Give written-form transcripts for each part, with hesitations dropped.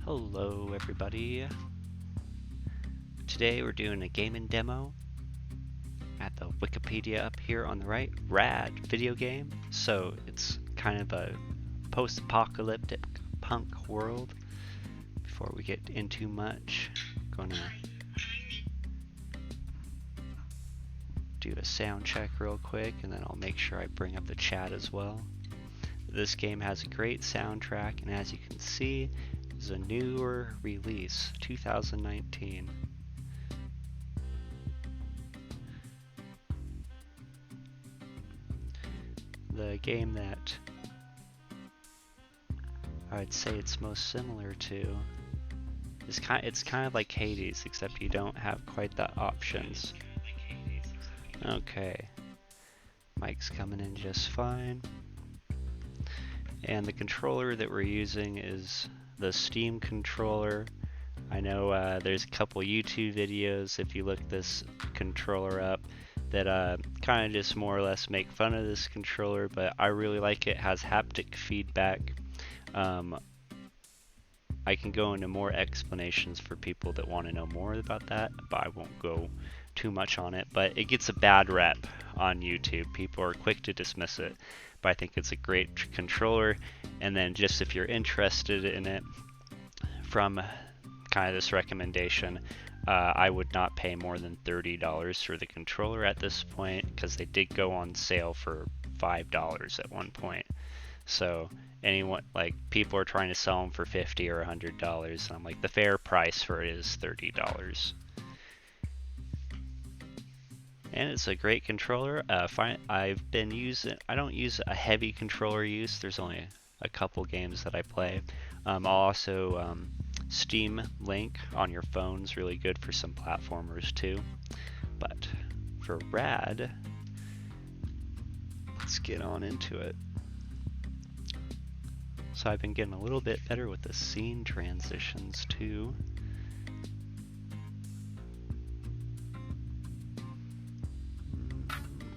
Hello everybody. Today we're doing a gaming demo at the Wikipedia up here on the right, RAD video game. So it's kind of a post-apocalyptic punk world. Before we get into much, I'm gonna do a sound check real quick and then I'll make sure I bring up the chat as well. This game has a great soundtrack, and as you can see, is a newer release, 2019. The game that I'd say it's most similar to is it's kind of like Hades, except you don't have quite the options. Okay, mic's coming in just fine. And the controller that we're using is the Steam controller. I know there's a couple YouTube videos, if you look this controller up, that kind of just more or less make fun of this controller, but I really like it. It has haptic feedback. I can go into more explanations for people that want to know more about that, but I won't go too much on it. But it gets a bad rep on YouTube. People are quick to dismiss it, but I think it's a great controller. And then just if you're interested in it, from kind of this recommendation, I would not pay more than $30 for the controller at this point, because they did go on sale for $5 at one point. So anyone, like, people are trying to sell them for $50 or $100, and I'm like, the fair price for it is $30. And it's a great controller. I've been using, I don't use a heavy controller use. There's only a couple games that I play. I'll also Steam Link on your phone's really good for some platformers too. But for RAD, let's get on into it. So I've been getting a little bit better with the scene transitions too.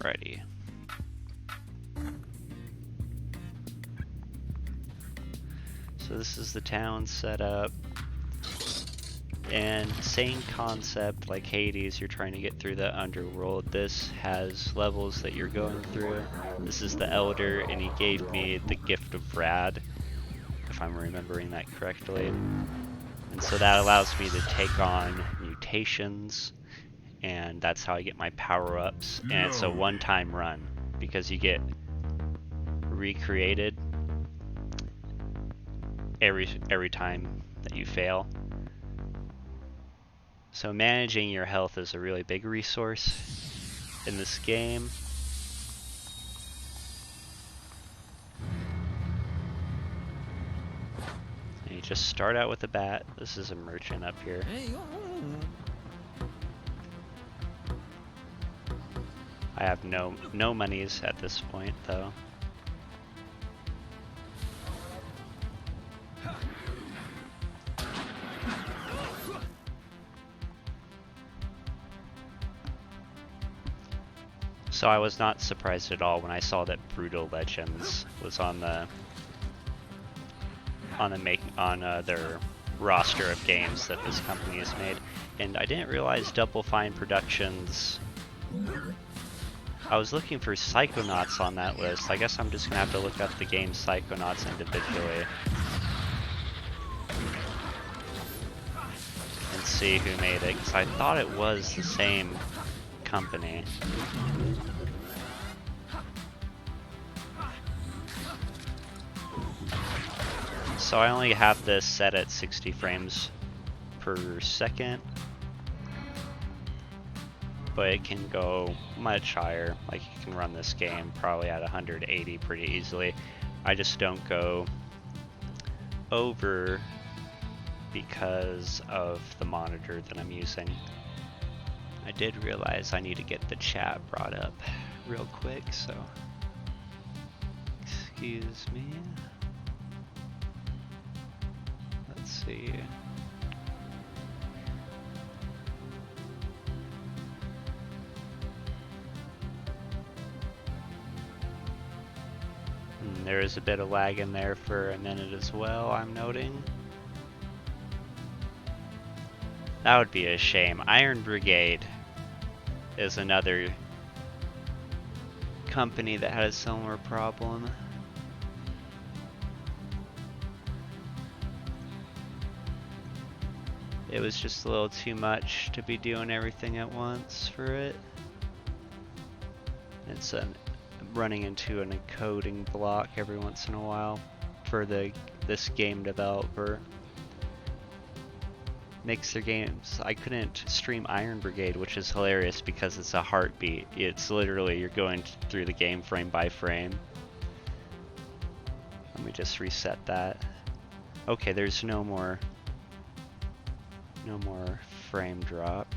Righty. So this is the town set up, and same concept like Hades, you're trying to get through the underworld. This has levels that you're going through. This is the Elder, and he gave me the gift of RAD, if I'm remembering that correctly. And so that allows me to take on mutations, and that's how I get my power-ups. And it's a one-time run, because you get recreated every time that you fail. So managing your health is a really big resource in this game. And you just start out with a bat. This is a merchant up here. I have no monies at this point though. So I was not surprised at all when I saw that Brutal Legends was on their roster of games that this company has made, and I didn't realize Double Fine Productions. I was looking for Psychonauts on that list. I guess I'm just gonna have to look up the game Psychonauts individually and see who made it, because I thought it was the same company. So I only have this set at 60 frames per second, but it can go much higher. Like, you can run this game probably at 180 pretty easily. I just don't go over because of the monitor that I'm using. I did realize I need to get the chat brought up real quick, so excuse me. Let's see. There is a bit of lag in there for a minute as well, I'm noting. That would be a shame. Iron Brigade is another company that had a similar problem. It was just a little too much to be doing everything at once for it. It's running into an encoding block every once in a while for this game developer. Makes their games. I couldn't stream Iron Brigade, which is hilarious because it's a heartbeat. It's literally you're going through the game frame by frame. Let me just reset that. Okay, there's no more frame drop.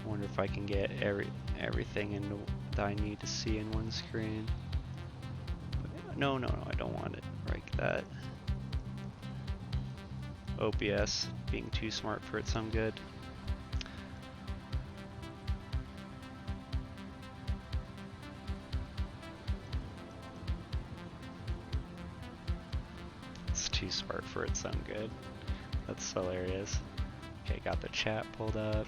I wonder if I can get everything in that I need to see in one screen. No, I don't want it like that. OBS being too smart for its own good. It's too smart for its own good. That's hilarious. Okay, got the chat pulled up.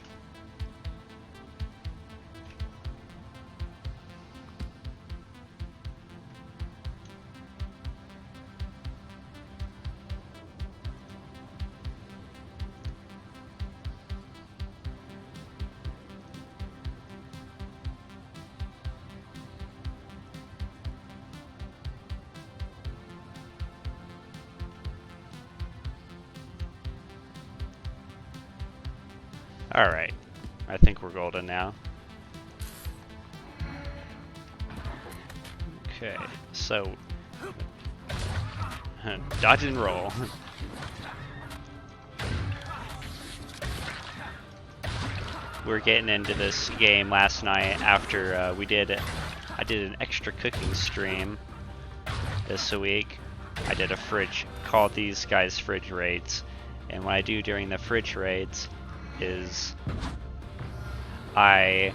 Alright, I think we're golden now. Okay, so dodge and roll. We're getting into this game last night after I did an extra cooking stream this week. I did a called these guys fridge raids, and what I do during the fridge raids is I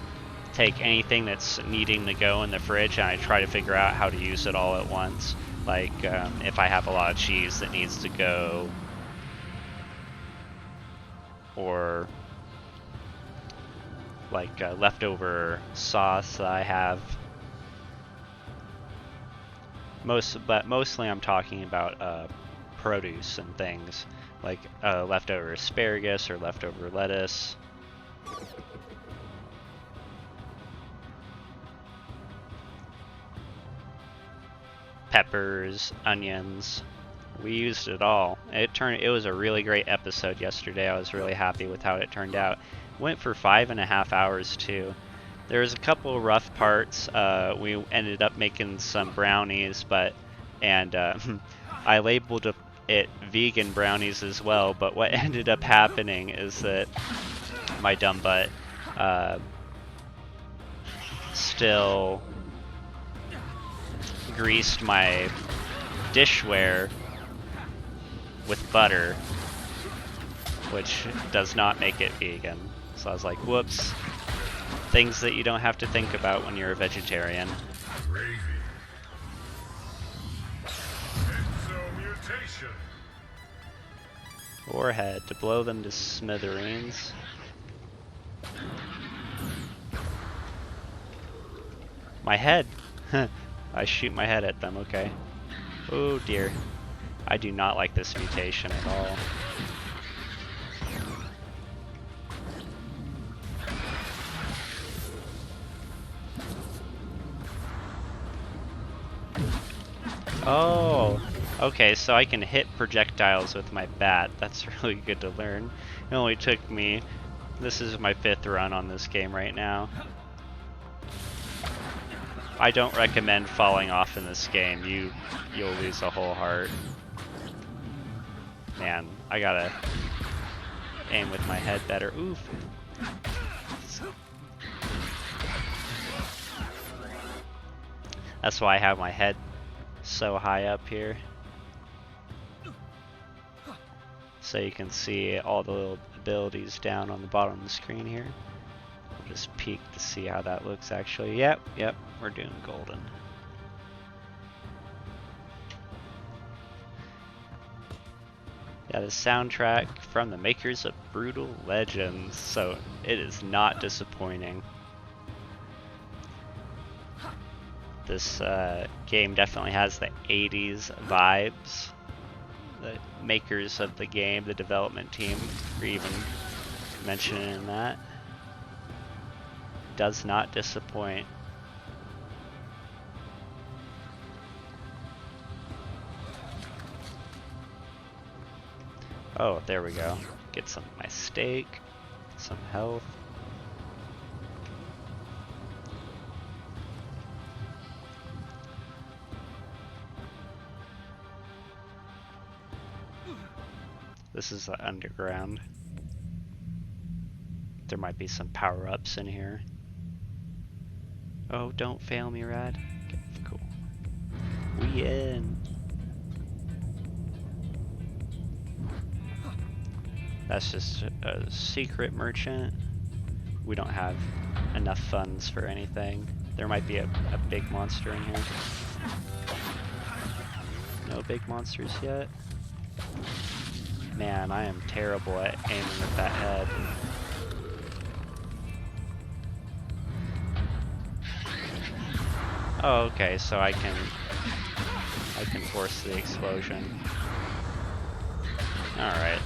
take anything that's needing to go in the fridge and I try to figure out how to use it all at once. Like if I have a lot of cheese that needs to go, or like leftover sauce that I have. But mostly I'm talking about produce and things like leftover asparagus or leftover lettuce. Peppers, onions. We used it all. It was a really great episode yesterday. I was really happy with how it turned out. Went for 5.5 hours too. There was a couple rough parts. We ended up making some brownies, and I labeled it vegan brownies as well. But what ended up happening is that my dumb butt still greased my dishware with butter, which does not make it vegan. So I was like, whoops. Things that you don't have to think about when you're a vegetarian. Warhead to blow them to smithereens. My head. I shoot my head at them, okay. Oh dear. I do not like this mutation at all. Oh, okay, so I can hit projectiles with my bat. That's really good to learn. It only took me, this is my 5th run on this game right now. I don't recommend falling off in this game. You'll lose a whole heart. Man, I gotta aim with my head better. Oof. That's why I have my head so high up here, so you can see all the little abilities down on the bottom of the screen here. I'll just peek to see how that looks actually. Yep, we're doing golden. Got a soundtrack from the makers of Brutal Legends, so it is not disappointing. This game definitely has the 80s vibes. The makers of the game, the development team, are even mentioning that. Does not disappoint. Oh, there we go. Get some of my steak, some health. This is the underground. There might be some power-ups in here. Oh, don't fail me, Rad. Okay, cool. We in. That's just a secret merchant. We don't have enough funds for anything. There might be a big monster in here. No big monsters yet. Man, I am terrible at aiming at that head. Oh, okay, so I can force the explosion. Alright.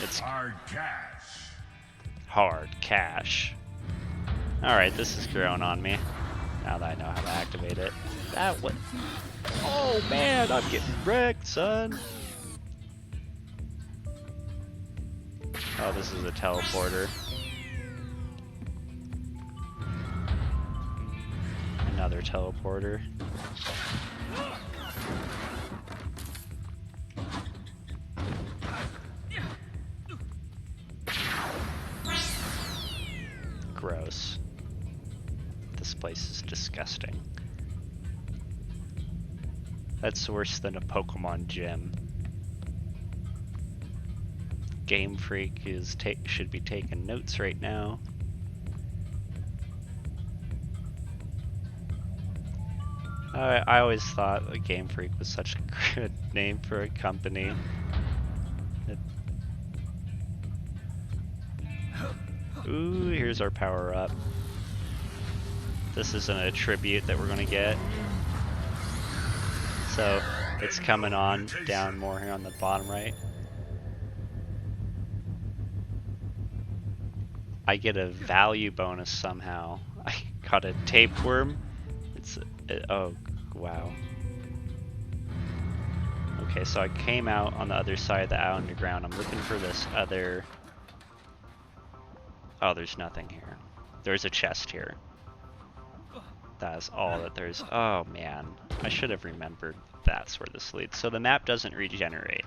It's hard cash. Hard cash. Alright, this is growing on me. Now that I know how to activate it. That what? Oh man, I'm getting wrecked, son. Oh, this is a teleporter. Another teleporter. Gross. This place is disgusting. That's worse than a Pokemon gym. Game Freak should be taking notes right now. I always thought a Game Freak was such a good name for a company. Ooh, here's our power up. This isn't a tribute that we're gonna get. So it's coming on down more here on the bottom right. I get a value bonus somehow. I got a tapeworm. Oh, wow. Okay, so I came out on the other side of the underground. I'm looking for this other... Oh, there's nothing here. There's a chest here. That is all that there's. Oh, man. I should have remembered that's where this leads. So the map doesn't regenerate.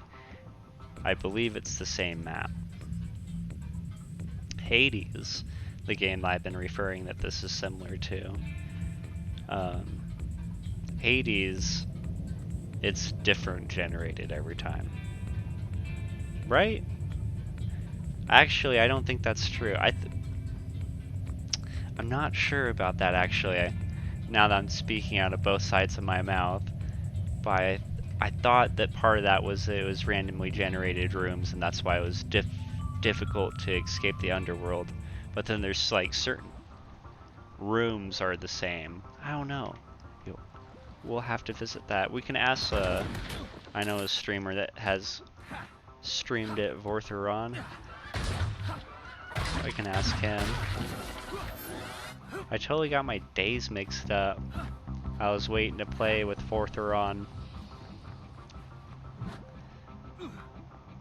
I believe it's the same map. Hades, the game that I've been referring that this is similar to. Hades, it's different generated every time. Right? Actually, I don't think that's true. I'm not sure about that actually. Now that I'm speaking out of both sides of my mouth, but I thought that part of that was it was randomly generated rooms, and that's why it was difficult to escape the underworld. But then there's like certain rooms are the same. I don't know. We'll have to visit that. We can ask I know a streamer that has streamed it, Vortheron. I can ask him. I totally got my days mixed up. I was waiting to play with Vortheron.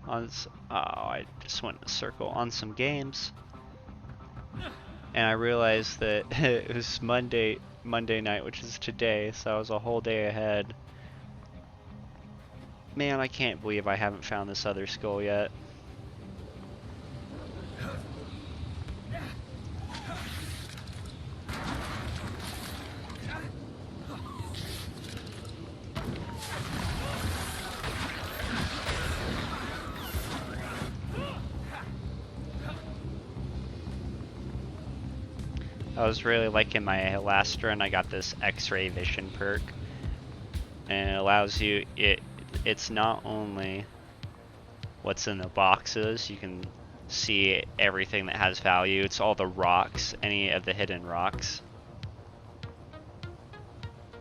I just went in a circle on some games. And I realized that it was Monday night, which is today, so I was a whole day ahead. Man, I can't believe I haven't found this other skull yet. I was really liking my last run. I got this X-ray vision perk, and it allows you. It's not only what's in the boxes. You can see everything that has value. It's all the rocks, any of the hidden rocks.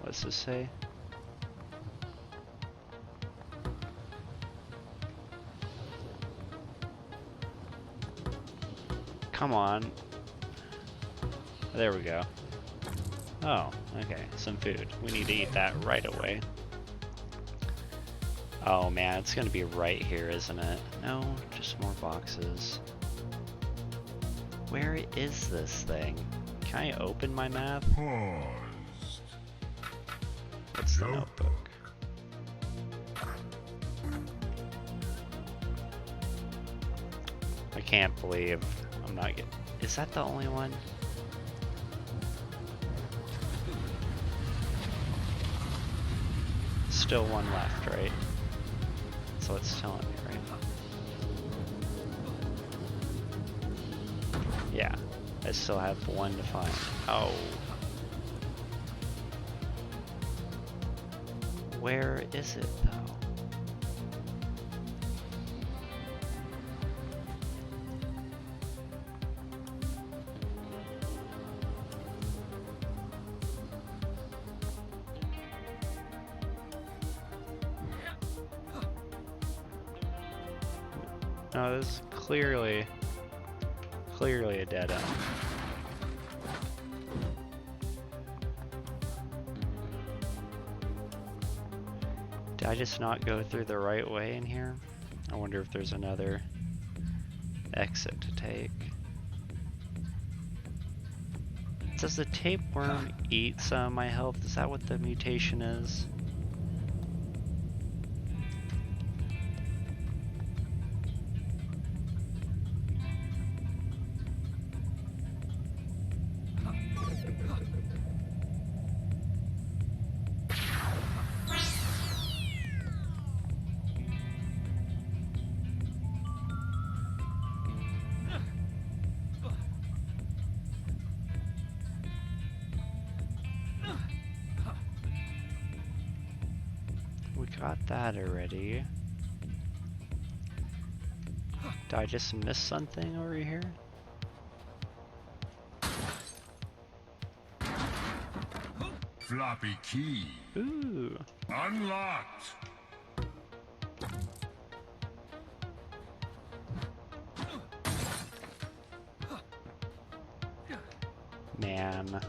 What's this say? Come on. There we go. Oh, okay, some food. We need to eat that right away. Oh man, it's gonna be right here, isn't it? No, just more boxes. Where is this thing? Can I open my map? Paused. What's the notebook? I can't believe I'm not getting... Is that the only one? Still one left, right? So it's telling me, right? Yeah, I still have one to find. Oh. Where is it, though? No, this is clearly a dead end. Did I just not go through the right way in here? I wonder if there's another exit to take. Does the tapeworm eat some of my health? Is that what the mutation is? We got that already. Did I just miss something over here? Floppy key. Ooh. Unlocked. Man.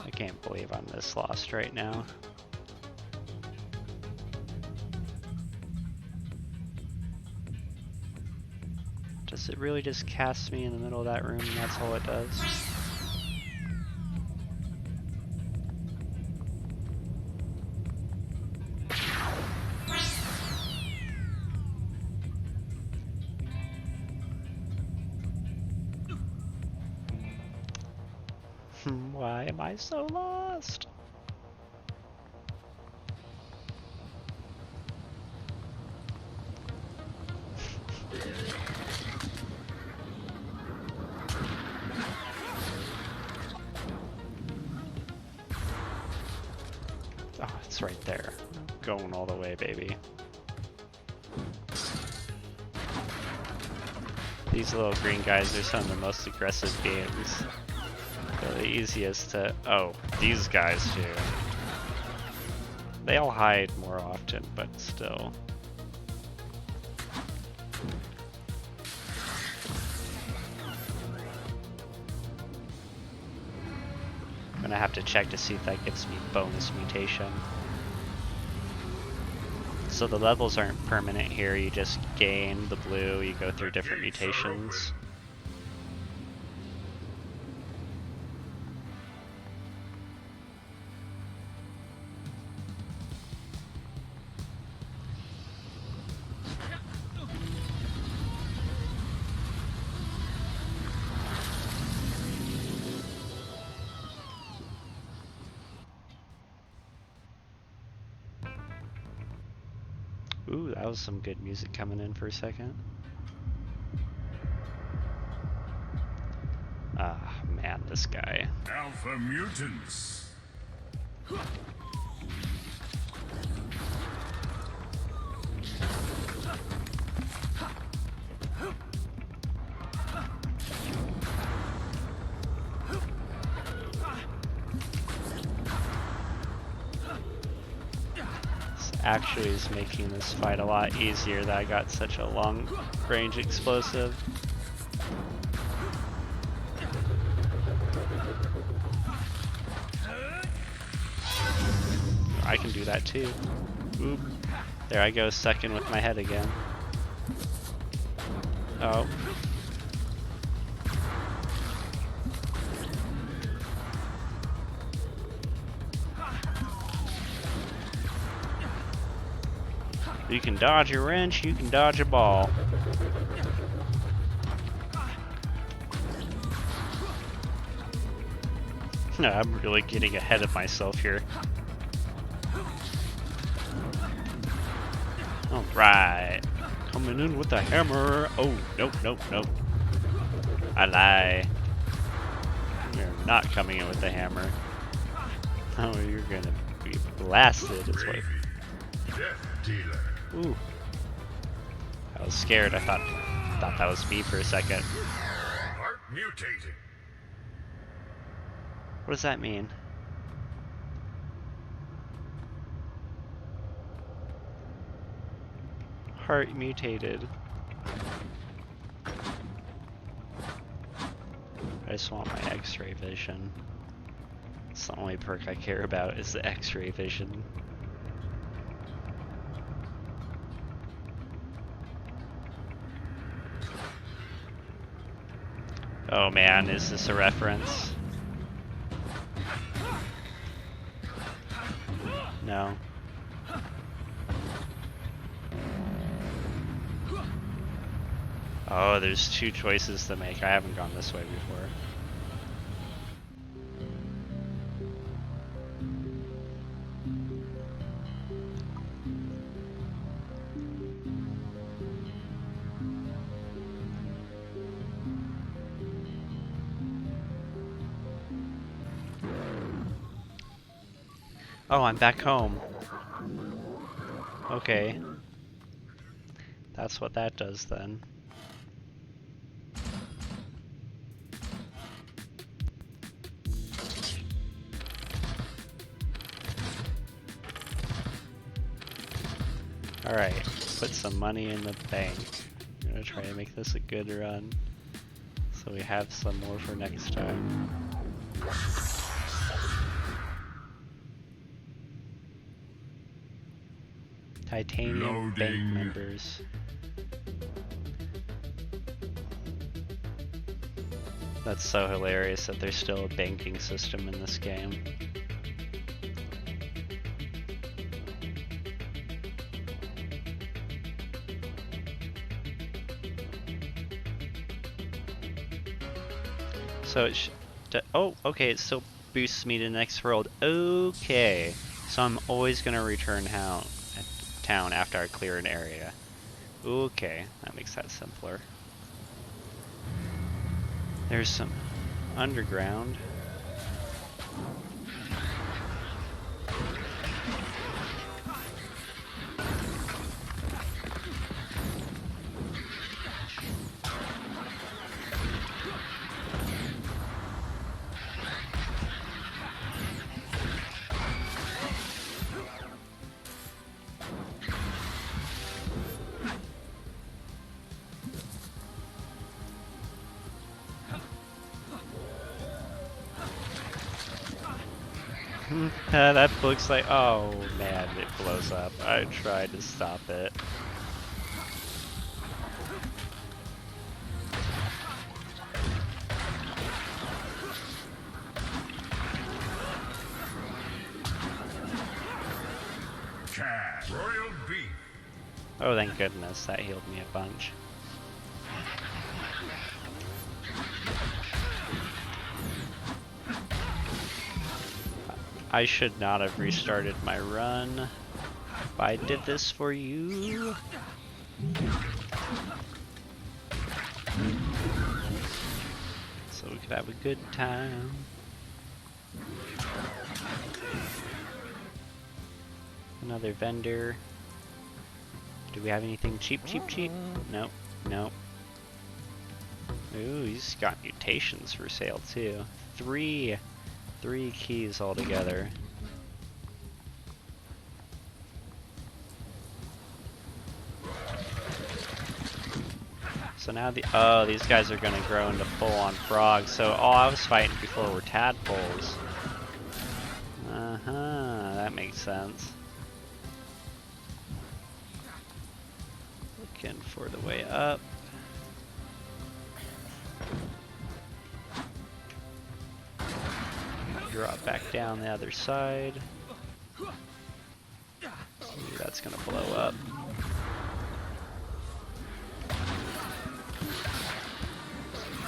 I can't believe I'm this lost right now. Does it really just cast me in the middle of that room and that's all it does? Why am I so lost? Oh, it's right there. Going all the way, baby. These little green guys are some of the most aggressive beings. They're the easiest to... Oh, these guys too. They all hide more often, but still. I'm gonna have to check to see if that gives me bonus mutation. So the levels aren't permanent here, you just gain the blue, you go through different mutations. Ooh, that was some good music coming in for a second. Ah, man, this guy. Alpha mutants. actually is making this fight a lot easier that I got such a long range explosive. I can do that too. Oop. There I go, second with my head again. Oh. You can dodge a wrench, you can dodge a ball. No, I'm really getting ahead of myself here. Alright. Coming in with the hammer. Oh, nope, nope, nope. I lie. You're not coming in with the hammer. Oh, you're gonna be blasted is what. Death dealer. Ooh. I was scared. I thought that was me for a second. Heart mutated. What does that mean? Heart mutated. I just want my X-ray vision. It's the only perk I care about is the X-ray vision. Oh man, is this a reference? No. Oh, there's two choices to make. I haven't gone this way before. Oh, I'm back home. Okay. That's what that does then. Alright, put some money in the bank. I'm gonna try to make this a good run. So we have some more for next time. Titanium bank Loading. members. That's so hilarious that there's still a banking system in this game. So it oh, okay, it still boosts me to the next world. Okay, so I'm always gonna return town after I clear an area. Okay, that makes that simpler. There's some underground. That looks like, oh man, it blows up. I tried to stop it. Cat. Royal beef. Oh, thank goodness, that healed me a bunch. I should not have restarted my run, but I did this for you. So we could have a good time. Another vendor. Do we have anything cheap, cheap, cheap? Nope, nope. Ooh, he's got mutations for sale too. Three keys altogether. So now oh, these guys are gonna grow into full-on frogs. So all I was fighting before were tadpoles. Uh-huh, that makes sense. Looking for the way up. Drop back down the other side. Ooh, that's gonna blow up.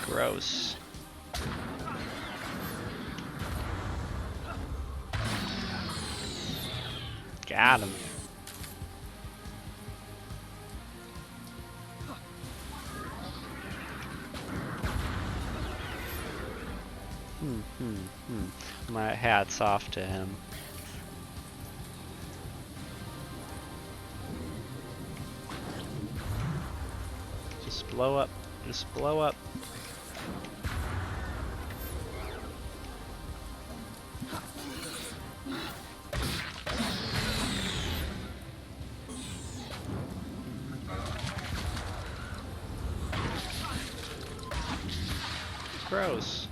Gross. Got him. My hat's off to him. Just blow up. Just blow up. Gross.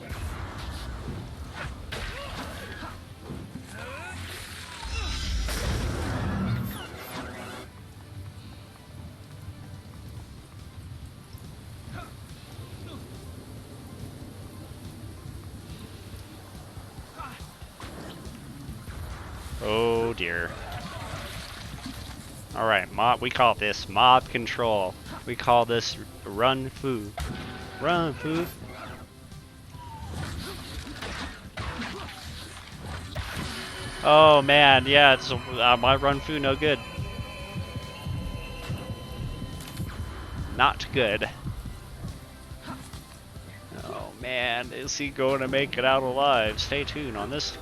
Oh dear. Alright, mob. We call this mob control. We call this run foo. Run foo. Oh man, yeah, it's my run foo no good. Not good. Oh man, is he going to make it out alive? Stay tuned on this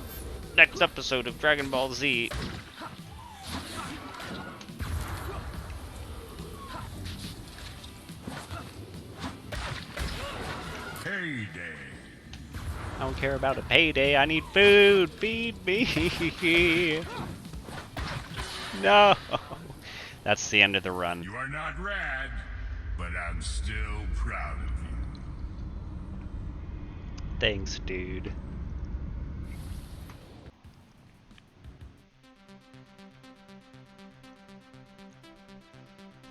next episode of Dragon Ball Z. Payday. I don't care about a payday, I need food! Feed me! No! That's the end of the run. You are not RAD, but I'm still proud of you. Thanks, dude.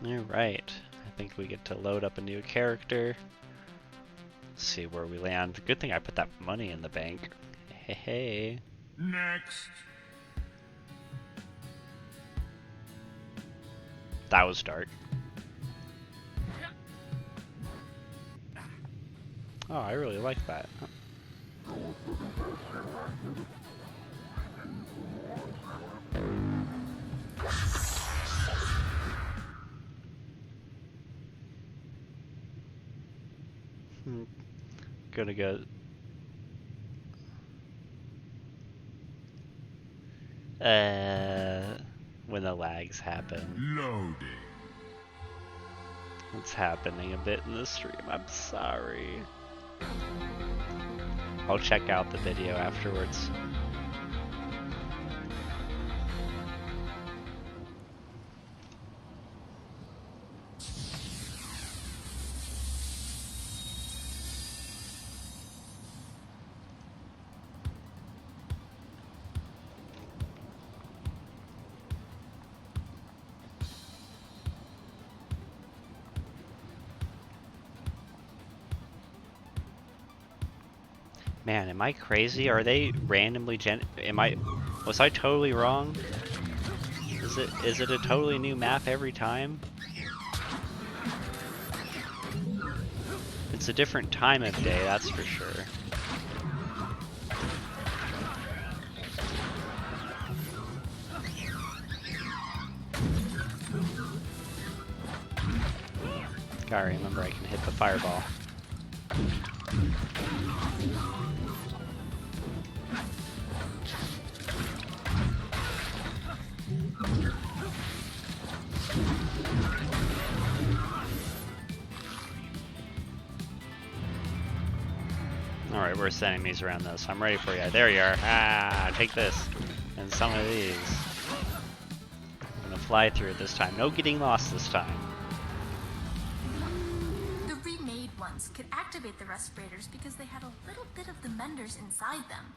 Alright, I think we get to load up a new character. See where we land. Good thing I put that money in the bank. Hey, hey. Next. That was dark. Oh, I really like that. Gonna go. When the lags happen. Loading. It's happening a bit in the stream. I'm sorry. I'll check out the video afterwards. Man, am I crazy? Are they randomly was I totally wrong? Is it a totally new map every time? It's a different time of day, that's for sure. Gotta remember I can hit the fireball. Alright, we're sending these around this. I'm ready for you. There you are. Ah, take this. And some of these. I'm gonna fly through it this time. No getting lost this time. The activate the respirators because they had a little bit of the Menders inside them.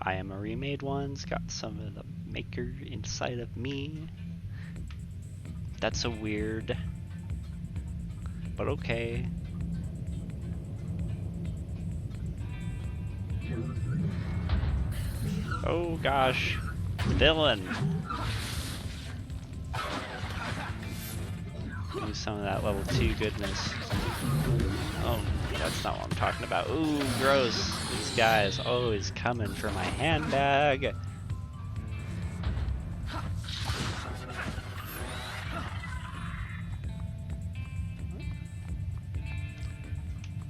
I am a remade one's got some of the maker inside of me. That's so weird. But okay. Oh gosh. Villain. Use some of that level 2 goodness. Oh, that's not what I'm talking about. Ooh, gross. These guys always coming for my handbag.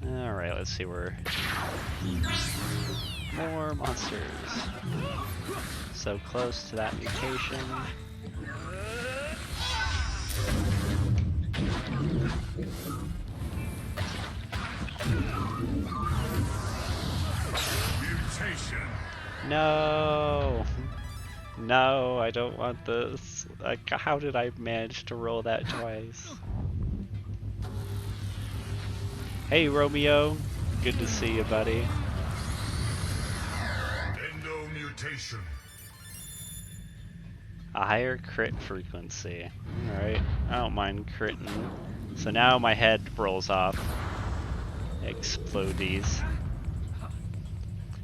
Alright, let's see where... More monsters. So close to that mutation. Mutation. No! No, I don't want this. Like, how did I manage to roll that twice? Hey, Romeo. Good to see you, buddy. Endomutation. A higher crit frequency. Alright, I don't mind critting. So now my head rolls off. Explodies.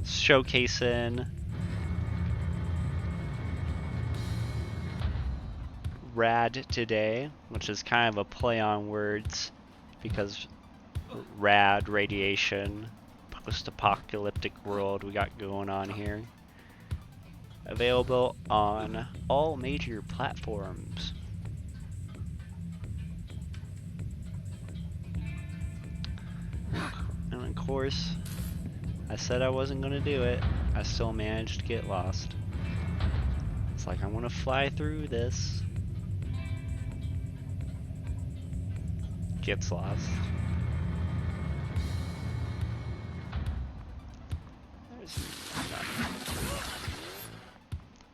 Showcasing RAD today, which is kind of a play on words because RAD, radiation, post-apocalyptic world we got going on here. Available on all major platforms. And of course, I said I wasn't going to do it. I still managed to get lost. It's like I'm going to fly through this. Gets lost.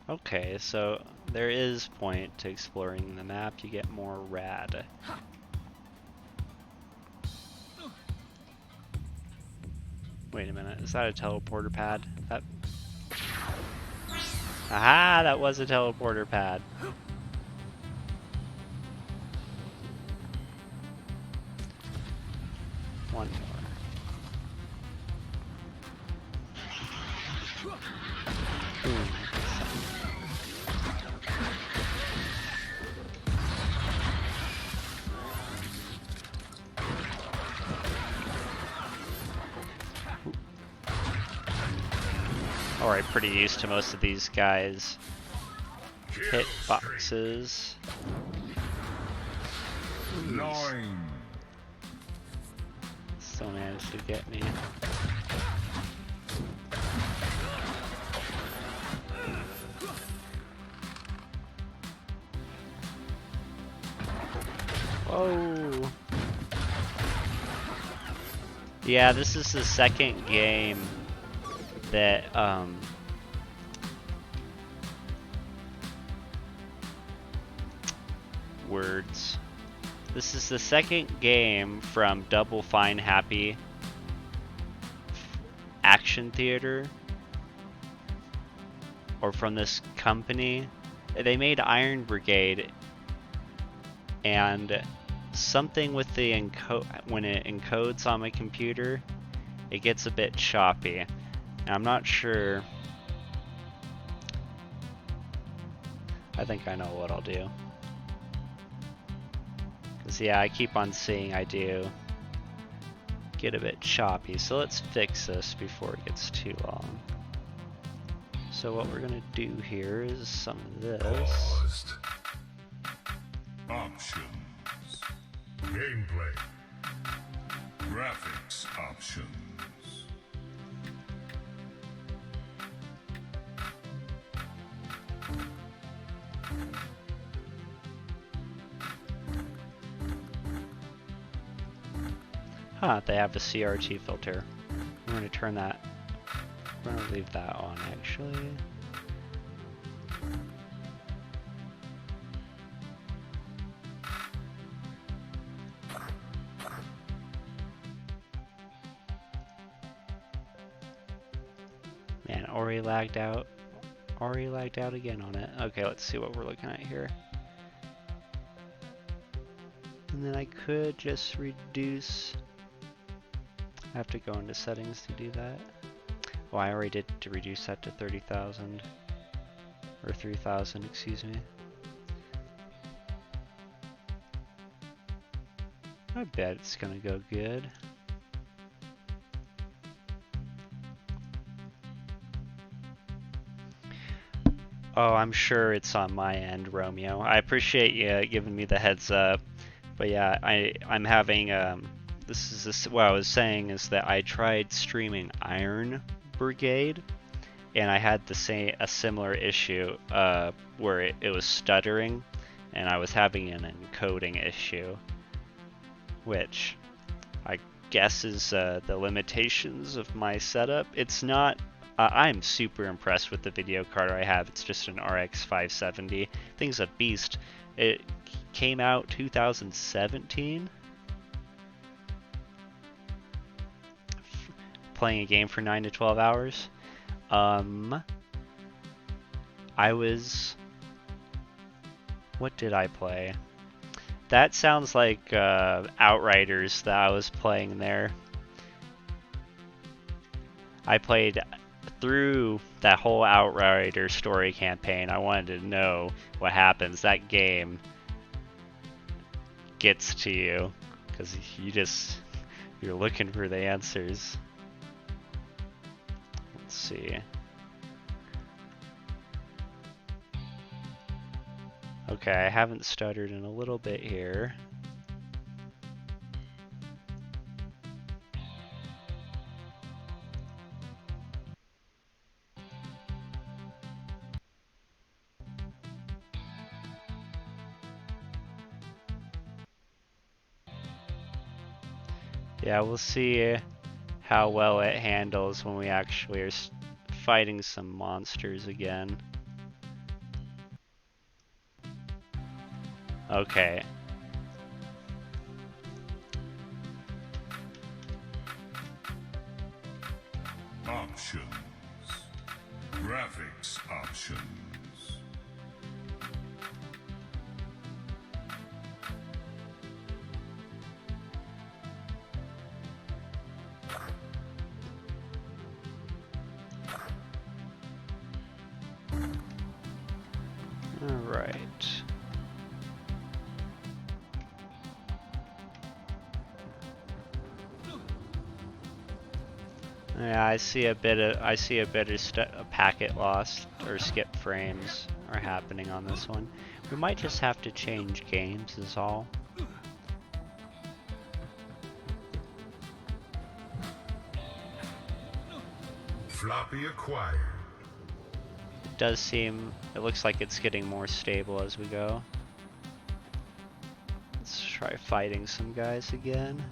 Okay, so there is point to exploring the map. You get more RAD. Wait a minute, is that a teleporter pad? That... Aha, that was a teleporter pad. One more. Boom. Alright, pretty used to most of these guys' hit boxes. 9. Still managed to get me. Whoa. Yeah, this is the second game that words. This is the second game from Double Fine Happy Action Theater, or from this company. They made Iron Brigade, and something with the when it encodes on my computer, it gets a bit choppy. And I'm not sure. I think I know what I'll do. Cause yeah, I keep on seeing I do get a bit choppy. So let's fix this before it gets too long. So what we're gonna do here is some of this. Paused. Options. Gameplay. Graphics options. Huh, they have a CRT filter. I'm gonna turn that. I'm gonna leave that on actually. Already lagged out. Already lagged out again on it. Okay, let's see what we're looking at here. And then I could just reduce. I have to go into settings to do that. Well, I already did to reduce that to 30,000. Or 3,000, excuse me. I bet it's gonna go good. Oh, I'm sure it's on my end, Romeo. I appreciate you giving me the heads up. But yeah, I'm having what I was saying is that I tried streaming Iron Brigade, and I had a similar issue where it was stuttering, and I was having an encoding issue, which I guess is the limitations of my setup. It's not. I'm super impressed with the video card I have. It's just an RX 570. Thing's a beast. It came out 2017. Playing a game for 9 to 12 hours. What did I play? That sounds like Outriders that I was playing there. I played through that whole Outrider story campaign. I wanted to know what happens. That game gets to you because you're looking for the answers. Let's see. Okay, I haven't stuttered in a little bit here. Yeah, we'll see how well it handles when we actually are fighting some monsters again. Okay. Options. Graphics options. Alright. Yeah, I see a bit of packet loss or skip frames are happening on this one. We might just have to change games is all. Floppy acquired. It looks like it's getting more stable as we go. Let's try fighting some guys again.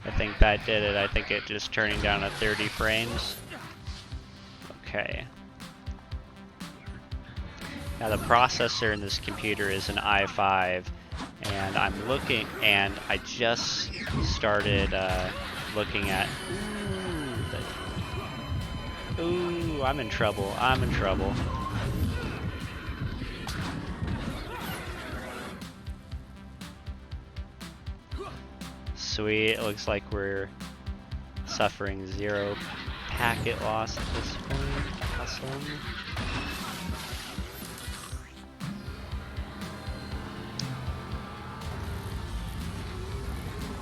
I think that did it. I think it just turning down to 30 frames. Okay. Now the processor in this computer is an i5, and I'm looking, and I just started looking at. Ooh, I'm in trouble. I'm in trouble. Sweet. It looks like we're suffering 0 packet loss at this point. Awesome.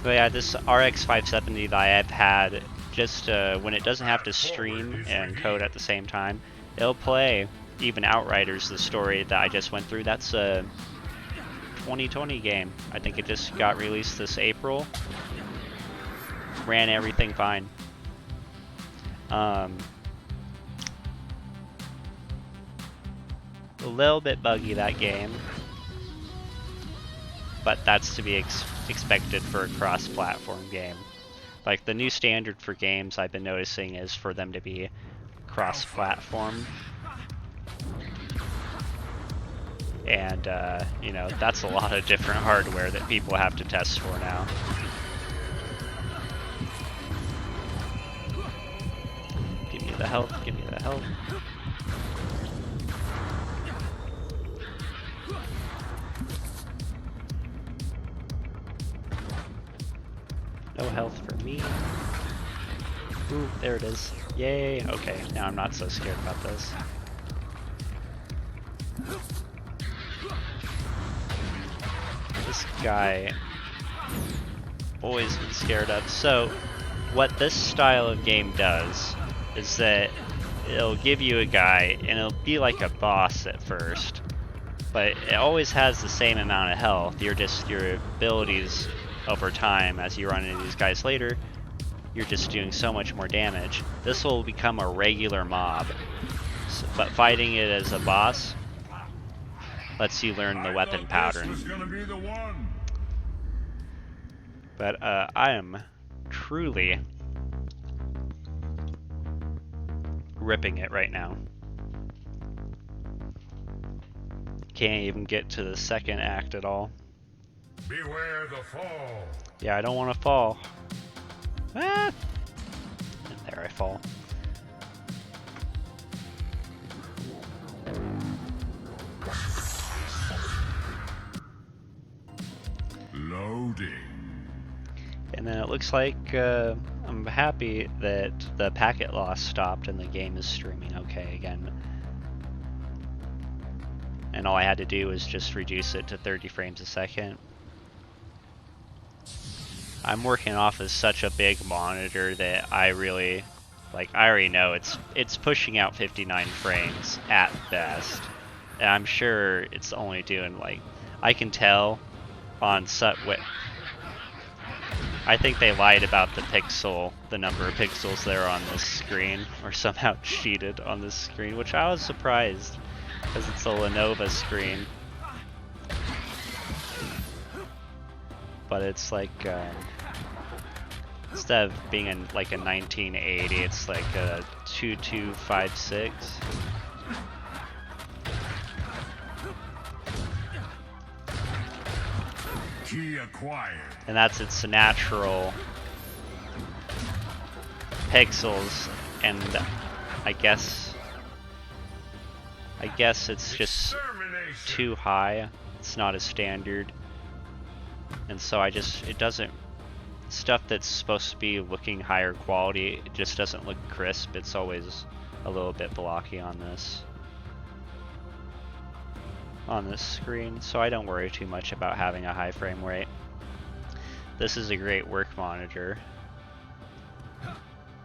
But yeah, this RX 570 that I've had, just when it doesn't have to stream and code at the same time, it'll play even Outriders, the story that I just went through. That's a 2020 game. I think it just got released this April. Ran everything fine. A little bit buggy, that game, but that's to be expected for a cross-platform game. Like, the new standard for games I've been noticing is for them to be cross-platform. And, you know, that's a lot of different hardware that people have to test for now. Give me the health, give me the health. No health for me. Ooh, there it is. Yay! Okay, now I'm not so scared about this. This guy, always been scared of. So, what this style of game does is that it'll give you a guy, and it'll be like a boss at first, but it always has the same amount of health. Your abilities over time, as you run into these guys later, you're just doing so much more damage. This will become a regular mob, but fighting it as a boss lets you learn the weapon pattern. But I am truly ripping it right now. Can't even get to the second act at all. Beware the fall. Yeah, I don't want to fall. Ah! And there I fall. Loading. And then it looks like I'm happy that the packet loss stopped and the game is streaming okay again. And all I had to do was just reduce it to 30 frames a second. I'm working off of such a big monitor that I really, like, I already know it's pushing out 59 frames at best. And I'm sure it's only doing, like, I can tell on I think they lied about the number of pixels there on this screen, or somehow cheated on this screen, which I was surprised, because it's a Lenovo screen. But it's like, instead of being in like a 1980, it's like a 2256. Key acquired. And that's its natural pixels, and I guess it's just too high. It's not as standard. And so it doesn't, stuff that's supposed to be looking higher quality, it just doesn't look crisp. It's always a little bit blocky on this screen, so I don't worry too much about having a high frame rate. This is a great work monitor.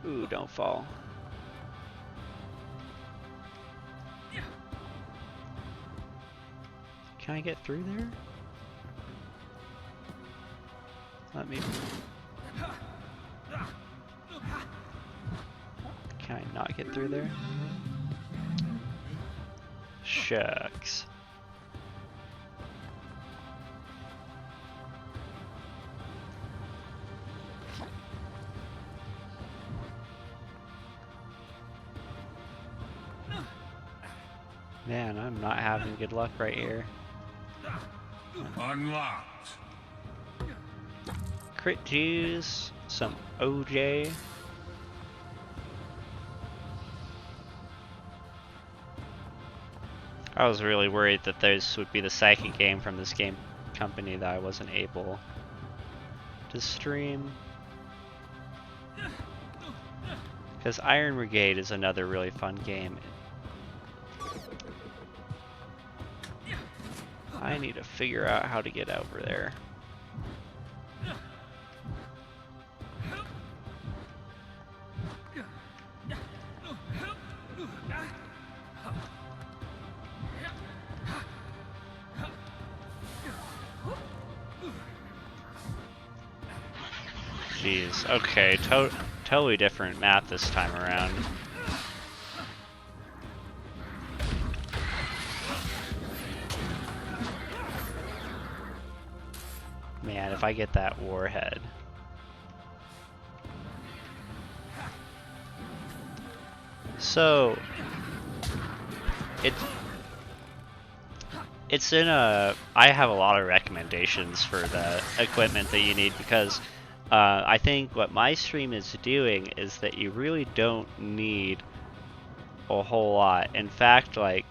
Ooh, don't fall. Can I get through there? Let me... Can I not get through there? Shucks. Man, I'm not having good luck right here. Unlocked. Crit juice, some OJ. I was really worried that this would be the second game from this game company that I wasn't able to stream. Because Iron Brigade is another really fun game. I need to figure out how to get over there. Jeez, okay, totally different map this time around. Man, if I get that warhead. So it's in a. I have a lot of recommendations for the equipment that you need because I think what my stream is doing is that you really don't need a whole lot. In fact, like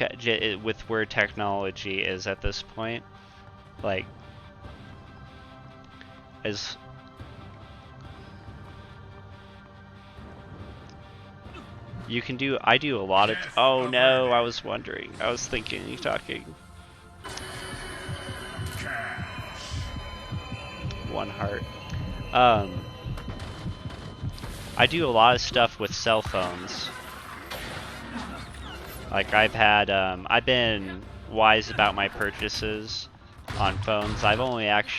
with where technology is at this point, like as you can do, I do a lot of. Oh no, I was wondering. I was thinking you talking. One heart. I do a lot of stuff with cell phones. Like I've been wise about my purchases on phones. I've only owned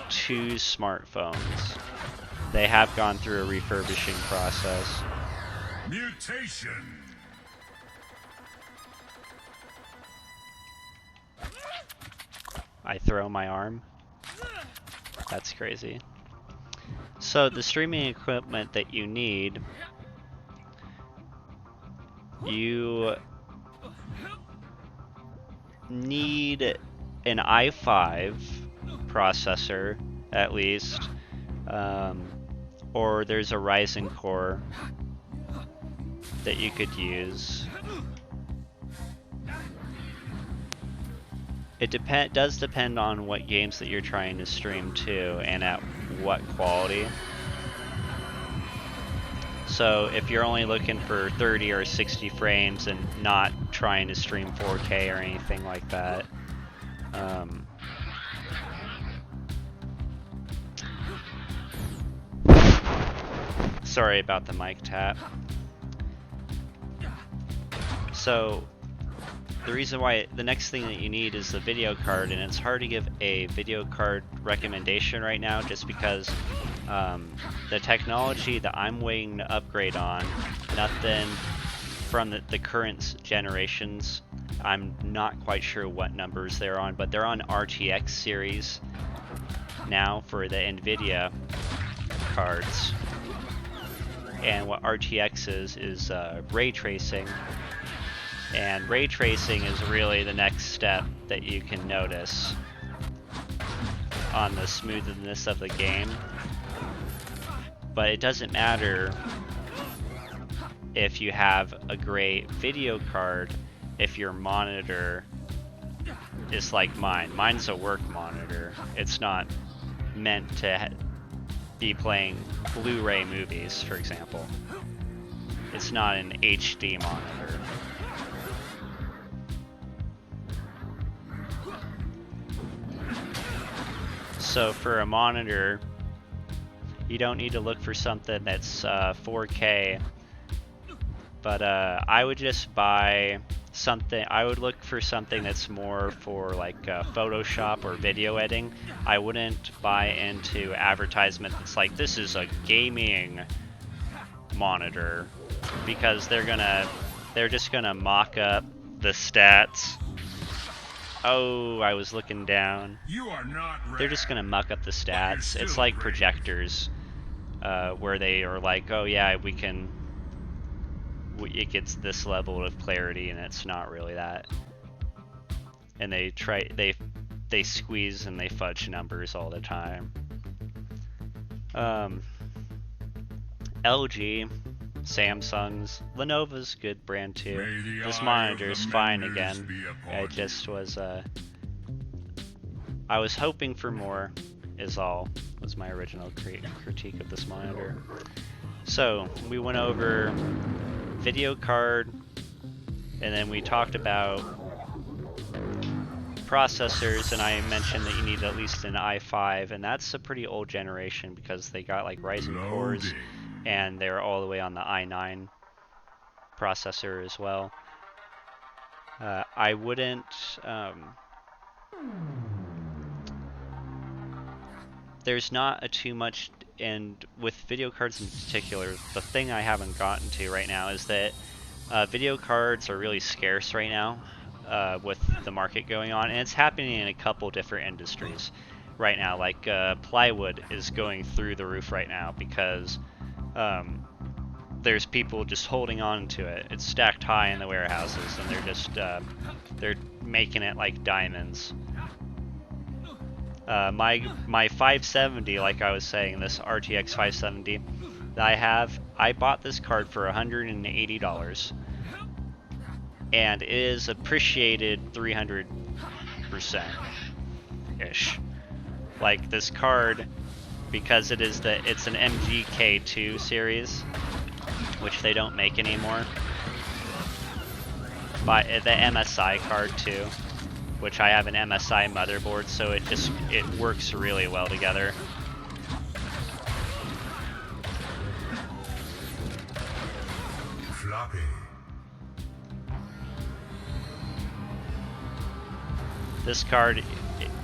2 smartphones. They have gone through a refurbishing process. Mutation. I throw my arm. That's crazy. So the streaming equipment that you need, you need an i5 processor at least, or there's a Ryzen core that you could use. It does depend on what games that you're trying to stream to and at what quality. So if you're only looking for 30 or 60 frames and not trying to stream 4K or anything like that, sorry about the mic tap. So the reason why the next thing that you need is the video card, and it's hard to give a video card recommendation right now just because the technology that I'm waiting to upgrade on, nothing from the current generations. I'm not quite sure what numbers they're on, but they're on RTX series now for the NVIDIA cards. And what RTX is ray tracing. And ray tracing is really the next step that you can notice on the smoothness of the game. But it doesn't matter if you have a great video card if your monitor is like mine. Mine's a work monitor. It's not meant to be playing Blu-ray movies, for example. It's not an HD monitor. So for a monitor, you don't need to look for something that's 4K, but I would just buy something. I would look for something that's more for like Photoshop or video editing. I wouldn't buy into advertisement that's like, this is a gaming monitor, because they're just gonna mock up the stats. Oh, I was looking down. You are not RAD. They're just gonna muck up the stats. It's like projectors, where they are like, oh yeah, it gets this level of clarity, and it's not really that. And they squeeze and they fudge numbers all the time. LG, Samsung's, Lenovo's good brand too. This monitor is fine again. It just was I was hoping for more, was my original critique of this monitor. So we went over video card, and then we talked about processors, and I mentioned that you need at least an i5, and that's a pretty old generation because they got like Ryzen cores, and they're all the way on the i9 processor as well. I wouldn't there's not too much, and with video cards in particular, the thing I haven't gotten to right now is that video cards are really scarce right now with the market going on, and it's happening in a couple different industries. right now. Like plywood is going through the roof right now because there's people just holding on to it. It's stacked high in the warehouses, and they're just they're making it like diamonds. My 570, like I was saying, this RTX 570 that I have, I bought this card for $180, and it is appreciated 300% ish. Like this card, because it's an MGK2 series, which they don't make anymore. But the MSI card too, which I have an MSI motherboard, so it works really well together. Floppy. This card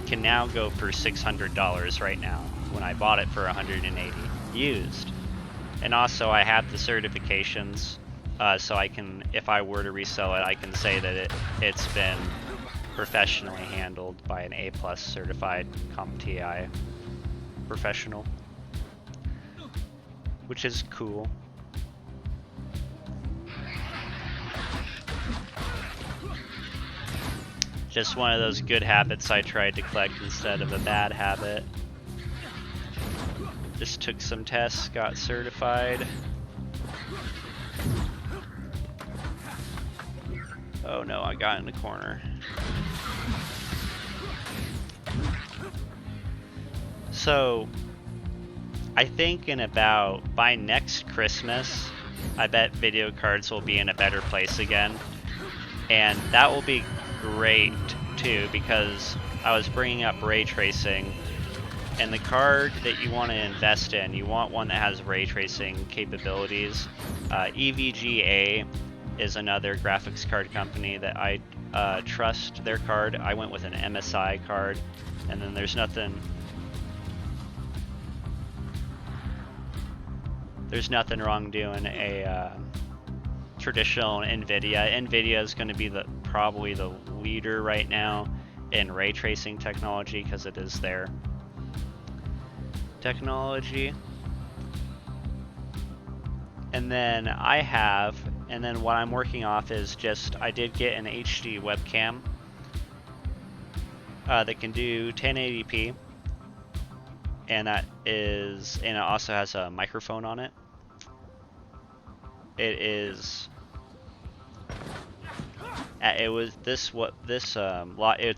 can now go for $600 right now, when I bought it for $180 used. And also I have the certifications, so I can, if I were to resell it, I can say that it's been professionally handled by an A+ certified CompTI professional, which is cool. Just one of those good habits I tried to collect instead of a bad habit. Just took some tests, got certified. Oh no, I got in the corner. So, I think by next Christmas, I bet video cards will be in a better place again. And that will be great too, because I was bringing up ray tracing, and the card that you want to invest in, you want one that has ray tracing capabilities. EVGA is another graphics card company that I trust their card. I went with an MSI card, and then there's nothing wrong doing a traditional NVIDIA. NVIDIA is going to be probably the leader right now in ray tracing technology because it is their technology. And then what I'm working off is I did get an HD webcam that can do 1080p, and it also has a microphone on it. It's a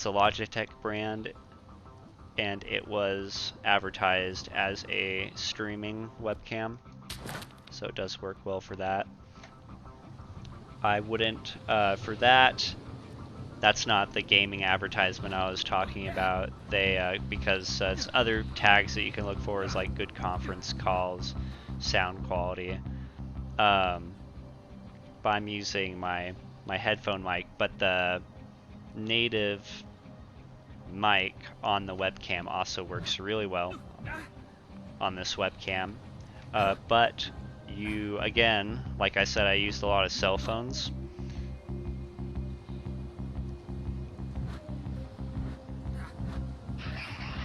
Logitech brand, and it was advertised as a streaming webcam, so it does work well for that. I wouldn't for that's not the gaming advertisement I was talking about. Because it's other tags that you can look for is like good conference calls, sound quality. But I'm using my headphone mic, but the native mic on the webcam also works really well on this webcam. But again, like I said, I used a lot of cell phones.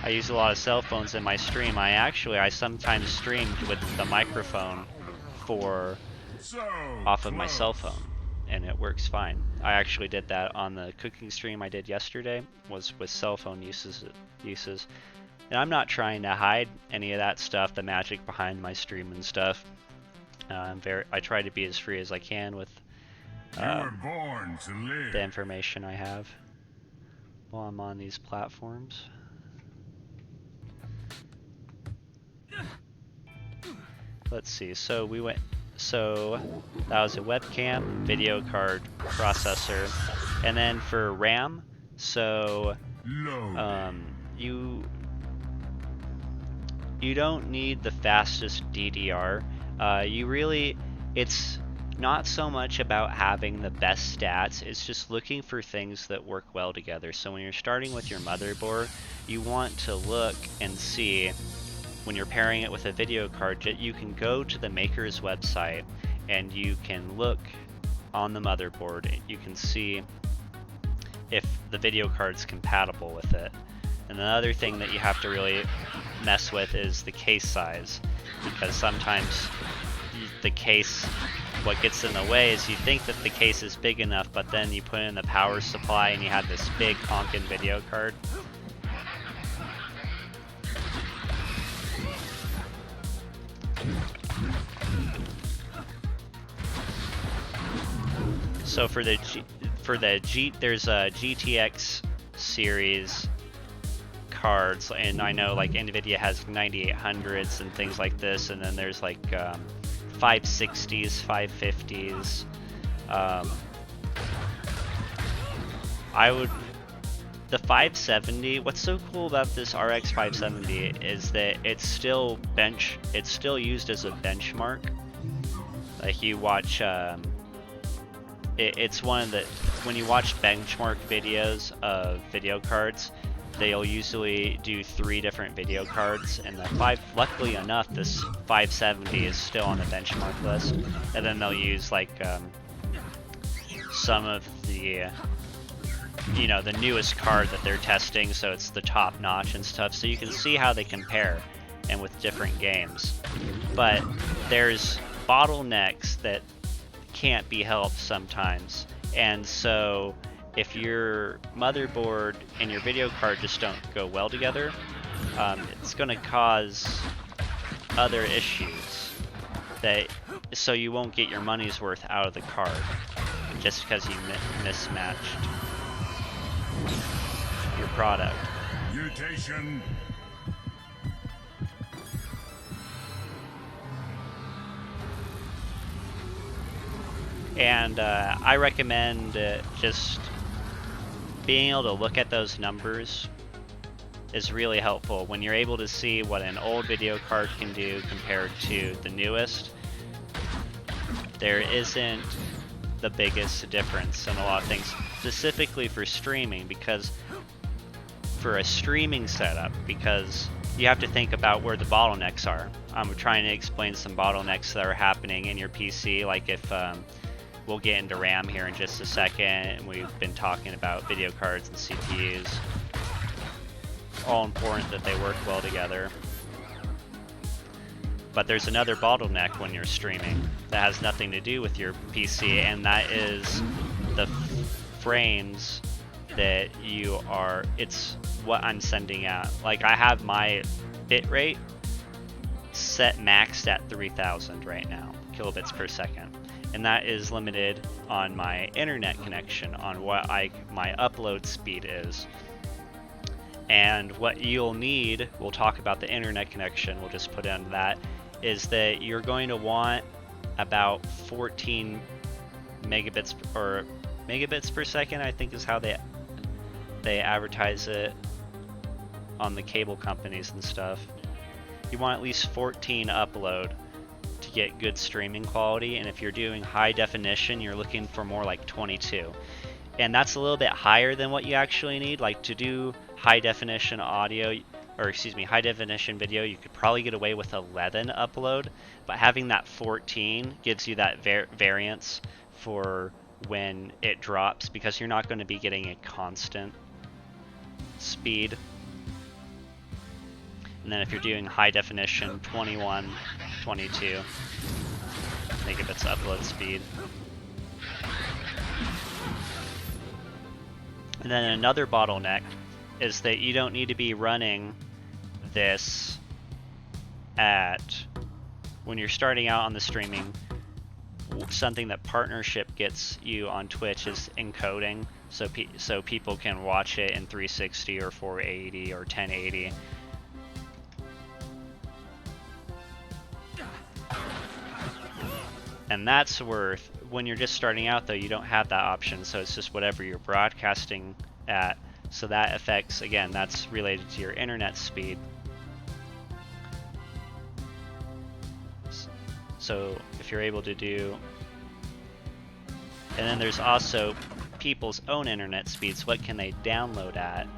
I use a lot of cell phones in my stream. I sometimes streamed with the microphone off of my cell phone, and it works fine. I actually did that on the cooking stream I did yesterday, was with cell phone uses. And I'm not trying to hide any of that stuff, the magic behind my stream and stuff. I try to be as free as I can with the information I have while I'm on these platforms. Let's see, so that was a webcam, video card, processor, and then for RAM, so you don't need the fastest DDR. It's not so much about having the best stats, it's just looking for things that work well together. So when you're starting with your motherboard, you want to look and see, when you're pairing it with a video card, you can go to the maker's website and you can look on the motherboard and you can see if the video card's compatible with it. And another thing that you have to really mess with is the case size, because sometimes the case, what gets in the way is you think that the case is big enough, but then you put in the power supply and you have this big honkin' video card. So for the there's a GTX series cards, and I know like Nvidia has 9800s and things like this, and then there's like 560s, 550s. The 570, what's so cool about this RX 570 is that it's still used as a benchmark. Like you watch, it's one of the, when you watch benchmark videos of video cards, they'll usually do 3 different video cards, and luckily enough, this 570 is still on the benchmark list. And then they'll use like some of the, the newest card that they're testing, so it's the top notch and stuff. So you can see how they compare, and with different games. But there's bottlenecks that can't be helped sometimes, and so if your motherboard and your video card just don't go well together, it's going to cause other issues, so you won't get your money's worth out of the card just because you mismatched your product. Mutation. And I recommend just being able to look at those numbers is really helpful. When you're able to see what an old video card can do compared to the newest, there isn't the biggest difference in a lot of things, specifically for streaming, because for a streaming setup, because you have to think about where the bottlenecks are. I'm trying to explain some bottlenecks that are happening in your PC, like if we'll get into RAM here in just a second, and we've been talking about video cards and CPUs. All important that they work well together. But there's another bottleneck when you're streaming that has nothing to do with your PC, and that is the frames that it's what I'm sending out. Like I have my bitrate set maxed at 3000 right now, kilobits per second. And that is limited on my internet connection, on what my upload speed is. And what you'll need, we'll talk about the internet connection, we'll just put in that, is that you're going to want about 14 megabits per second, I think is how they advertise it on the cable companies and stuff. You want at least 14 upload to get good streaming quality, and if you're doing high definition, you're looking for more like 22. And that's a little bit higher than what you actually need. Like to do high definition high definition video, you could probably get away with 11 upload, but having that 14 gives you that variance for when it drops, because you're not going to be getting a constant speed. And then if you're doing high definition, 21, 22 megabits upload speed. And then another bottleneck is that you don't need to be running this when you're starting out on the streaming. Something that partnership gets you on Twitch is encoding, so people can watch it in 360 or 480 or 1080. And that's worth, when you're just starting out though, you don't have that option, so it's just whatever you're broadcasting at. So that affects, again, that's related to your internet speed. So if you're able to do, and then there's also people's own internet speeds, what can they download at?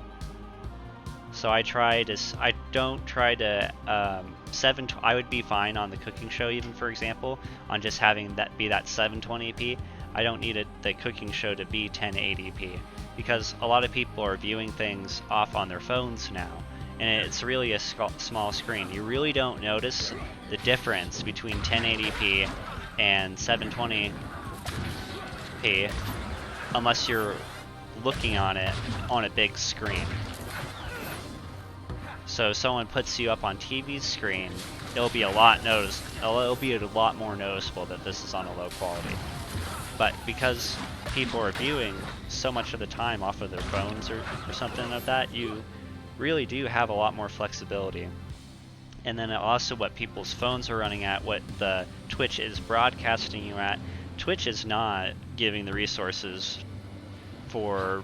So I don't try to, I would be fine on the cooking show even, for example, on just having that be that 720p. I don't need the cooking show to be 1080p, because a lot of people are viewing things off on their phones now, and it's really a small screen. You really don't notice the difference between 1080p and 720p unless you're looking on it on a big screen. So if someone puts you up on TV's screen, it'll be a lot more noticeable that this is on a low quality. But because people are viewing so much of the time off of their phones or something of that, you really do have a lot more flexibility. And then also what people's phones are running at, what the Twitch is broadcasting you at. Twitch is not giving the resources for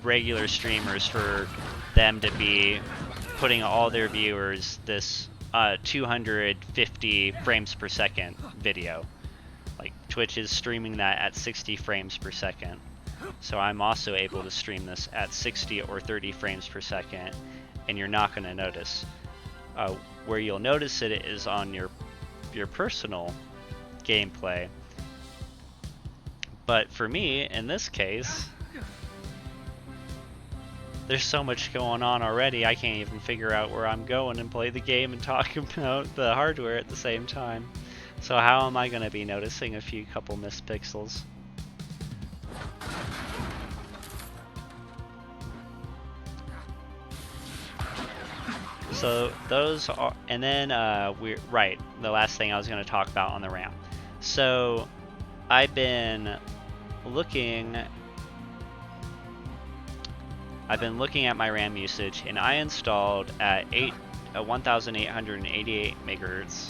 regular streamers for them to be putting all their viewers this 250 frames per second video. Like, Twitch is streaming that at 60 frames per second. So I'm also able to stream this at 60 or 30 frames per second, and you're not going to notice. Where you'll notice it is on your personal gameplay. But for me, in this case, there's so much going on already, I can't even figure out where I'm going and play the game and talk about the hardware at the same time. So how am I going to be noticing a couple missed pixels? So those are, and then the last thing I was going to talk about on the RAM. So I've been looking at my RAM usage, and I installed at 1888 megahertz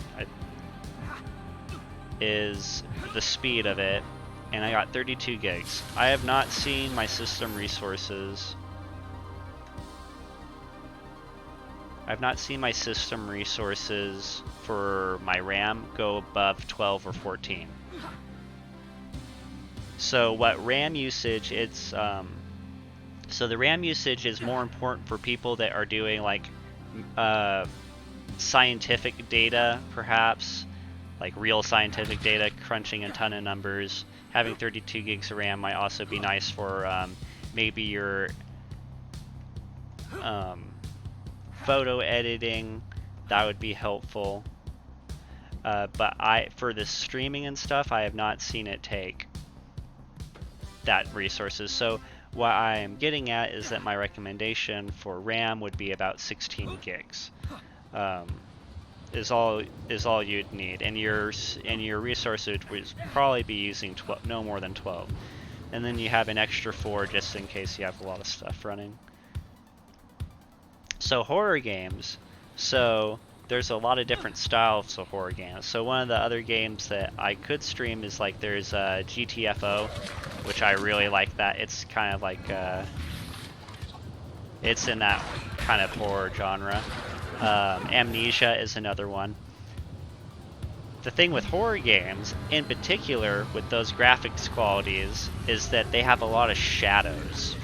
is the speed of it, and I got 32 gigs. I have not seen my system resources. I've not seen my system resources for my RAM go above 12 or 14. So what RAM usage, so the RAM usage is more important for people that are doing like scientific data, perhaps, like real scientific data, crunching a ton of numbers. Having 32 gigs of RAM might also be nice for maybe your photo editing. That would be helpful. But for the streaming and stuff, I have not seen it take that resources. So what I am getting at is that my recommendation for RAM would be about 16 gigs. Is all you'd need, and your resources would probably be using no more than 12, and then you have an extra 4 just in case you have a lot of stuff running. So horror games. So there's a lot of different styles of horror games. So one of the other games that I could stream is like there's GTFO, which I really like. That it's kind of like it's in that kind of horror genre. Amnesia is another one. The thing with horror games, in particular with those graphics qualities, is that they have a lot of shadows.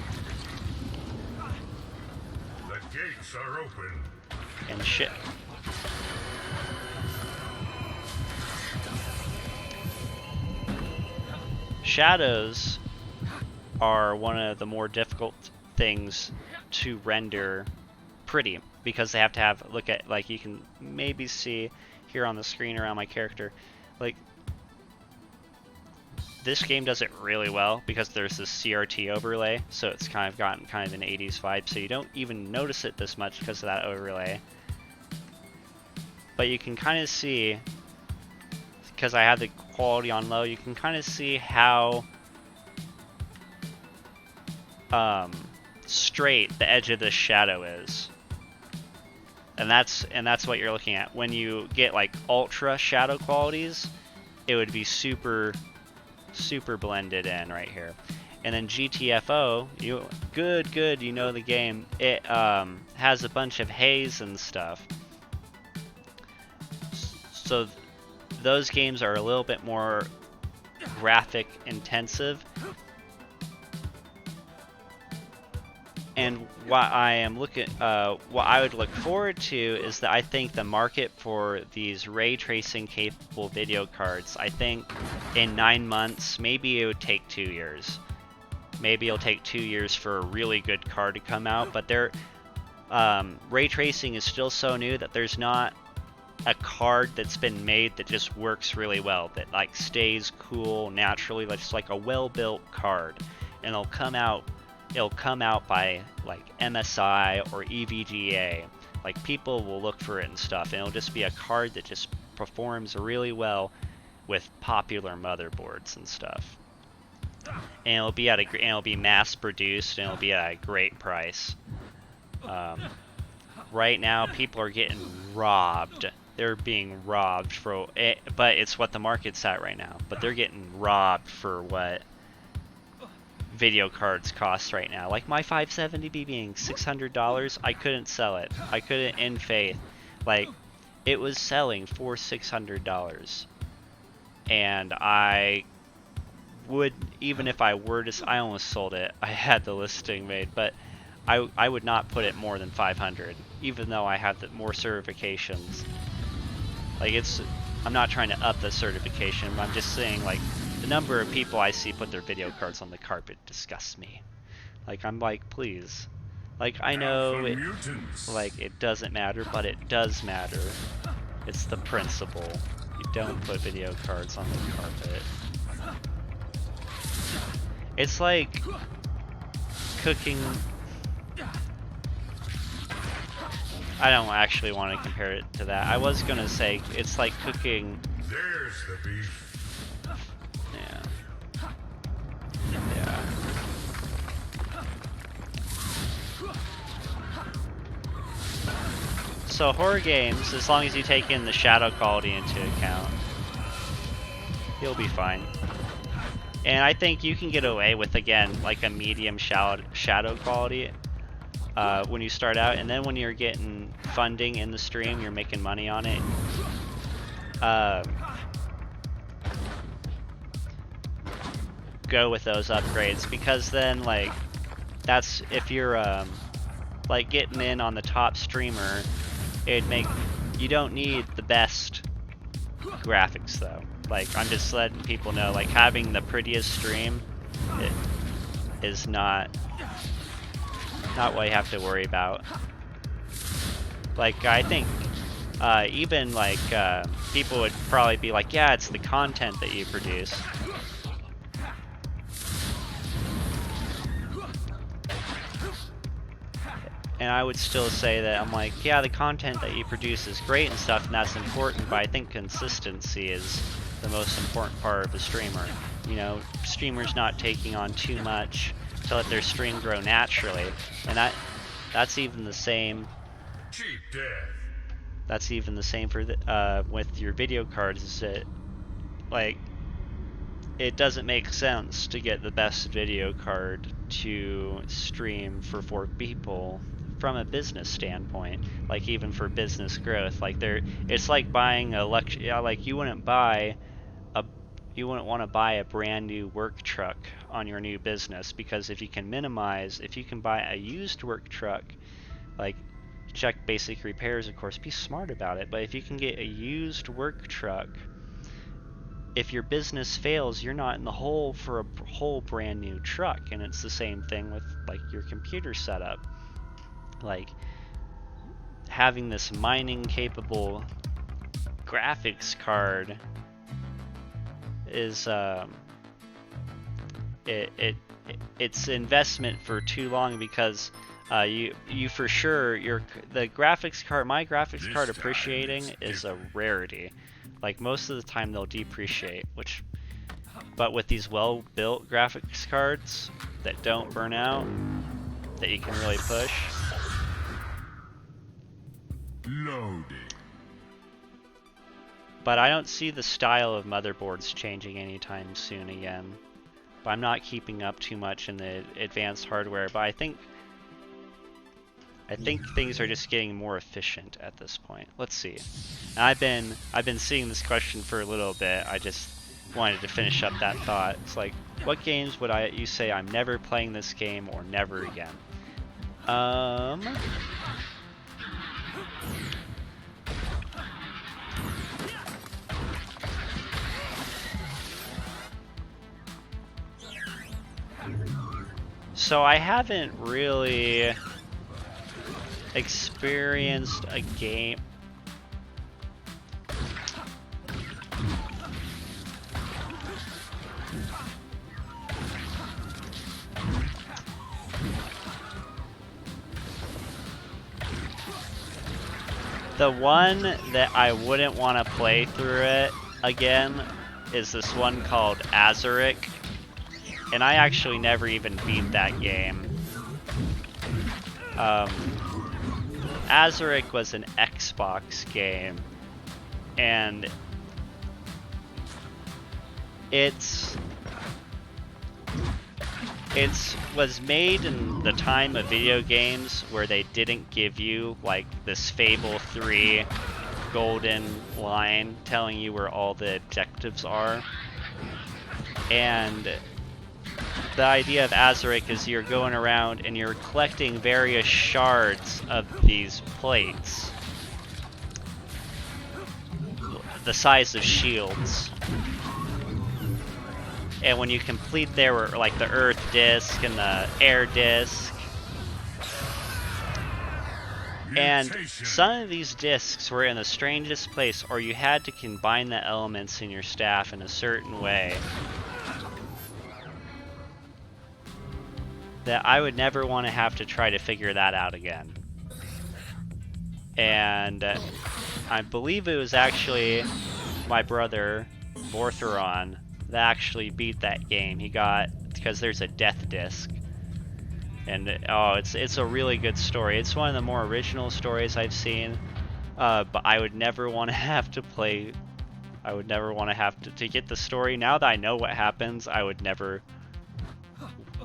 The gates are open. And shit. Shadows are one of the more difficult things to render pretty, because they have to have, look at, like you can maybe see here on the screen around my character, like this game does it really well because there's this CRT overlay, so it's kind of gotten kind of an 80s vibe, so you don't even notice it this much because of that overlay. But you can kind of see, because I have the quality on low, you can kind of see how straight the edge of this shadow is. And that's what you're looking at. When you get like ultra shadow qualities, it would be super blended in right here. And then GTFO, you know the game. It has a bunch of haze and stuff. So those games are a little bit more graphic intensive. And what I would look forward to is that I think the market for these ray tracing capable video cards, I think in 9 months. Maybe it would take 2 years. Maybe it'll take 2 years for a really good card to come out, but ray tracing is still so new that there's not a card that's been made that just works really well, that like stays cool naturally, just like a well-built card, and it'll come out by like MSI or EVGA. Like people will look for it and stuff, and it'll just be a card that just performs really well with popular motherboards and stuff. And it'll be mass produced, and it'll be at a great price. Right now, people are getting robbed. They're being robbed for it, but it's what the market's at right now. But they're getting robbed for what video cards cost right now. Like my 570B being $600, I couldn't sell it. I couldn't in faith. Like, it was selling for $600. And I would, even if I were to, I almost sold it. I had the listing made, but I would not put it more than 500, even though I have more certifications. Like, I'm not trying to up the certification, but I'm just saying, like, the number of people I see put their video cards on the carpet disgusts me. Like, I'm like, please. Like, I know it doesn't matter, but it does matter. It's the principle. You don't put video cards on the carpet. It's like cooking. I don't actually want to compare it to that. I was gonna say it's like cooking. There's the beef. Yeah. Yeah. So horror games, as long as you take in the shadow quality into account, you'll be fine. And I think you can get away with, again, like a medium shadow quality when you start out, and then when you're getting funding in the stream, you're making money on it. Go with those upgrades, because then, like, that's if you're like getting in on the top streamer, you don't need the best graphics though. Like, I'm just letting people know, like, having the prettiest stream is not what you have to worry about. Like, I think even like people would probably be like, yeah, it's the content that you produce. And I would still say that I'm like, yeah, the content that you produce is great and stuff, and that's important, but I think consistency is the most important part of a streamer. You know, streamers not taking on too much to let their stream grow naturally. And that's even the same. Cheap death. That's even the same for with your video cards, is that, like, it doesn't make sense to get the best video card to stream for 4 people from a business standpoint. Like, even for business growth, like, it's like buying like, you wouldn't want to buy a brand new work truck on your new business, because if you can buy a used work truck, like, check basic repairs, of course, be smart about it, but if you can get a used work truck, if your business fails, you're not in the hole for a whole brand new truck. And it's the same thing with, like, your computer setup. Like, having this mining capable graphics card is it's investment for too long, because you for sure, my graphics card appreciating is a rarity. Like, most of the time they'll depreciate, but with these well-built graphics cards that don't burn out, that you can really push. Loading. But I don't see the style of motherboards changing anytime soon again. But I'm not keeping up too much in the advanced hardware, but I think things are just getting more efficient at this point. Let's see. And I've been seeing this question for a little bit. I just wanted to finish up that thought. It's like, what games would you say I'm never playing this game or never again? So I haven't really experienced a game. The one that I wouldn't want to play through it again is this one called Azuric, and I actually never even beat that game. Azuric was an Xbox game, and it was made in the time of video games where they didn't give you like this Fable 3 golden line telling you where all the objectives are. And the idea of Azuric is you're going around and you're collecting various shards of these plates, the size of shields. And when you complete there were like the Earth disc and the Air disc. And some of these discs were in the strangest place, or you had to combine the elements in your staff in a certain way that I would never want to have to try to figure that out again. And I believe it was actually my brother, Vortheron, that actually beat that game. He got, because there's a death disc, and it's a really good story. It's one of the more original stories I've seen, but I would never want to have to play. I would never want to have to get the story. Now that I know what happens, I would never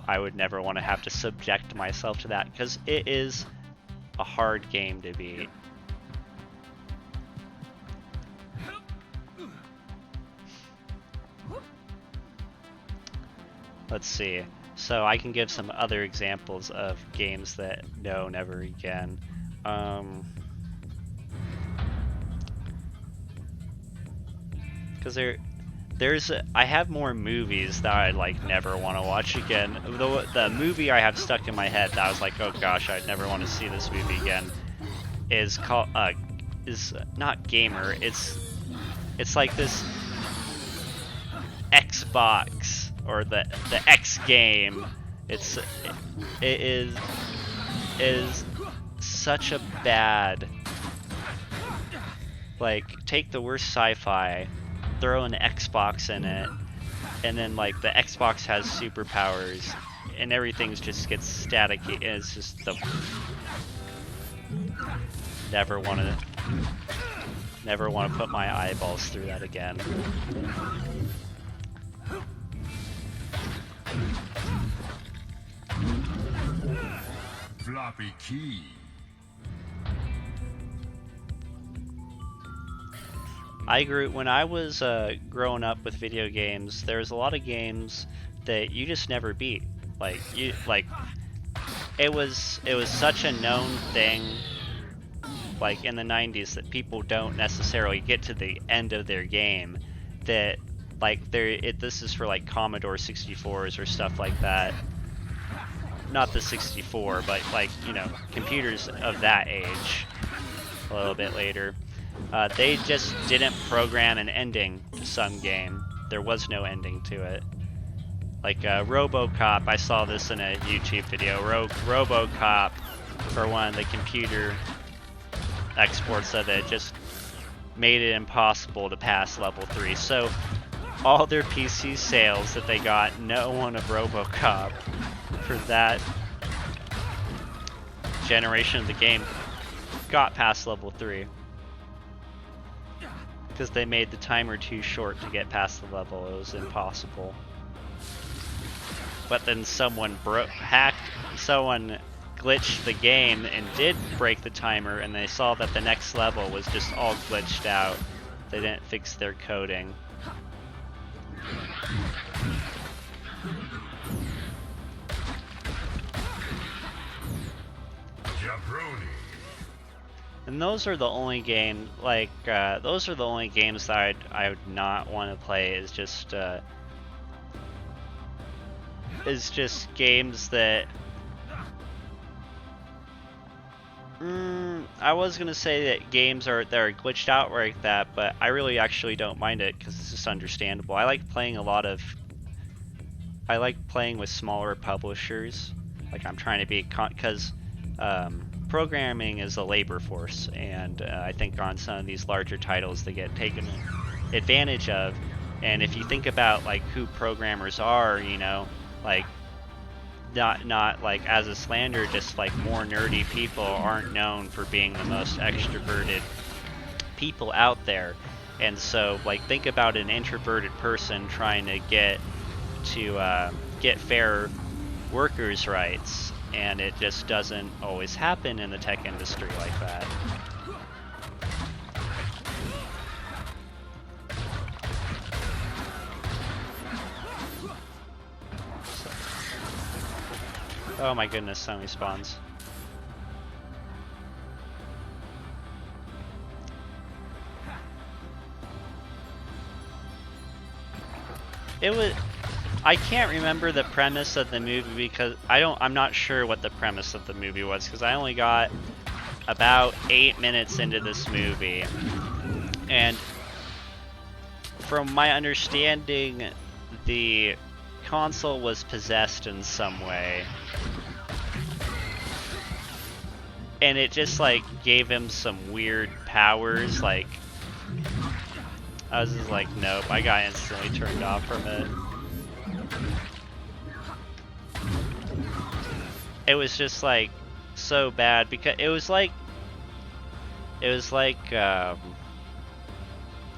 want to have to subject myself to that, because it is a hard game to beat. Let's see. So I can give some other examples of games that no, never again. Because I have more movies that I like never want to watch again. The movie I have stuck in my head that I was like, oh gosh, I'd never want to see this movie again, is called is not Gamer. It's like this Xbox, or the X game. It is such a bad, like, take the worst sci-fi, throw an Xbox in it, and then like the Xbox has superpowers and everything just gets staticky, and it's just the never want to put my eyeballs through that again. Floppy key. When I was growing up with video games, there was a lot of games that you just never beat. It was such a known thing, like in the 90s, that people don't necessarily get to the end of their game. That like this is for like Commodore 64s or stuff like that. Not the 64, but like, you know, computers of that age, a little bit later. They just didn't program an ending to some game. There was no ending to it. Like RoboCop, I saw this in a YouTube video. RoboCop, for one of the computer exports of it, just made it impossible to pass level 3. So all their PC sales that they got, no one of RoboCop for that generation of the game got past level 3. Because they made the timer too short to get past the level. It was impossible. But then someone glitched the game and did break the timer, and they saw that the next level was just all glitched out. They didn't fix their coding. Jabroni. And those are the only games, those are the only games that I would not want to play, is just, is just games that I was gonna say that games that are glitched out like that, but I really actually don't mind it because it's just understandable. I like playing with smaller publishers. Like I'm trying to be because programming is a labor force, and I think on some of these larger titles they get taken advantage of. And if you think about like who programmers are, you know, like not like as a slander, just like more nerdy people aren't known for being the most extroverted people out there. And so like think about an introverted person trying to get fair workers' rights, and it just doesn't always happen in the tech industry like that. Oh my goodness, so many spawns. I can't remember the premise of the movie because I'm not sure what the premise of the movie was because I only got about 8 minutes into this movie. And from my understanding, the console was possessed in some way. And it just like gave him some weird powers, like I was just like, nope, I got instantly turned off from it. It was just like so bad because it was like the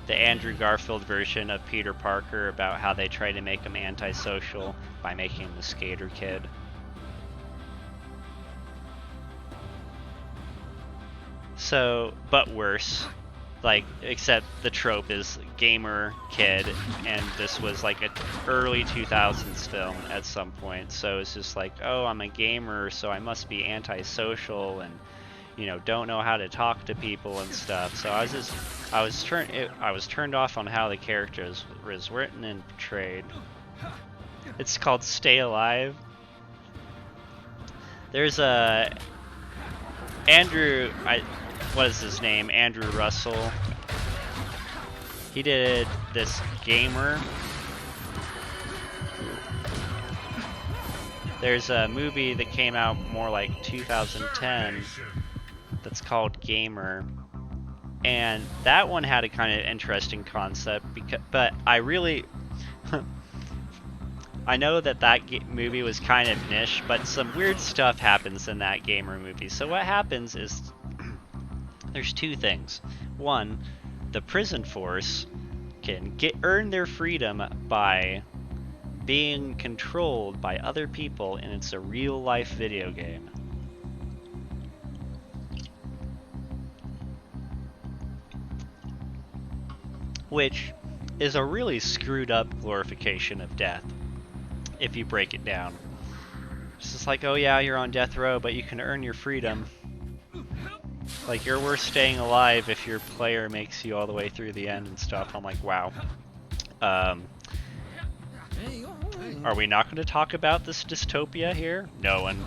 Andrew Garfield version of Peter Parker about how they try to make him antisocial by making him the skater kid. So, but worse. Like, except the trope is gamer kid, and this was like a early 2000s film at some point. So it's just like, oh, I'm a gamer, so I must be antisocial and, you know, don't know how to talk to people and stuff. So I was turned off on how the character was written and portrayed. It's called Stay Alive. There's a what is his name? Andrew Russell. He did this Gamer. There's a movie that came out more like 2010 that's called Gamer. And that one had a kind of interesting concept, but I really I know that movie was kind of niche, but some weird stuff happens in that Gamer movie. So what happens is there's two things. One, the prison force can earn their freedom by being controlled by other people, and it's a real life video game. Which is a really screwed up glorification of death, if you break it down. It's just like, oh yeah, you're on death row, but you can earn your freedom. Like, you're worth staying alive if your player makes you all the way through the end and stuff. I'm like, wow. Are we not going to talk about this dystopia here? No one.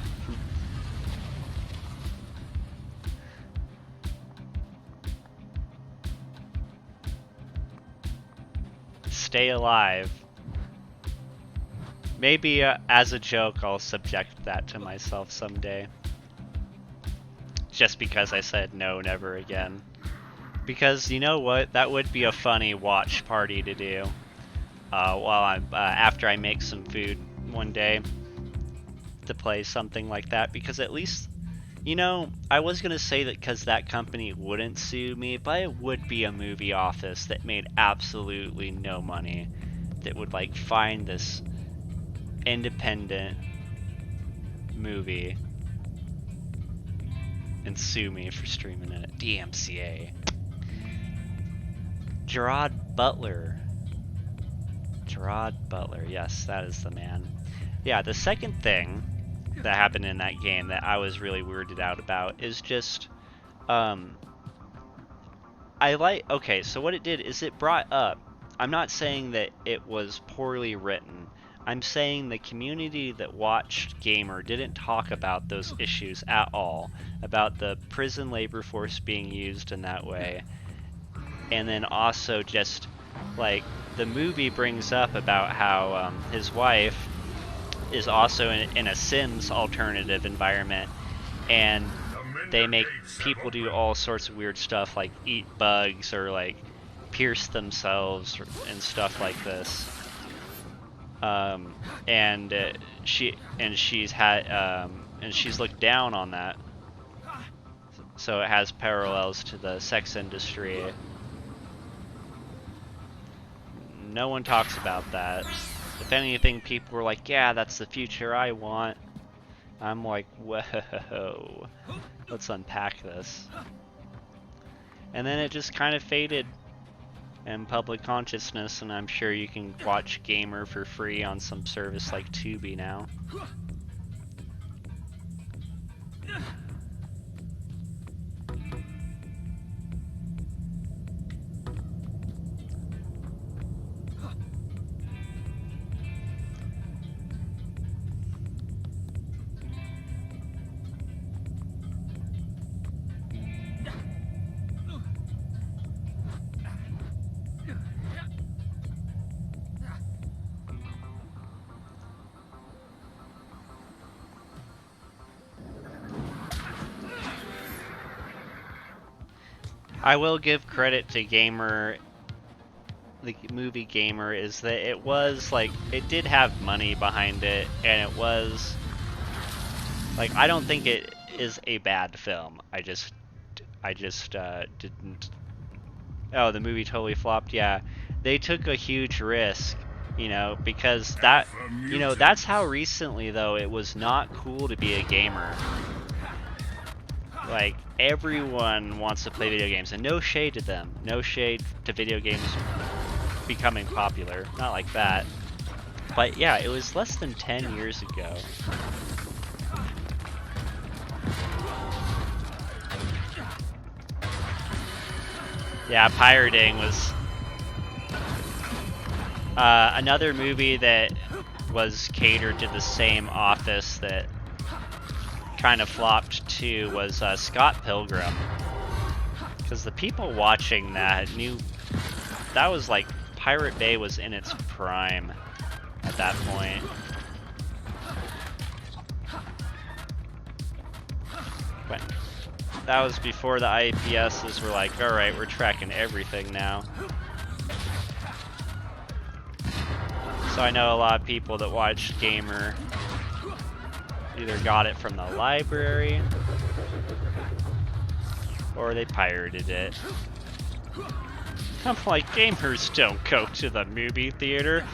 Stay alive. Maybe as a joke I'll subject that to myself someday. Just because I said no, never again. Because you know what? That would be a funny watch party to do. While I'm after I make some food one day, to play something like that. Because at least, you know, I was gonna say that because that company wouldn't sue me, but it would be a movie office that made absolutely no money, that would like find this independent movie and sue me for streaming it. DMCA. Gerard Butler. Gerard Butler, yes, that is the man. Yeah, the second thing that happened in that game that I was really weirded out about is just, okay, so what it did is it brought up, I'm not saying that it was poorly written, I'm saying the community that watched Gamer didn't talk about those issues at all, about the prison labor force being used in that way. And then also just, like, the movie brings up about how his wife is also in a Sims alternative environment, and they make people do all sorts of weird stuff, like eat bugs or like pierce themselves and stuff like this. And she's looked down on that, so it has parallels to the sex industry. No one talks about that. If anything, people were like, yeah, that's the future I want. I'm like, whoa, let's unpack this. And then it just kind of faded in public consciousness, and I'm sure you can watch Gamer for free on some service like Tubi now. I will give credit to Gamer, the movie Gamer, is that it was like, it did have money behind it, and it was like, I don't think it is a bad film. I just didn't. Oh, the movie totally flopped. Yeah, they took a huge risk, you know, because that, you know, that's how recently though it was not cool to be a gamer. Like, everyone wants to play video games, and no shade to them. No shade to video games becoming popular. Not like that. But yeah, it was less than 10 years ago. Yeah, pirating was another movie that was catered to the same office that kind of flopped too was Scott Pilgrim, because the people watching that knew that was like Pirate Bay was in its prime at that point. But that was before the IPSs were like, alright, we're tracking everything now. So I know a lot of people that watched Gamer either got it from the library or they pirated it. I'm like, gamers don't go to the movie theater.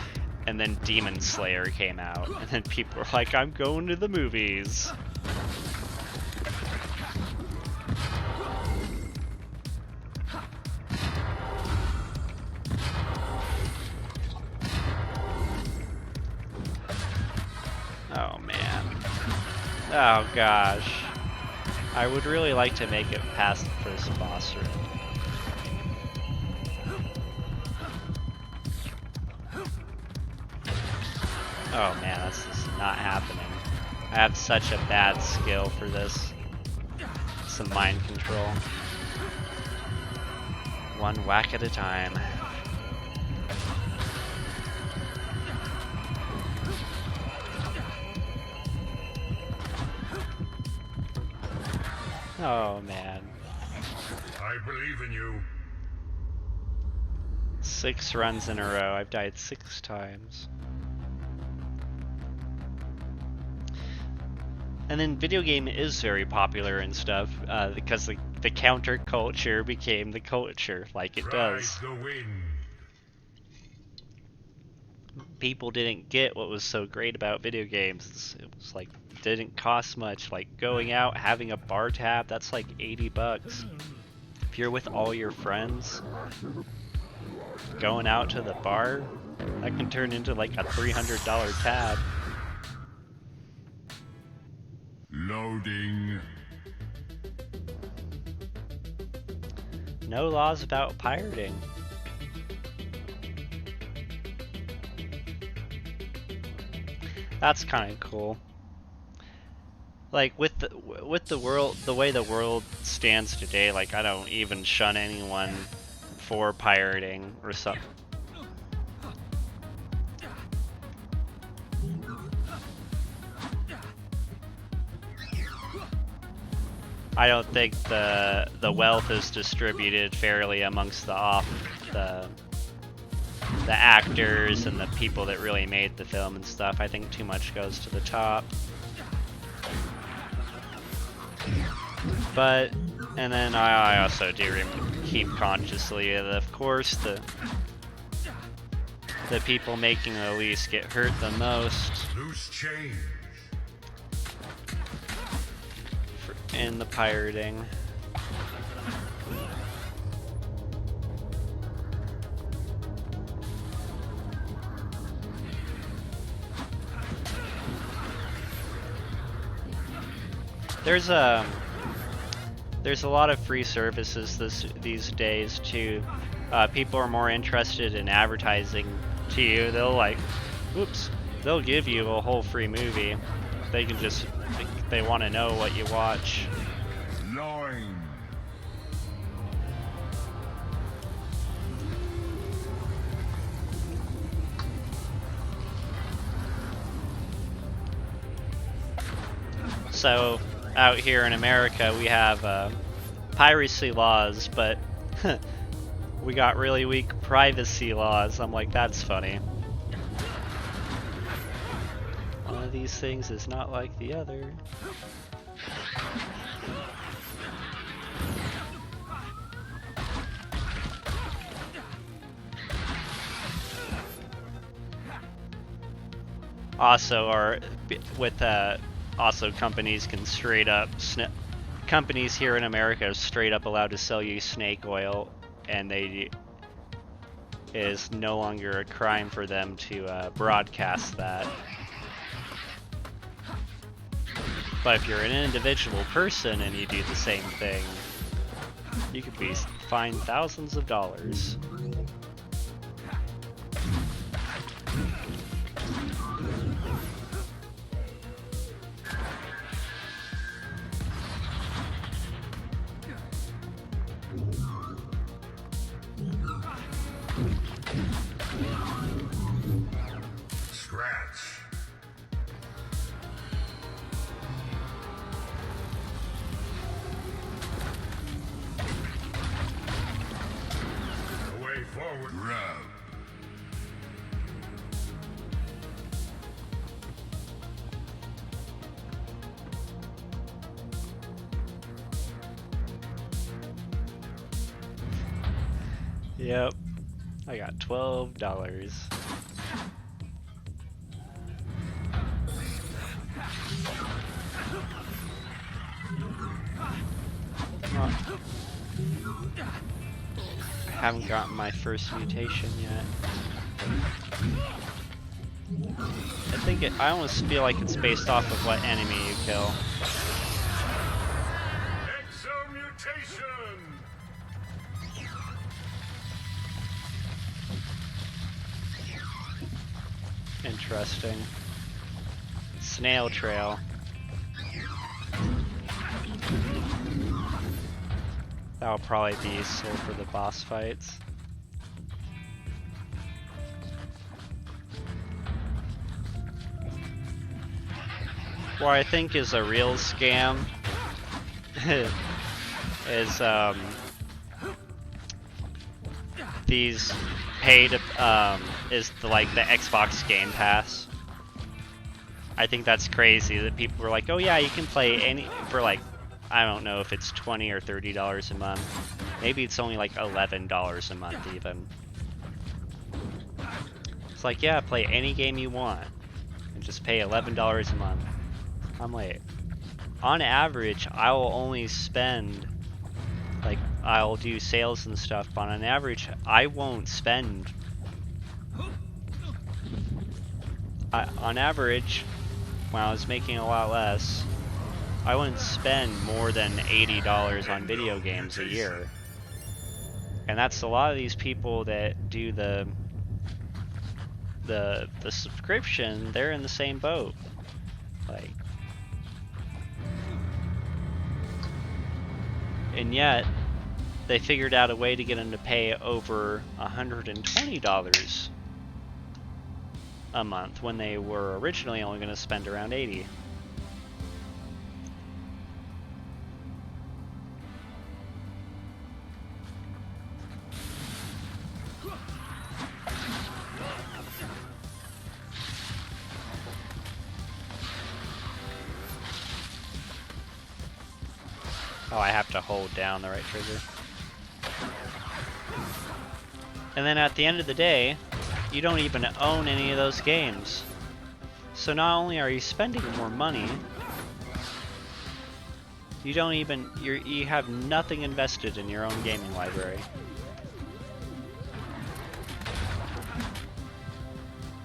And then Demon Slayer came out, and then people were like, I'm going to the movies. Oh man. Oh gosh. I would really like to make it past the first boss room. Oh man, that's just not happening. I have such a bad skill for this. Some mind control. One whack at a time. Oh man. I believe in you. 6 runs in a row. I've died 6 times. And then video game is very popular and stuff because the counterculture became the culture, like it does. The wind. People didn't get what was so great about video games. It was like, didn't cost much. Like going out, having a bar tab, that's like $80. If you're with all your friends, going out to the bar, that can turn into like a $300 tab. Loading. No laws about pirating. That's kind of cool. Like with the world, the way the world stands today, like I don't even shun anyone for pirating or something. I don't think the wealth is distributed fairly amongst the the actors and the people that really made the film and stuff. I think too much goes to the top. But, and then I also do keep consciously of course, the people making the least get hurt the most. Loose change. In the pirating. There's a lot of free services these days too. People are more interested in advertising to you. They'll give you a whole free movie. They can just, they want to know what you watch. Loin. So out here in America we have piracy laws, but we got really weak privacy laws. I'm like, that's funny. One of these things is not like the other. Also, also companies can straight up companies here in America are straight up allowed to sell you snake oil, and it is no longer a crime for them to broadcast that. But if you're an individual person and you do the same thing, you could be fined thousands of dollars. Scratch. The way forward. Rub. Yep. I got $12. I haven't gotten my first mutation yet. I almost feel like it's based off of what enemy you kill. Exomutation. Interesting. Snail trail. That'll probably be useful for the boss fights. What I think is a real scam is these paid is like the Xbox Game Pass. I think that's crazy that people were like, oh yeah, you can play any for like, I don't know if it's $20 or $30 a month. Maybe it's only like $11 a month even. It's like, yeah, play any game you want and just pay $11 a month. I'm like, on average, I will only spend, like, I'll do sales and stuff, but on average, I won't spend, on average, when I was making a lot less, I wouldn't spend more than $80 on video games a year. And that's a lot of these people that do the subscription, they're in the same boat. Like, and yet they figured out a way to get them to pay over $120 a month when they were originally only going to spend around $80. Oh, I have to hold down the right trigger. And then at the end of the day, you don't even own any of those games. So not only are you spending more money, you don't even, you have nothing invested in your own gaming library.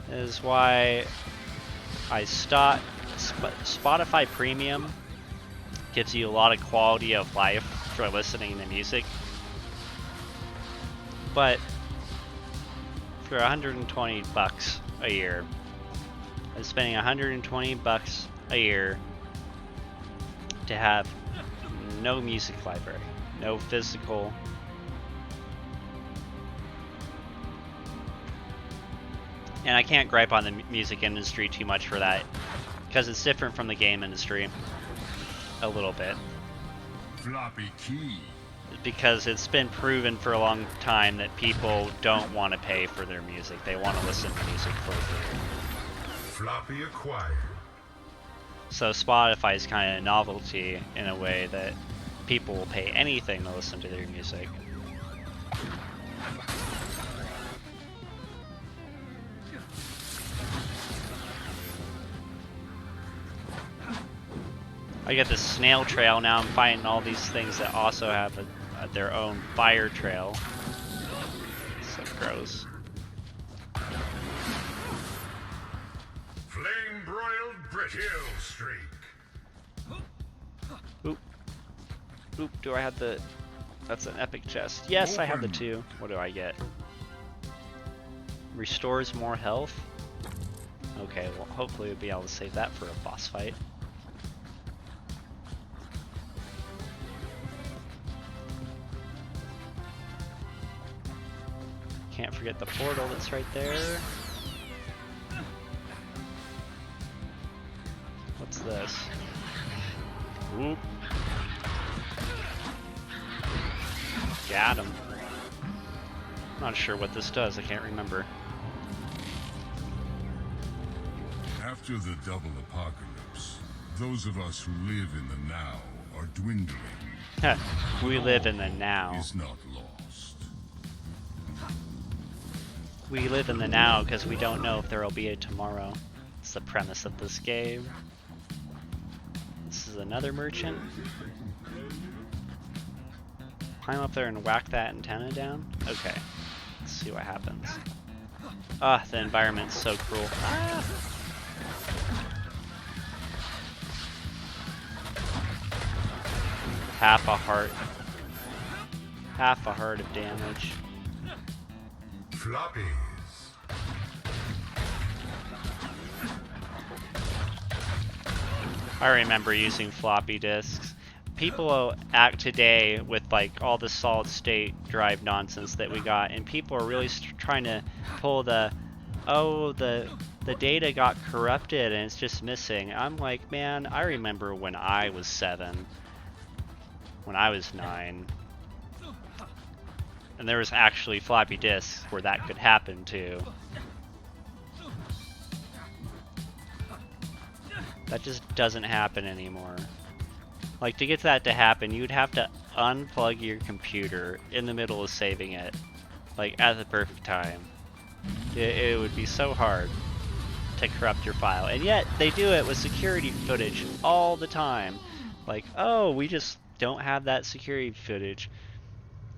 This is why I stopped. Spotify Premium gives you a lot of quality of life for listening to music, but for $120 a year, I'm spending $120 a year to have no music library, no physical. And I can't gripe on the music industry too much for that, because it's different from the game industry a little bit. Floppy key. Because it's been proven for a long time that people don't want to pay for their music. They want to listen to music for free. Floppy acquired. So Spotify is kind of a novelty in a way that people will pay anything to listen to their music. I get this snail trail, now I'm finding all these things that also have their own fire trail. So gross. Flame broiled Brit Hill streak. Oop. Oop, do I have the... That's an epic chest. Yes, I have the 2. What do I get? Restores more health? Okay, well hopefully we'll be able to save that for a boss fight. Can't forget the portal that's right there. What's this? Oop. Got him. Not sure what this does, I can't remember. After the double apocalypse, those of us who live in the now are dwindling. We live in the now. Is not lost. We live in the now because we don't know if there will be a tomorrow. It's the premise of this game. This is another merchant. Climb up there and whack that antenna down? Okay. Let's see what happens. Ah, the environment's so cruel. Ah! Half a heart. Half a heart of damage. Floppies. I remember using floppy disks. People act today with like all the solid state drive nonsense that we got, and people are really trying to pull the, oh, the data got corrupted and it's just missing. I'm like, man, I remember when I was 7, when I was 9. And there was actually floppy disks where that could happen too. That just doesn't happen anymore. Like, to get that to happen, you'd have to unplug your computer in the middle of saving it, like at the perfect time. It would be so hard to corrupt your file, and yet they do it with security footage all the time. Like, oh, we just don't have that security footage.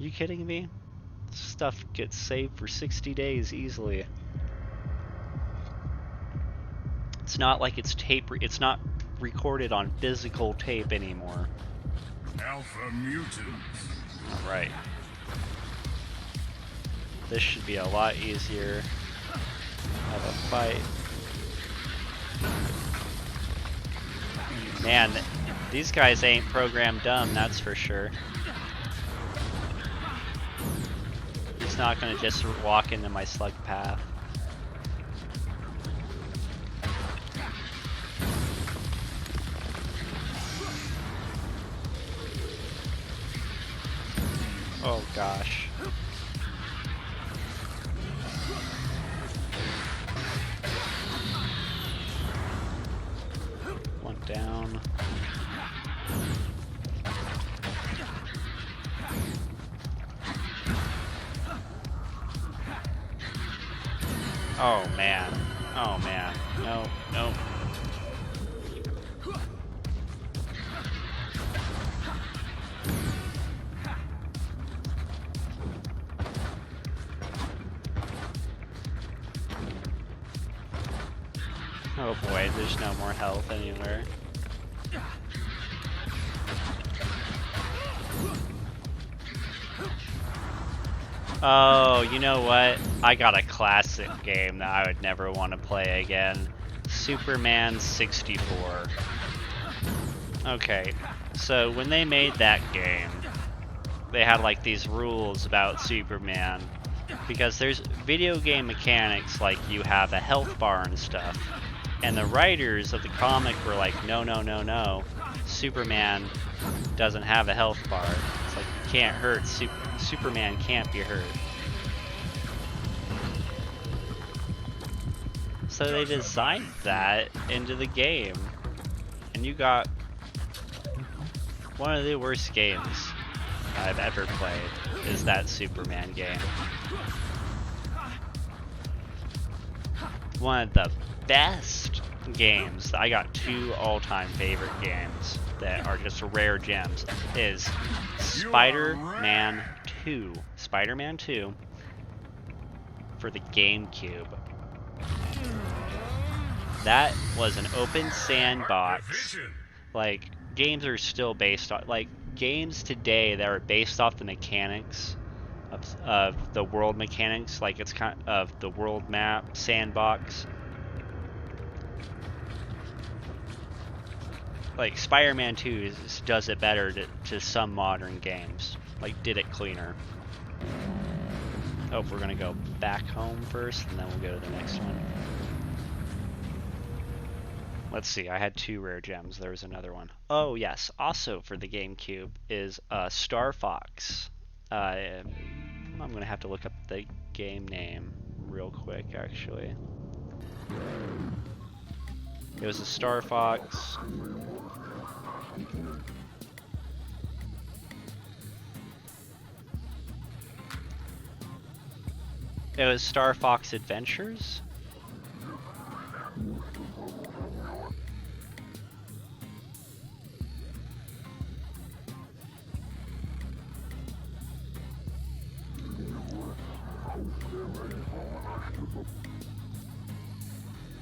You kidding me? Stuff gets saved for 60 days easily. It's not like it's it's not recorded on physical tape anymore. Alpha mutants. Alright. This should be a lot easier. Have a fight. Man, these guys ain't programmed dumb, that's for sure. He's not gonna just walk into my slug path. Oh gosh. One down. Oh man. Oh man. No, no. Oh boy, there's no more health anywhere. Oh, you know what? I got a classic game that I would never want to play again. Superman 64. Okay, so when they made that game, they had like these rules about Superman. Because there's video game mechanics like you have a health bar and stuff. And the writers of the comic were like, no, no, no, no. Superman doesn't have a health bar. It's like, you can't hurt. Superman can't be hurt. So they designed that into the game. And you got one of the worst games I've ever played, is that Superman game. One of the best games, I got two all-time favorite games that are just rare gems, is Spider-Man 2. Spider-Man 2 for the GameCube. That was an open sandbox. Like, games are still based on, like, games today that are based off the mechanics of the world mechanics, like it's kind of the world map sandbox. Like Spider-Man 2 does it better to some modern games. Like, did it cleaner. Oh, we're gonna go back home first, and then we'll go to the next one. Let's see, I had two rare gems. There was another one. Oh yes, also for the GameCube is Star Fox. I'm gonna have to look up the game name real quick, actually. It was a Star Fox. It was Star Fox Adventures.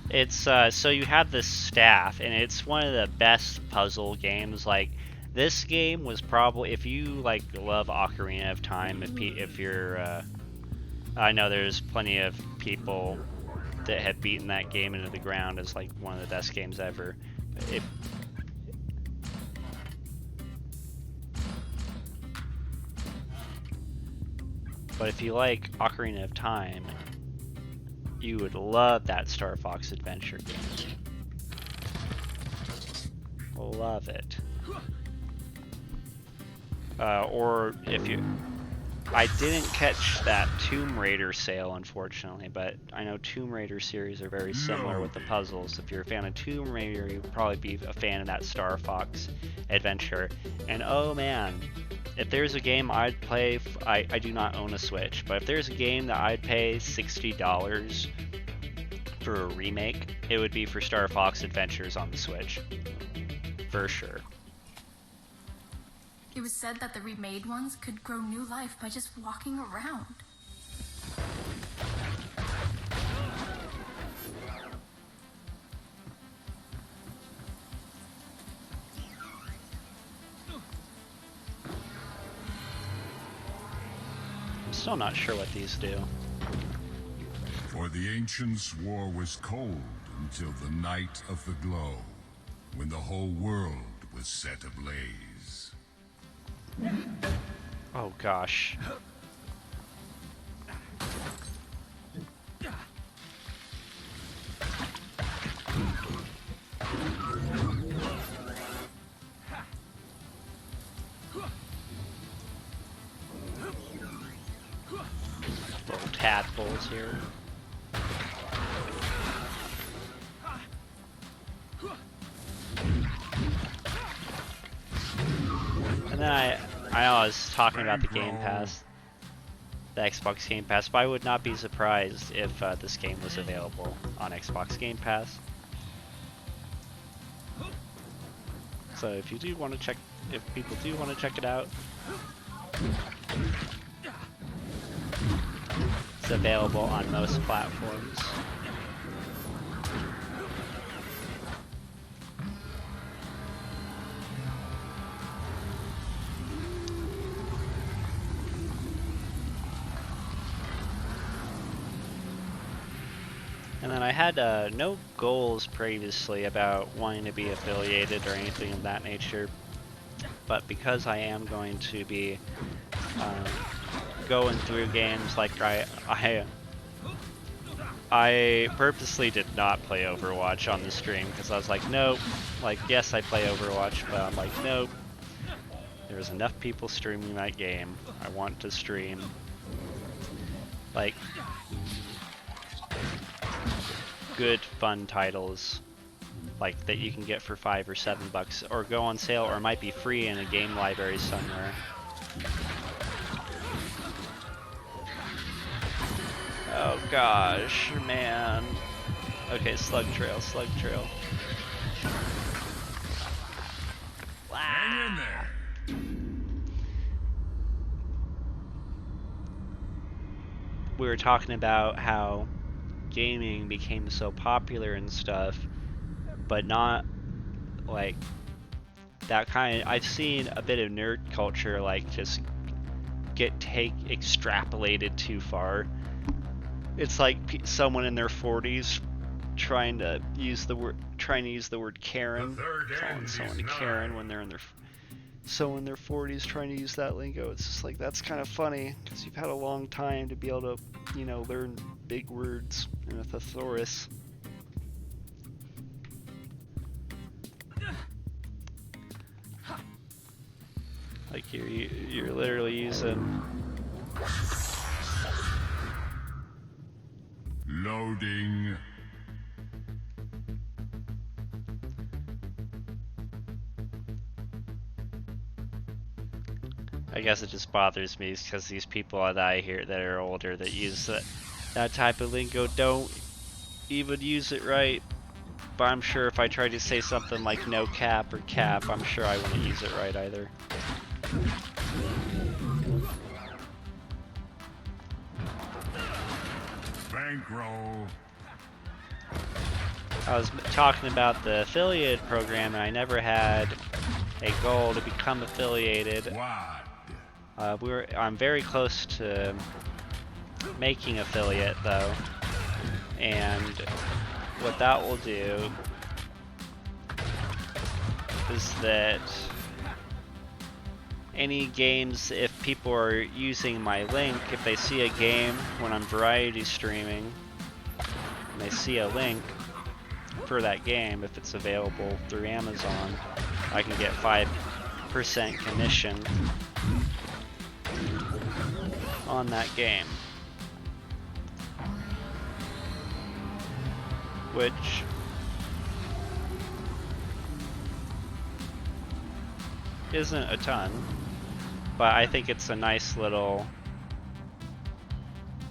It's so you have this staff, and it's one of the best puzzle games. Like, this game was probably, if you like love Ocarina of Time, if you're I know there's plenty of people that have beaten that game into the ground as like one of the best games ever. But if you like Ocarina of Time, you would love that Star Fox Adventure game. Love it. Or if you... I didn't catch that Tomb Raider sale, unfortunately, but I know Tomb Raider series are very similar with the puzzles. If you're a fan of Tomb Raider, you'd probably be a fan of that Star Fox Adventure. And oh man, if there's a game I'd play, I do not own a Switch, but if there's a game that I'd pay $60 for a remake, it would be for Star Fox Adventures on the Switch. For sure. It was said that the remade ones could grow new life by just walking around. I'm still not sure what these do. For For the ancients, war was cold until the night of the glow, when the whole world was set ablaze. Oh gosh. Little tadpoles here. And then I was talking about the Game Pass, the Xbox Game Pass, but I would not be surprised if this game was available on Xbox Game Pass. So if you do want to check, if people do want to check it out, it's available on most platforms. And then I had no goals previously about wanting to be affiliated or anything of that nature, but because I am going to be going through games, like I purposely did not play Overwatch on the stream because I was like, nope. Like, yes, I play Overwatch, but I'm like, nope. There's enough people streaming that game. I want to stream, like, good fun titles like that you can get for $5 or $7 or go on sale or might be free in a game library somewhere. Oh gosh, man. Okay, slug trail. Hang in there. We were talking about how gaming became so popular and stuff, but not like that kind of, I've seen a bit of nerd culture like just take extrapolated too far. It's like someone in their 40s trying to use the word Karen, calling someone a Karen when they're in their 40s trying to use that lingo. It's just like, that's kind of funny because you've had a long time to be able to, you know, learn big words and a thesaurus. Like you're literally using. Loading. I guess it just bothers me because these people that I hear that are older that use that type of lingo don't even use it right. But I'm sure if I tried to say something like no cap or cap, I'm sure I wouldn't use it right either. Bankroll. I was talking about the affiliate program and I never had a goal to become affiliated. Wad. I'm very close to making affiliate though, and what that will do is that any games, if people are using my link, if they see a game when I'm variety streaming and they see a link for that game, if it's available through Amazon, I can get 5% commission on that game, which isn't a ton, but I think it's a nice little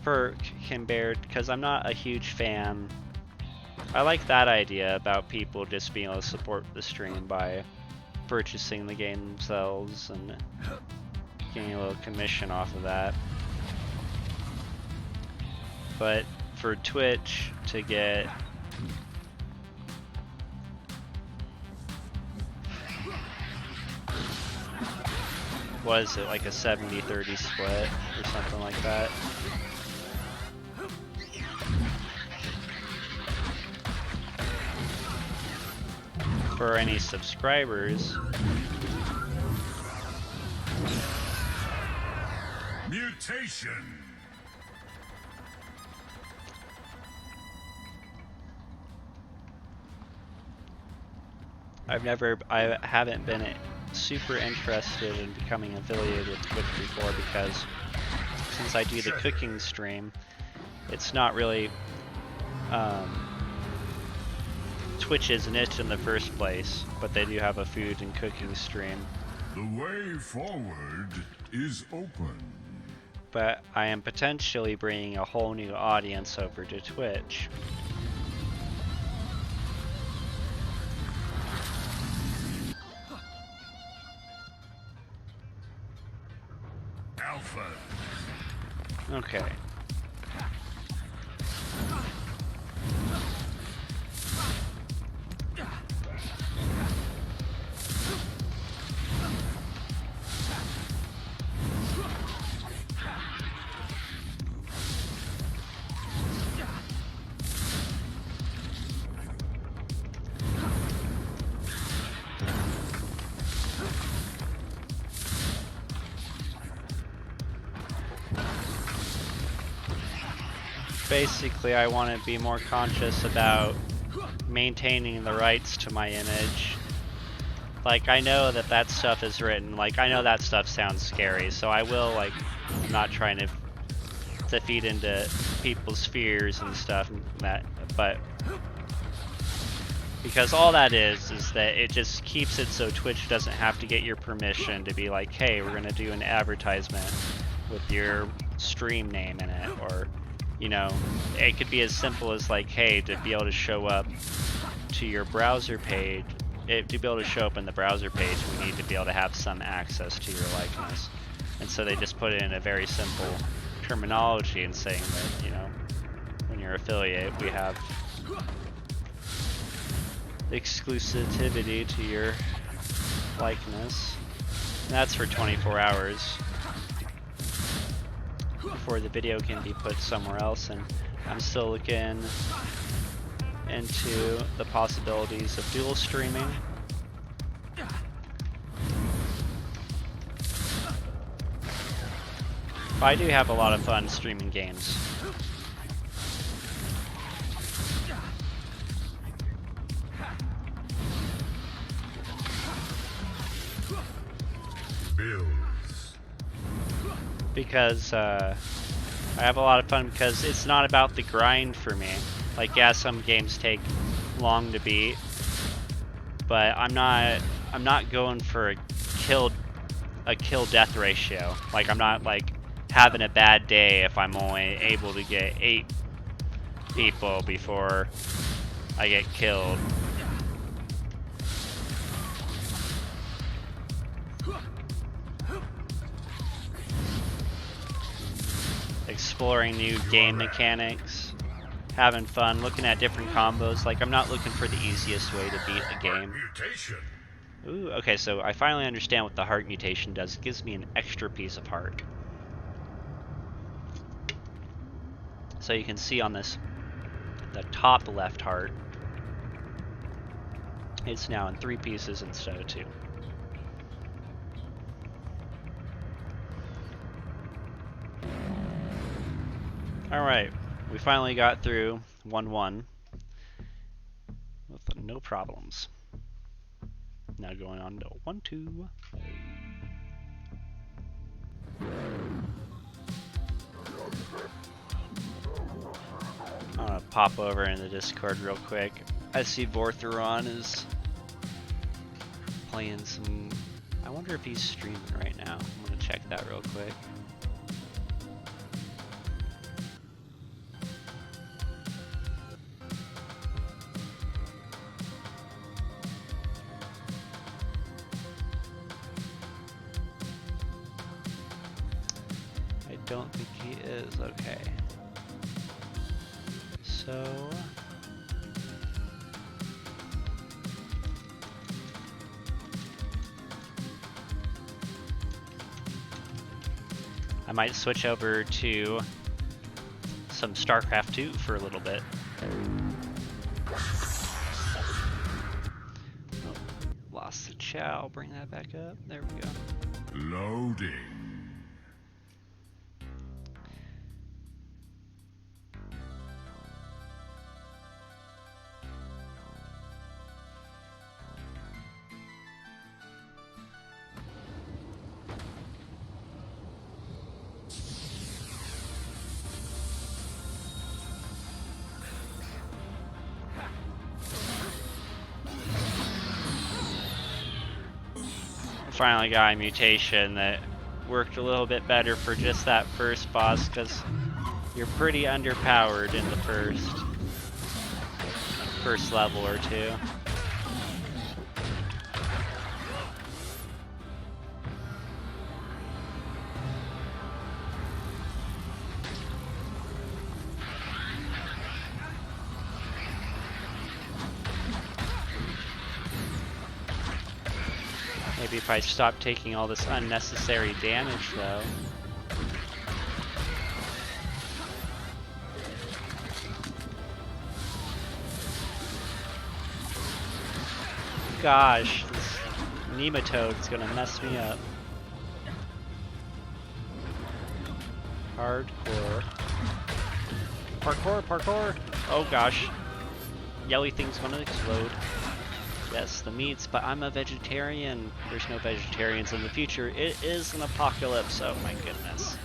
perk compared, because I'm not a huge fan. I like that idea about people just being able to support the stream by purchasing the game themselves and getting a little commission off of that. But for Twitch to get what is it, like a 70-30 split or something like that? for any subscribers. Mutation. I haven't been super interested in becoming affiliated with Twitch before because since I do the cooking stream, it's not really Twitch's niche in the first place, but they do have a food and cooking stream. The way forward is open. But I am potentially bringing a whole new audience over to Twitch. Alpha. Okay. Basically, I want to be more conscious about maintaining the rights to my image. Like, I know that that stuff is written, like, I know that stuff sounds scary, so I will, like, I'm not trying to feed into people's fears and stuff, but because all that is that it just keeps it so Twitch doesn't have to get your permission to be like, hey, we're gonna do an advertisement with your stream name in it, or you know, it could be as simple as like, hey, to be able to show up to your browser page, to be able to show up in the browser page, we need to be able to have some access to your likeness. And so they just put it in a very simple terminology and saying that, you know, when you're affiliate, we have exclusivity to your likeness. And that's for 24 hours. Before the video can be put somewhere else, and I'm still looking into the possibilities of dual streaming. But I do have a lot of fun streaming games. Because I have a lot of fun because it's not about the grind for me. Like, yeah, some games take long to beat, but I'm not going for a kill death ratio. Like, I'm not like having a bad day if I'm only able to get 8 people before I get killed. Exploring new game mechanics, having fun, looking at different combos. Like, I'm not looking for the easiest way to beat a game. Mutation. Ooh, okay, so I finally understand what the heart mutation does. It gives me an extra piece of heart. So you can see on this, the top left heart, it's now in 3 pieces instead of 2. Alright, we finally got through 1-1 with no problems. Now going on to 1-2. I'm gonna pop over in the Discord real quick. I see Vortheron is playing some... I wonder if he's streaming right now. I'm gonna check that real quick. I don't think he is. Okay. So... I might switch over to some StarCraft 2 for a little bit. Oh, shall bring that back up. There we go. Loading. Finally got a mutation that worked a little bit better for just that first boss, because you're pretty underpowered in the first level or two. Maybe if I stop taking all this unnecessary damage, though. Gosh, this nematode's gonna mess me up. Hardcore. Parkour, parkour! Oh gosh. Yelly thing's gonna explode. Yes, the meats, but I'm a vegetarian. There's no vegetarians in the future. It is an apocalypse. Oh my goodness.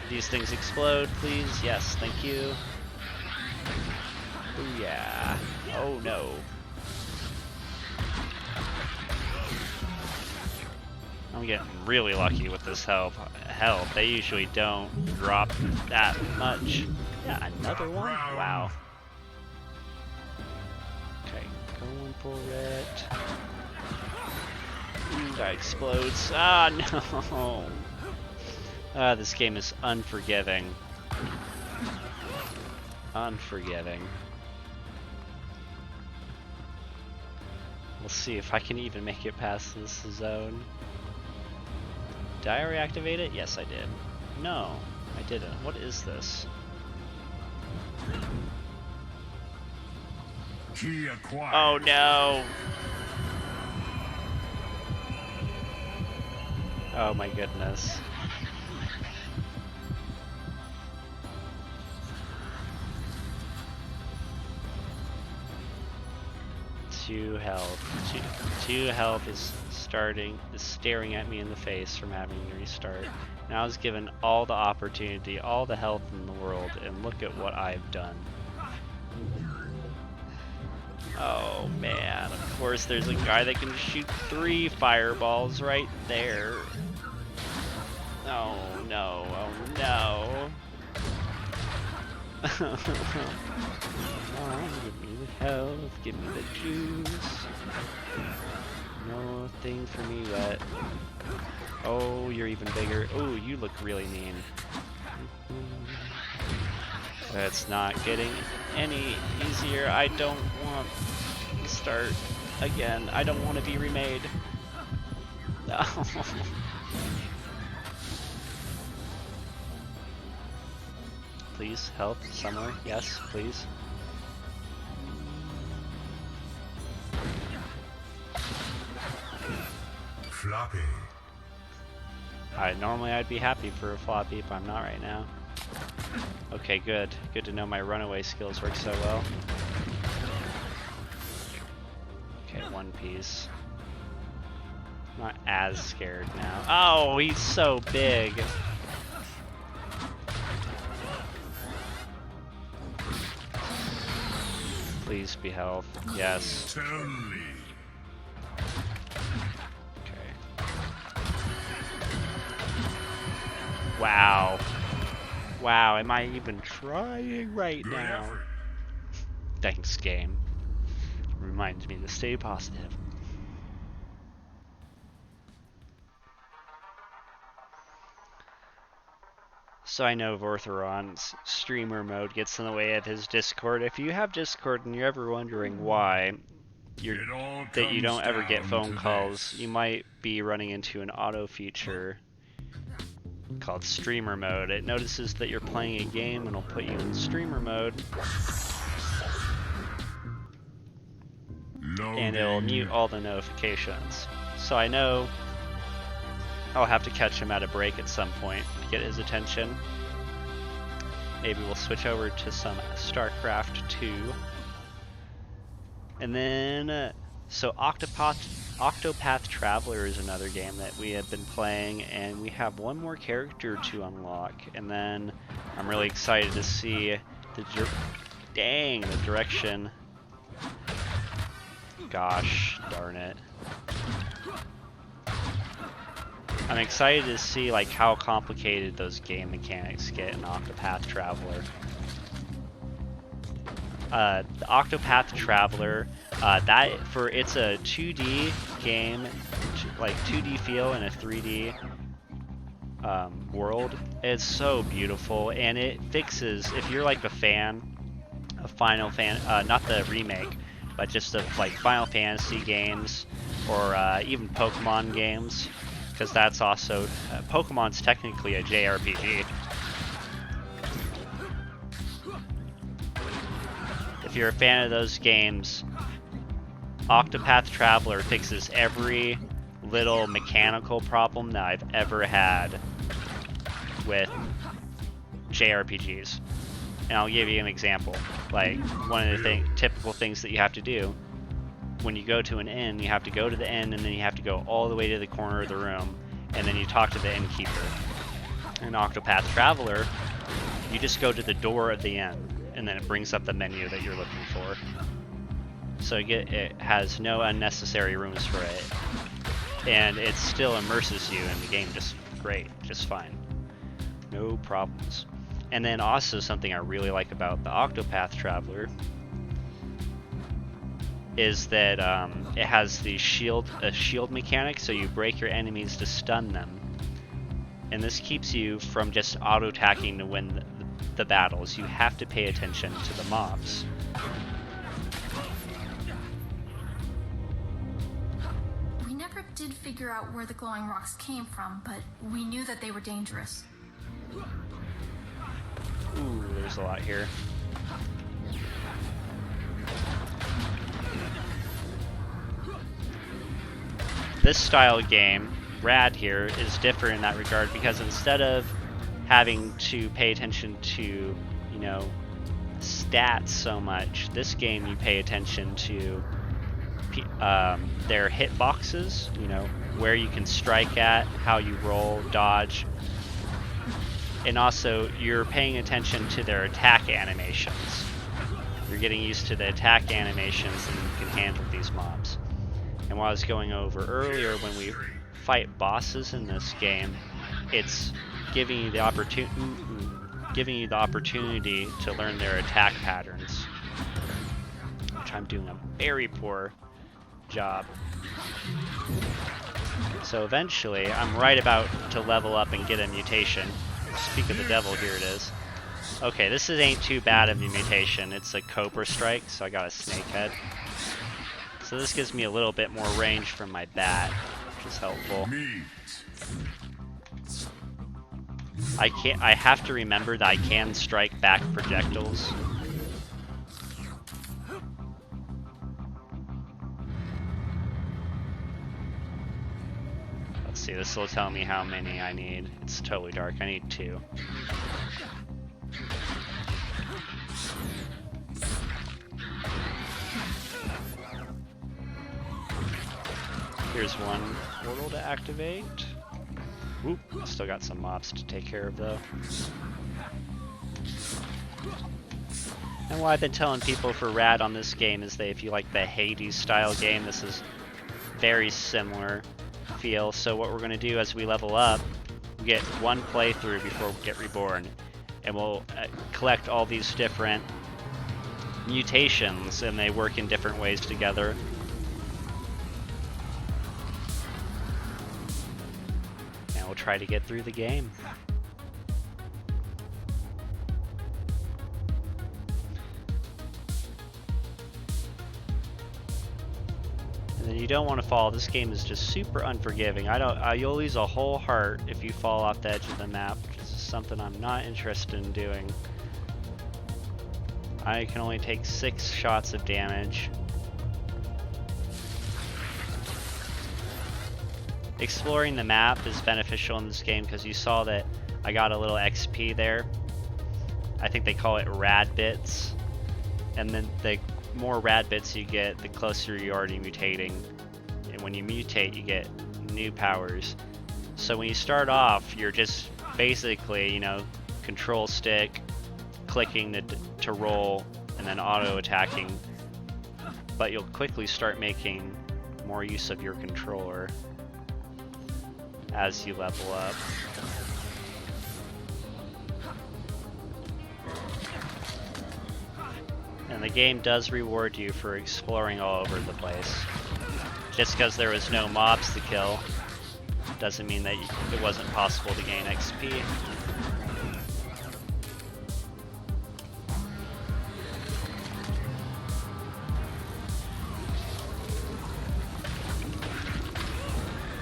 These things explode, please. Yes, thank you. Booyah. Oh no. I'm getting really lucky with this health. They usually don't drop that much. Yeah, another one? Wow. Okay, going for it. Ooh, that explodes. Ah, no! This game is unforgiving. Unforgiving. We'll see if I can even make it past this zone. Did I reactivate it? Yes, I did. No, I didn't. What is this? Key acquired. Oh no! Oh my goodness. Two health. Two health is staring at me in the face from having to restart. Now I was given all the opportunity, all the health in the world, and look at what I've done. Oh man, of course there's a guy that can shoot 3 fireballs right there. Oh no, oh no. Come on, give me the health, give me the juice. No thing for me yet. Oh, you're even bigger. Oh, you look really mean. It's not getting any easier. I don't want to start again. I don't want to be remade. No. Please help somewhere. Yes, please. Floppy. Normally I'd be happy for a floppy, but I'm not right now. Okay, good. Good to know my runaway skills work so well. Okay, one piece. Not as scared now. Oh, he's so big. Please be health. Yes. Totally. Okay. Wow. Wow, am I even trying right Good now? effort. Thanks, game. Reminds me to stay positive. So I know Vortheron's streamer mode gets in the way of his Discord. If you have Discord and you're ever wondering why you don't ever get phone calls, you might be running into an auto feature called streamer mode. It notices that you're playing a game and will put you in streamer mode. and it'll mute all the notifications. So I know I'll have to catch him at a break at some point to get his attention. Maybe we'll switch over to some StarCraft 2. And then, so Octopath Traveler is another game that we have been playing, and we have one more character to unlock. And then I'm really excited to see the direction. Gosh darn it. I'm excited to see like how complicated those game mechanics get in Octopath Traveler. The Octopath Traveler, it's a 2D game, like 2D feel in a 3D world. It's so beautiful, and it fixes, if you're like a fan of not the remake, but just of like Final Fantasy games or even Pokemon games, because that's also Pokemon's technically a JRPG. If you're a fan of those games, Octopath Traveler fixes every little mechanical problem that I've ever had with JRPGs. And I'll give you an example. Like, one of the typical things that you have to do when you go to an inn, you have to go to the inn and then you have to go all the way to the corner of the room and then you talk to the innkeeper. In Octopath Traveler, you just go to the door of the inn and then it brings up the menu that you're looking for. So it has no unnecessary rooms for it. And it still immerses you in the game just great, just fine. No problems. And then also something I really like about the Octopath Traveler is that it has the shield mechanic, so you break your enemies to stun them. And this keeps you from just auto-attacking to win the battles. You have to pay attention to the mobs. We never did figure out where the glowing rocks came from, but we knew that they were dangerous. Ooh, there's a lot here. This style game, RAD here, is different in that regard because instead of having to pay attention to, you know, stats so much, this game you pay attention to their hitboxes, you know, where you can strike at, how you roll, dodge, and also you're paying attention to their attack animations. You're getting used to the attack animations and you can handle these mobs. And what I was going over earlier, when we fight bosses in this game, it's giving you the opportunity to learn their attack patterns, which I'm doing a very poor job. So eventually, I'm right about to level up and get a mutation. Speak of the devil, here it is. Okay, this ain't too bad of a mutation. It's a Cobra Strike, so I got a snake head. So this gives me a little bit more range from my bat, which is helpful. I have to remember that I can strike back projectiles. Let's see, this will tell me how many I need. It's totally dark. I need 2. Here's one portal to activate. Oop, still got some mobs to take care of though. And what I've been telling people for RAD on this game is that if you like the Hades style game, this is very similar feel. So what we're going to do as we level up, we get one playthrough before we get reborn. And we'll collect all these different mutations and they work in different ways together. We'll try to get through the game. And then you don't want to fall. This game is just super unforgiving. You'll lose a whole heart if you fall off the edge of the map, which is something I'm not interested in doing. I can only take 6 shots of damage. exploring the map is beneficial in this game because you saw that I got a little XP there. I think they call it RAD bits. And then the more RAD bits you get, the closer you are to mutating. And when you mutate, you get new powers. So when you start off, you're just basically, you know, control stick, clicking to roll, and then auto attacking. But you'll quickly start making more use of your controller as you level up. And the game does reward you for exploring all over the place. Just because there was no mobs to kill doesn't mean that it wasn't possible to gain XP.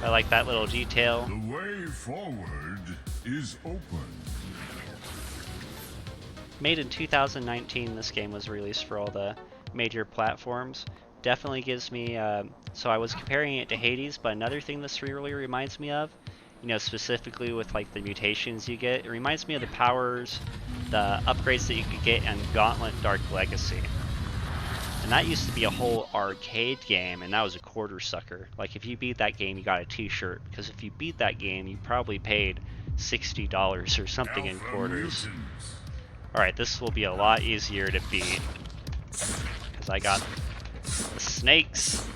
I like that little detail. The way forward is open. Made in 2019, this game was released for all the major platforms. Definitely gives me, so I was comparing it to Hades, but another thing this really reminds me of, you know, specifically with like the mutations you get, it reminds me of the powers, the upgrades that you could get in Gauntlet Dark Legacy. And that used to be a whole arcade game, and that was a quarter sucker. Like if you beat that game, you got a t-shirt, because if you beat that game, you probably paid $60 or something in quarters. Alright, this will be a lot easier to beat, because I got the snakes.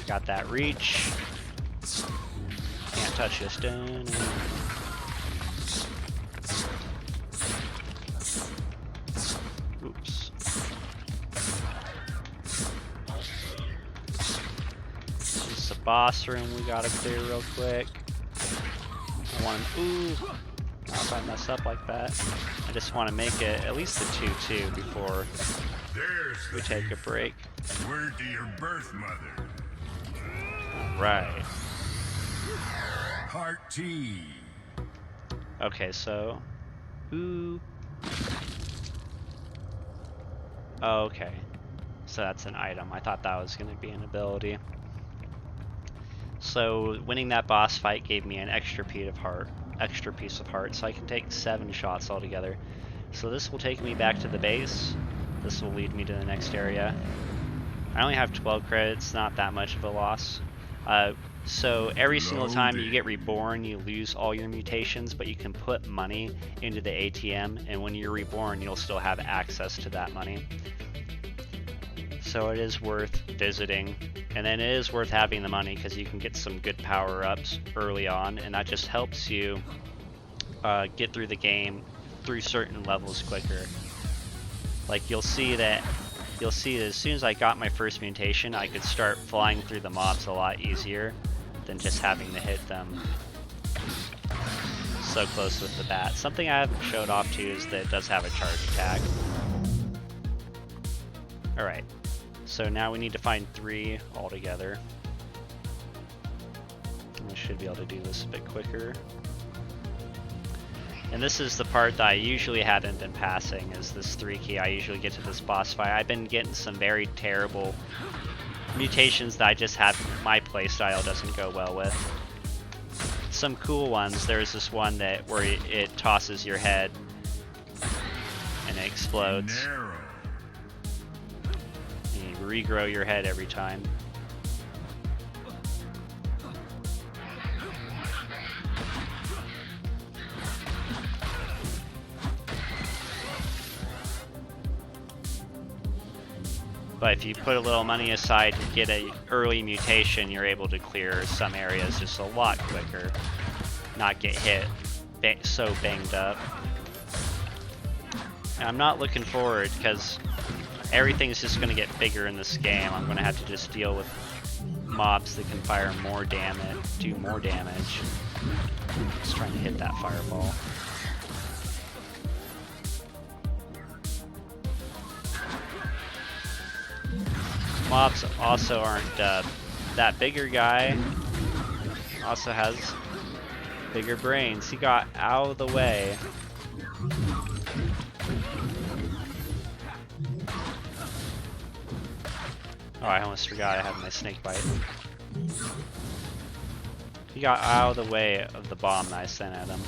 Got that reach. Can't touch this. Dun. Oops. Just a boss room we gotta clear real quick. I want to, ooh, if I mess up like that. I just want to make it at least a 2-2 before we take a break. Word to your birth mother. Right. Heart T. Okay, so, ooh. Oh, okay. So that's an item. I thought that was going to be an ability. So winning that boss fight gave me an extra piece of heart, so I can take 7 shots altogether. So this will take me back to the base. This will lead me to the next area. I only have 12 credits, not that much of a loss. So every single time you get reborn, you lose all your mutations, but you can put money into the ATM, and when you're reborn, you'll still have access to that money. So it is worth visiting, and then it is worth having the money because you can get some good power-ups early on, and that just helps you get through the game through certain levels quicker. Like you'll see that as soon as I got my first mutation, I could start flying through the mobs a lot easier than just having to hit them so close with the bat. Something I haven't showed off to you is that it does have a charge attack. Alright. So now we need to find 3 altogether. I should be able to do this a bit quicker. And this is the part that I usually haven't been passing, is this 3 key. I usually get to this boss fight. I've been getting some very terrible mutations that I just have, my playstyle doesn't go well with. Some cool ones, there's this one that where it tosses your head and it explodes. Regrow your head every time. But if you put a little money aside to get an early mutation, you're able to clear some areas just a lot quicker. Not get hit so banged up. And I'm not looking forward because everything's just going to get bigger in this game. I'm going to have to just deal with mobs that can fire more damage, do more damage. Just trying to hit that fireball. Mobs also aren't, that bigger guy also has bigger brains. He got out of the way. Oh, I almost forgot I had my snake bite. He got out of the way of the bomb that I sent at him.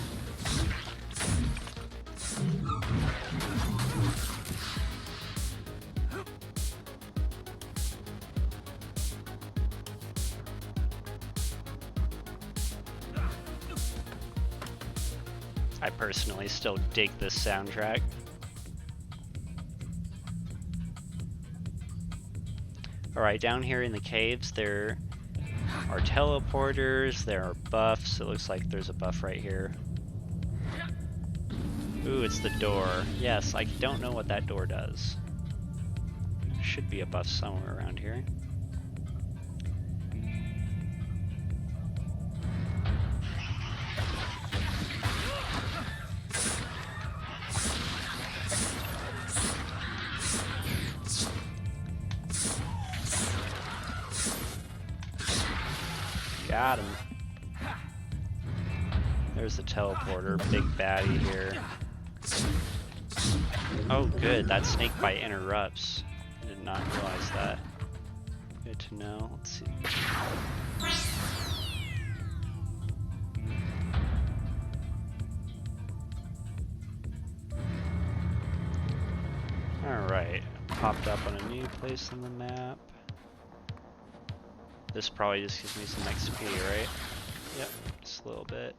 I personally still dig this soundtrack. Alright, down here in the caves there are teleporters, there are buffs. It looks like there's a buff right here. Ooh, it's the door. Yes, I don't know what that door does. There should be a buff somewhere around here. Got him. There's the teleporter, big baddie here. Oh good, that snake bite interrupts. I did not realize that. Good to know. Let's see. Alright, popped up on a new place on the map. This probably just gives me some XP, right? Yep, just a little bit.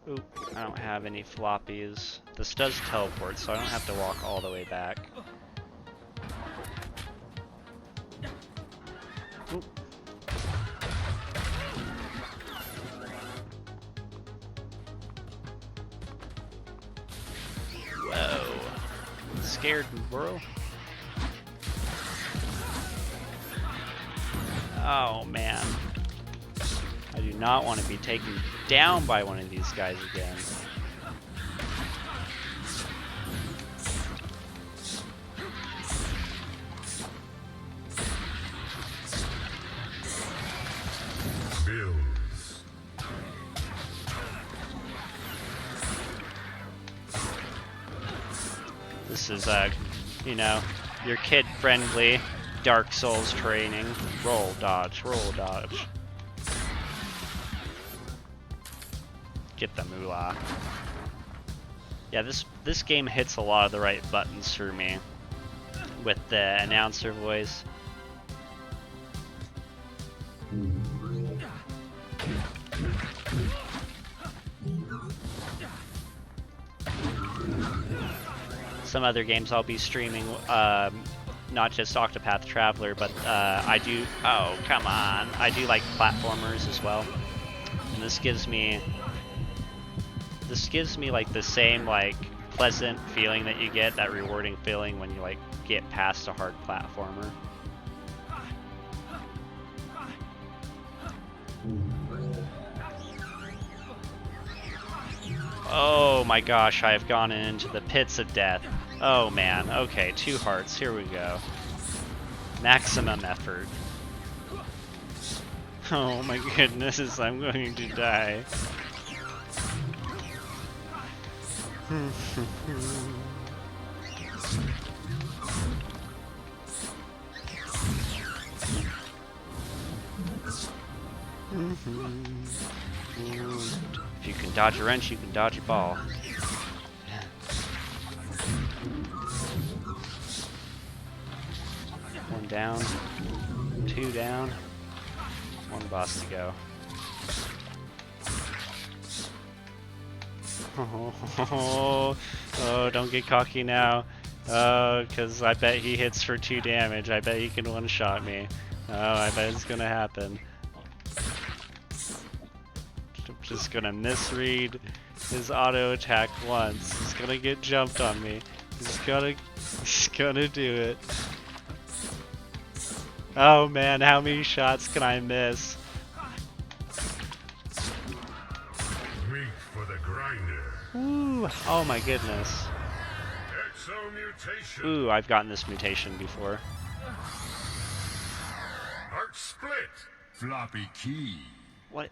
Oop, I don't have any floppies. This does teleport, so I don't have to walk all the way back. Oop. Whoa. Scared me, bro. Oh man. I do not want to be taken down by one of these guys again. Bills. This is, you know, your kid-friendly Dark Souls training. Roll, dodge, roll, dodge. Get the moolah. Yeah, this game hits a lot of the right buttons for me with the announcer voice. Some other games I'll be streaming, not just Octopath Traveler, but I do, oh come on, I do like platformers as well. And this gives me like the same like pleasant feeling that you get, that rewarding feeling when you like get past a hard platformer. Oh my gosh, I have gone into the pits of death. Oh man, okay, 2 hearts, here we go. Maximum effort. Oh my goodness, I'm going to die. If you can dodge a wrench, you can dodge a ball. One down, 2 down, 1 boss to go. Oh, don't get cocky now. Oh, because I bet he hits for 2 damage. I bet he can one-shot me. Oh, I bet it's gonna happen. I'm just gonna misread his auto attack once. He's gonna get jumped on me. He's gonna do it. Oh man, how many shots can I miss? Meat for the grinder. Ooh, oh my goodness. Exo-mutation. Ooh, I've gotten this mutation before. Heart split. Floppy key. What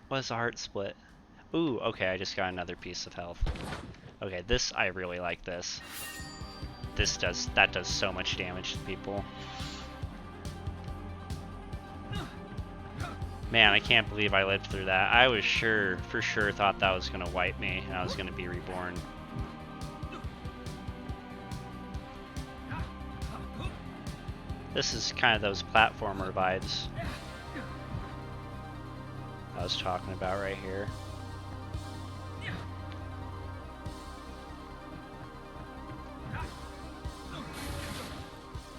was a heart split? Ooh, okay, I just got another piece of health. Okay, this, I really like this. that does so much damage to people. Man, I can't believe I lived through that. I was for sure thought that was gonna wipe me and I was gonna be reborn. This is kind of those platformer vibes I was talking about right here.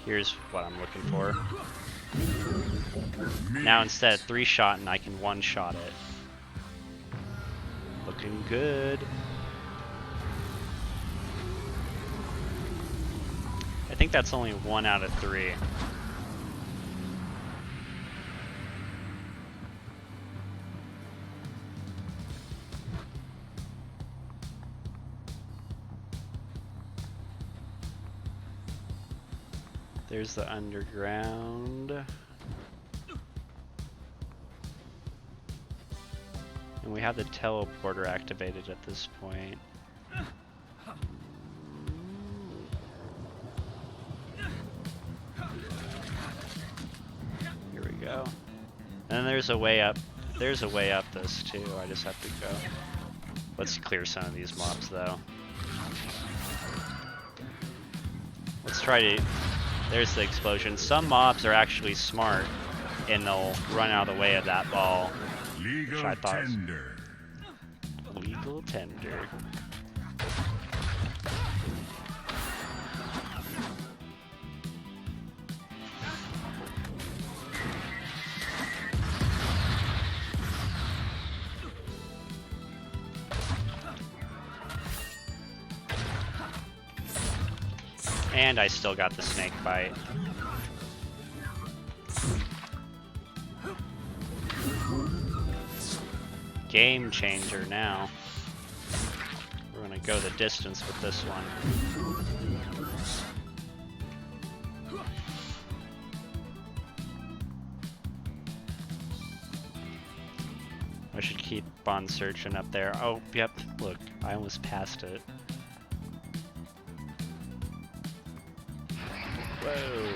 Here's what I'm looking for. Now instead of 3-shotting, I can 1-shot it. Looking good. I think that's only 1 out of 3. There's the underground. And we have the teleporter activated at this point. Here we go. And then there's a way up. There's a way up this too. I just have to go. Let's clear some of these mobs though. Let's try to... There's the explosion. Some mobs are actually smart and they'll run out of the way of that ball. Legal which I thought tender. was legal tender. And I still got the snake bite. Game changer now. We're gonna go the distance with this one. I should keep on searching up there. Oh, yep, look, I almost passed it. Whoa.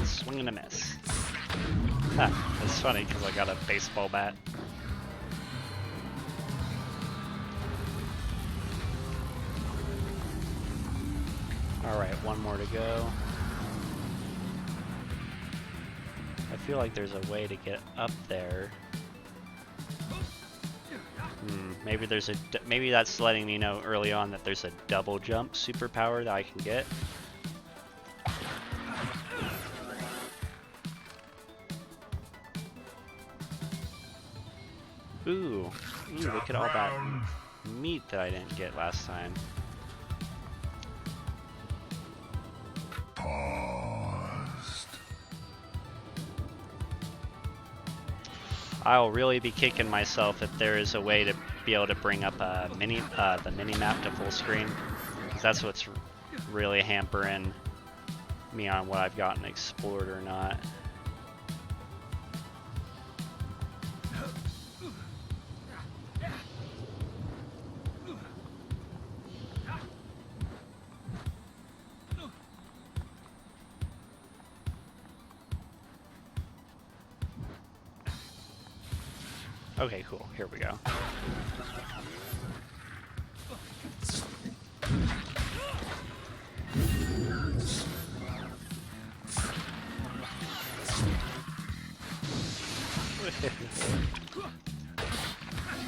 Swing and a miss. Ha, it's funny because I got a baseball bat. Alright, one more to go. I feel like there's a way to get up there. Maybe there's maybe that's letting me know early on that there's a double jump superpower that I can get. Ooh, look at all that meat that I didn't get last time. Paused. I'll really be kicking myself if there is a way to be able to bring up a the mini map to full screen. 'Cause that's what's really hampering me on what I've gotten explored or not. Okay, cool. Here we go.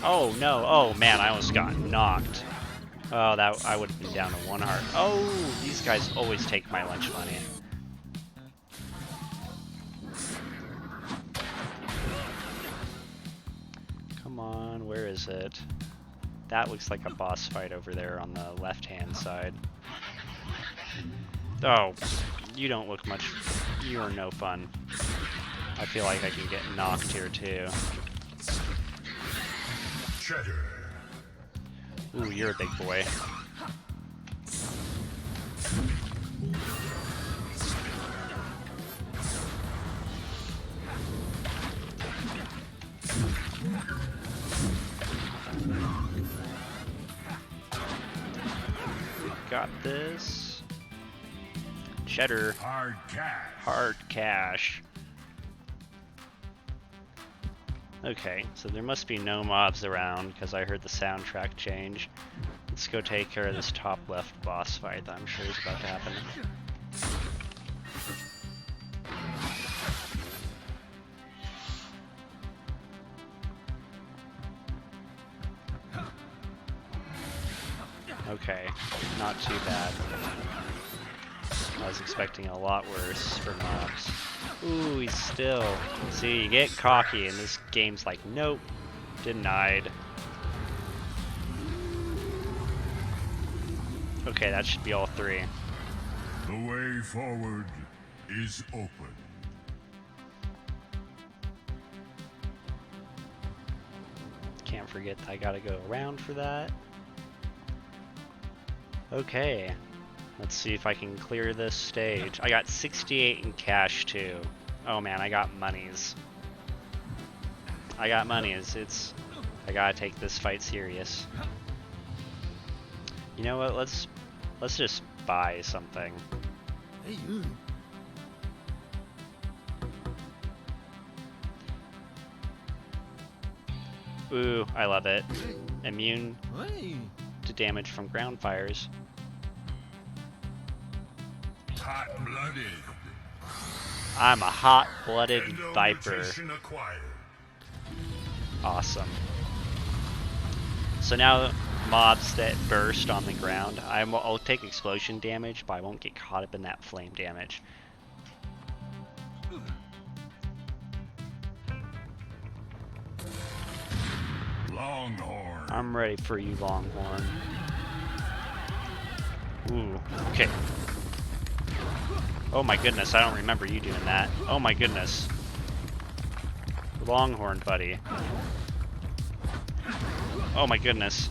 Oh no, oh man, I almost got knocked. Oh, that I would have been down to 1 heart. Oh, these guys always take my lunch money. Come on, where is it? That looks like a boss fight over there on the left-hand side. Oh, you don't look much... You are no fun. I feel like I can get knocked here too. Cheddar. Ooh, you're a big boy. got this. Cheddar. Hard cash. Hard cash. Okay, so there must be no mobs around because I heard the soundtrack change. Let's go take care of this top left boss fight that I'm sure is about to happen. Okay, not too bad. I was expecting a lot worse for mobs. Ooh, he's still... See, you get cocky and this game's like, nope, denied. Okay, that should be all three. The way forward is open. Can't forget that I gotta go around for that. Okay, let's see if I can clear this stage. I got 68 in cash too. Oh man, I got monies. I got monies. I gotta take this fight serious. You know what? Let's just buy something. Hey, you. Ooh, I love it. Immune Hey. to damage from ground fires. Hot-blooded. I'm a hot-blooded viper. Mutation acquired. Awesome. So now mobs that burst on the ground, I'll take explosion damage, but I won't get caught up in that flame damage. Longhorn. I'm ready for you, Longhorn. Ooh, okay. Oh my goodness, I don't remember you doing that. Oh my goodness. Longhorn, buddy. Oh my goodness.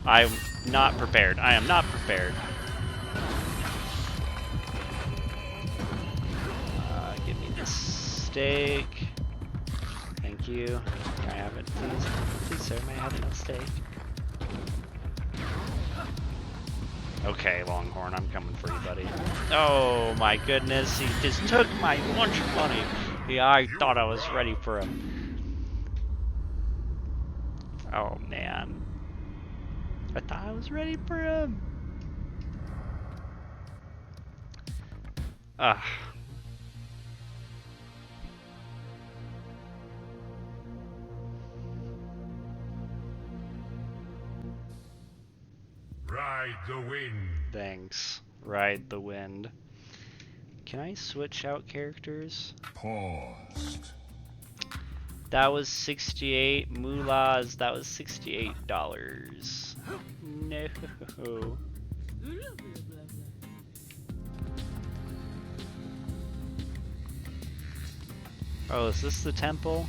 I'm not prepared. I am not prepared. Give me this steak. Thank you. Can I have it, please? Please, sir, may I have that steak? Okay, Longhorn, I'm coming for you, buddy. Oh my goodness, he just took my lunch money. Yeah, I thought I was ready for him. Oh man. I thought I was ready for him. Ugh. Ride the wind. Thanks. Ride the wind. Can I switch out characters? Paused. That was 68 moolahs. That was $68. No. Oh, is this the temple?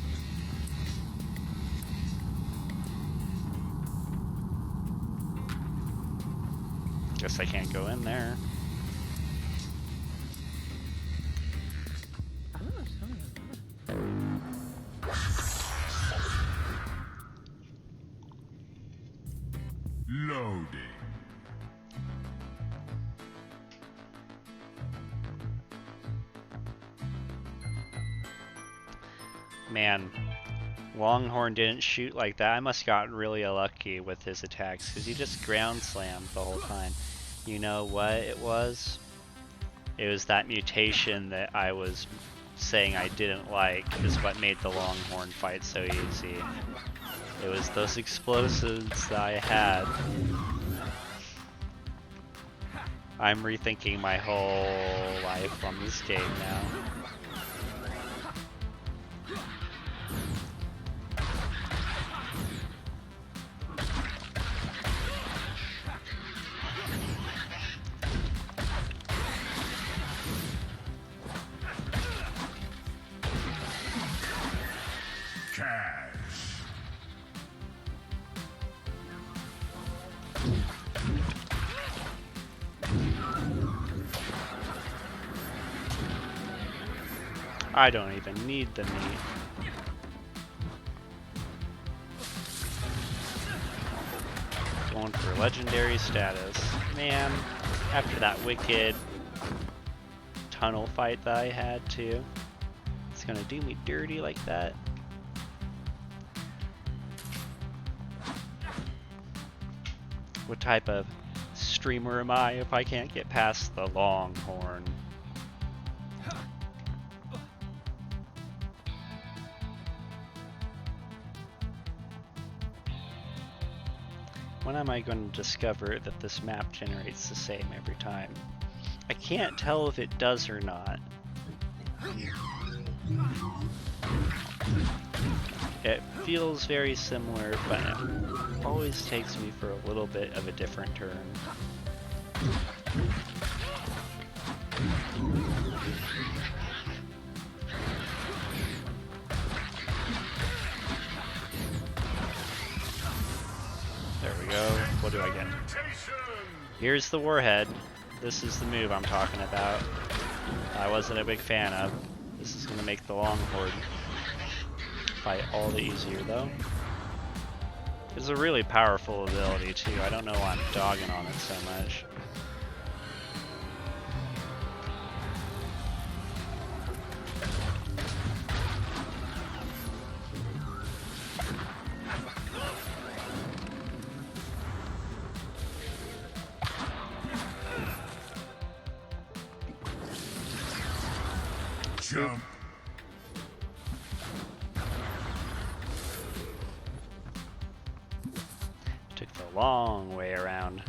Guess I can't go in there. Loading. Man, Longhorn didn't shoot like that. I must have gotten really unlucky with his attacks because he just ground slammed the whole time. You know what it was? It was that mutation that I was saying I didn't like is what made the Longhorn fight so easy. It was those explosives that I had. I'm rethinking my whole life on this game now. I don't even need the meat. Going for legendary status. Man, after that wicked tunnel fight that I had too. It's gonna do me dirty like that. What type of streamer am I if I can't get past the Longhorn? When am I going to discover that this map generates the same every time? I can't tell if it does or not. It feels very similar, but it always takes me for a little bit of a different turn. There we go. What do I get? Here's the warhead. This is the move I'm talking about. I wasn't a big fan of. This is going to make the Longhorn fight all the easier though. It's a really powerful ability too. I don't know why I'm dogging on it so much. Jump. Took the long way around.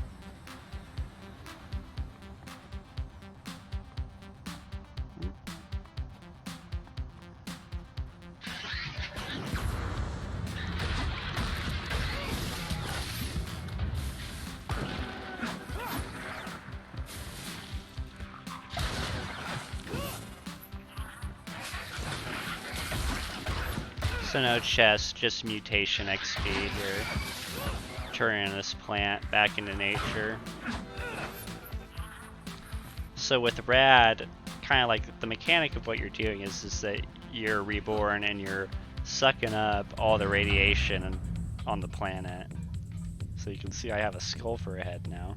So no chest, just mutation XP here. Turning this plant back into nature. So with RAD, kind of like the mechanic of what you're doing is that you're reborn and you're sucking up all the radiation on the planet. So you can see I have a skull for a head now.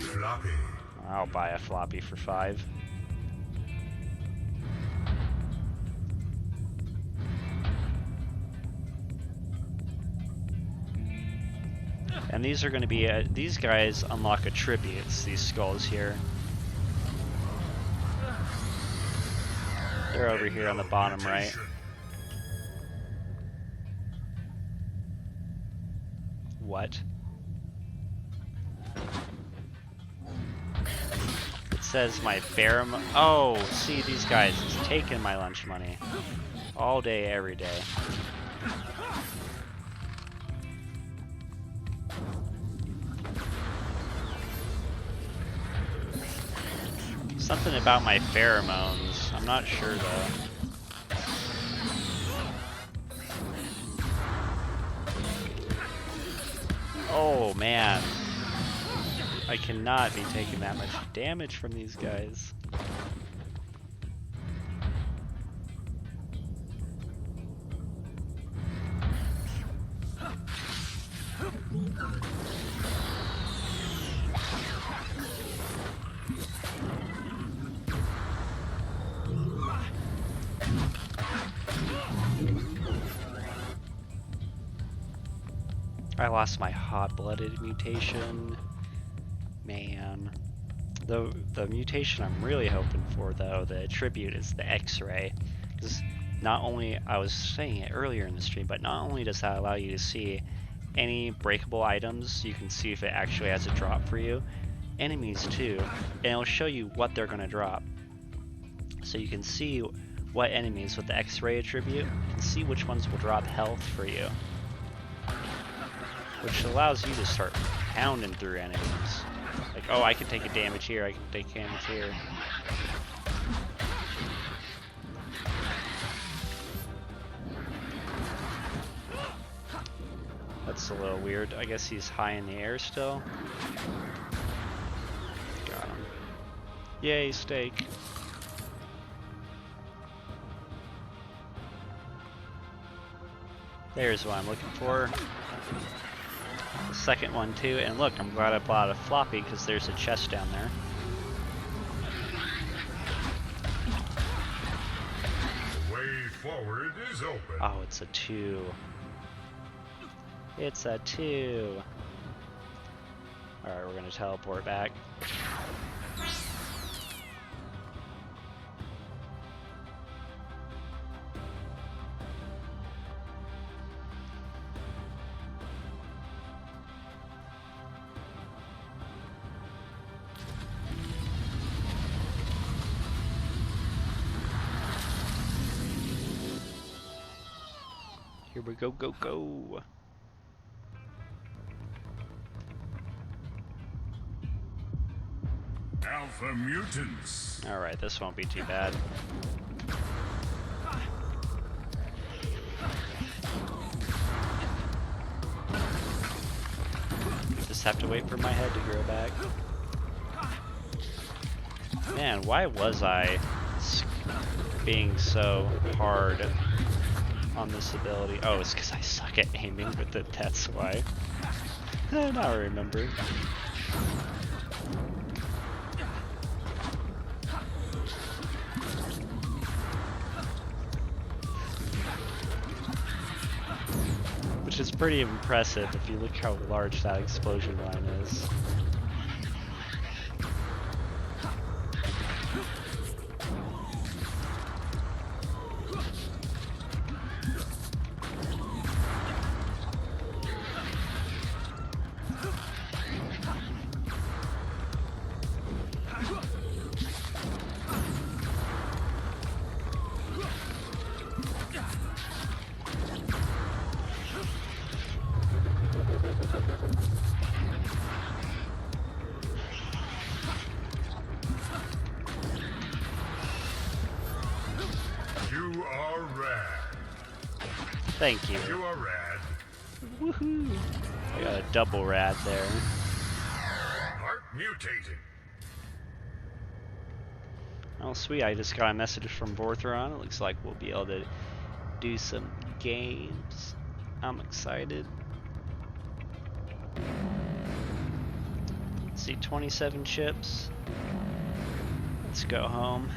Floppy. I'll buy a floppy for 5. And these are going to be, these guys unlock attributes, these skulls here. They're over here on the bottom right. What? It says my oh, see these guys, it's taking my lunch money. All day, every day. Something about my pheromones. I'm not sure though. Oh man. I cannot be taking that much damage from these guys. I lost my hot-blooded mutation. Man. The mutation I'm really hoping for, though, the attribute is the X-ray. Because not only, I was saying it earlier in the stream, but not only does that allow you to see any breakable items, you can see if it actually has a drop for you. Enemies, too. And it'll show you what they're going to drop. So you can see what enemies with the X-ray attribute, you can see which ones will drop health for you. Which allows you to start pounding through enemies. Like, oh, I can take a damage here, I can take damage here. That's a little weird. I guess he's high in the air still. Got him. Yay, steak. There's what I'm looking for. The second one too, and look, I'm glad I bought a floppy because there's a chest down there. The way forward is open. Oh, it's a 2. It's a 2. Alright, we're gonna teleport back. Here we go, go, go. Alpha mutants. Alright, this won't be too bad. Just have to wait for my head to grow back. Man, why was I being so hard on this ability? Oh, it's because I suck at aiming with it, that's why. Now I remember. Which is pretty impressive if you look how large that explosion line is. You are RAD. Thank you. You are RAD. Woohoo! I got a double rad there. Heart mutating. Oh sweet, I just got a message from Vorthron. It looks like we'll be able to do some games. I'm excited. Let's see, 27 chips. Let's go home.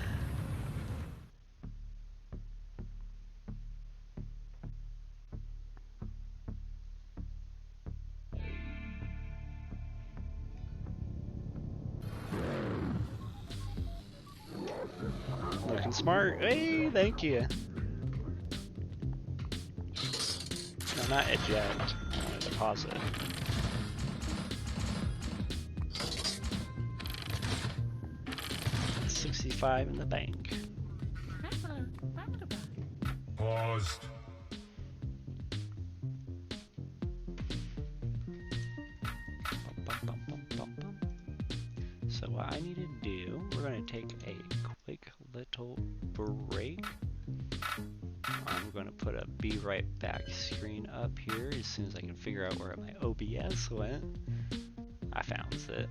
Looking smart. Hey, thank you. No, not eject. I want to deposit. $65 in the bank. Paused. So what I need to do, we're going to take a quick little break. I'm going to put a be right back screen up here as soon as I can figure out where my OBS went. I found it.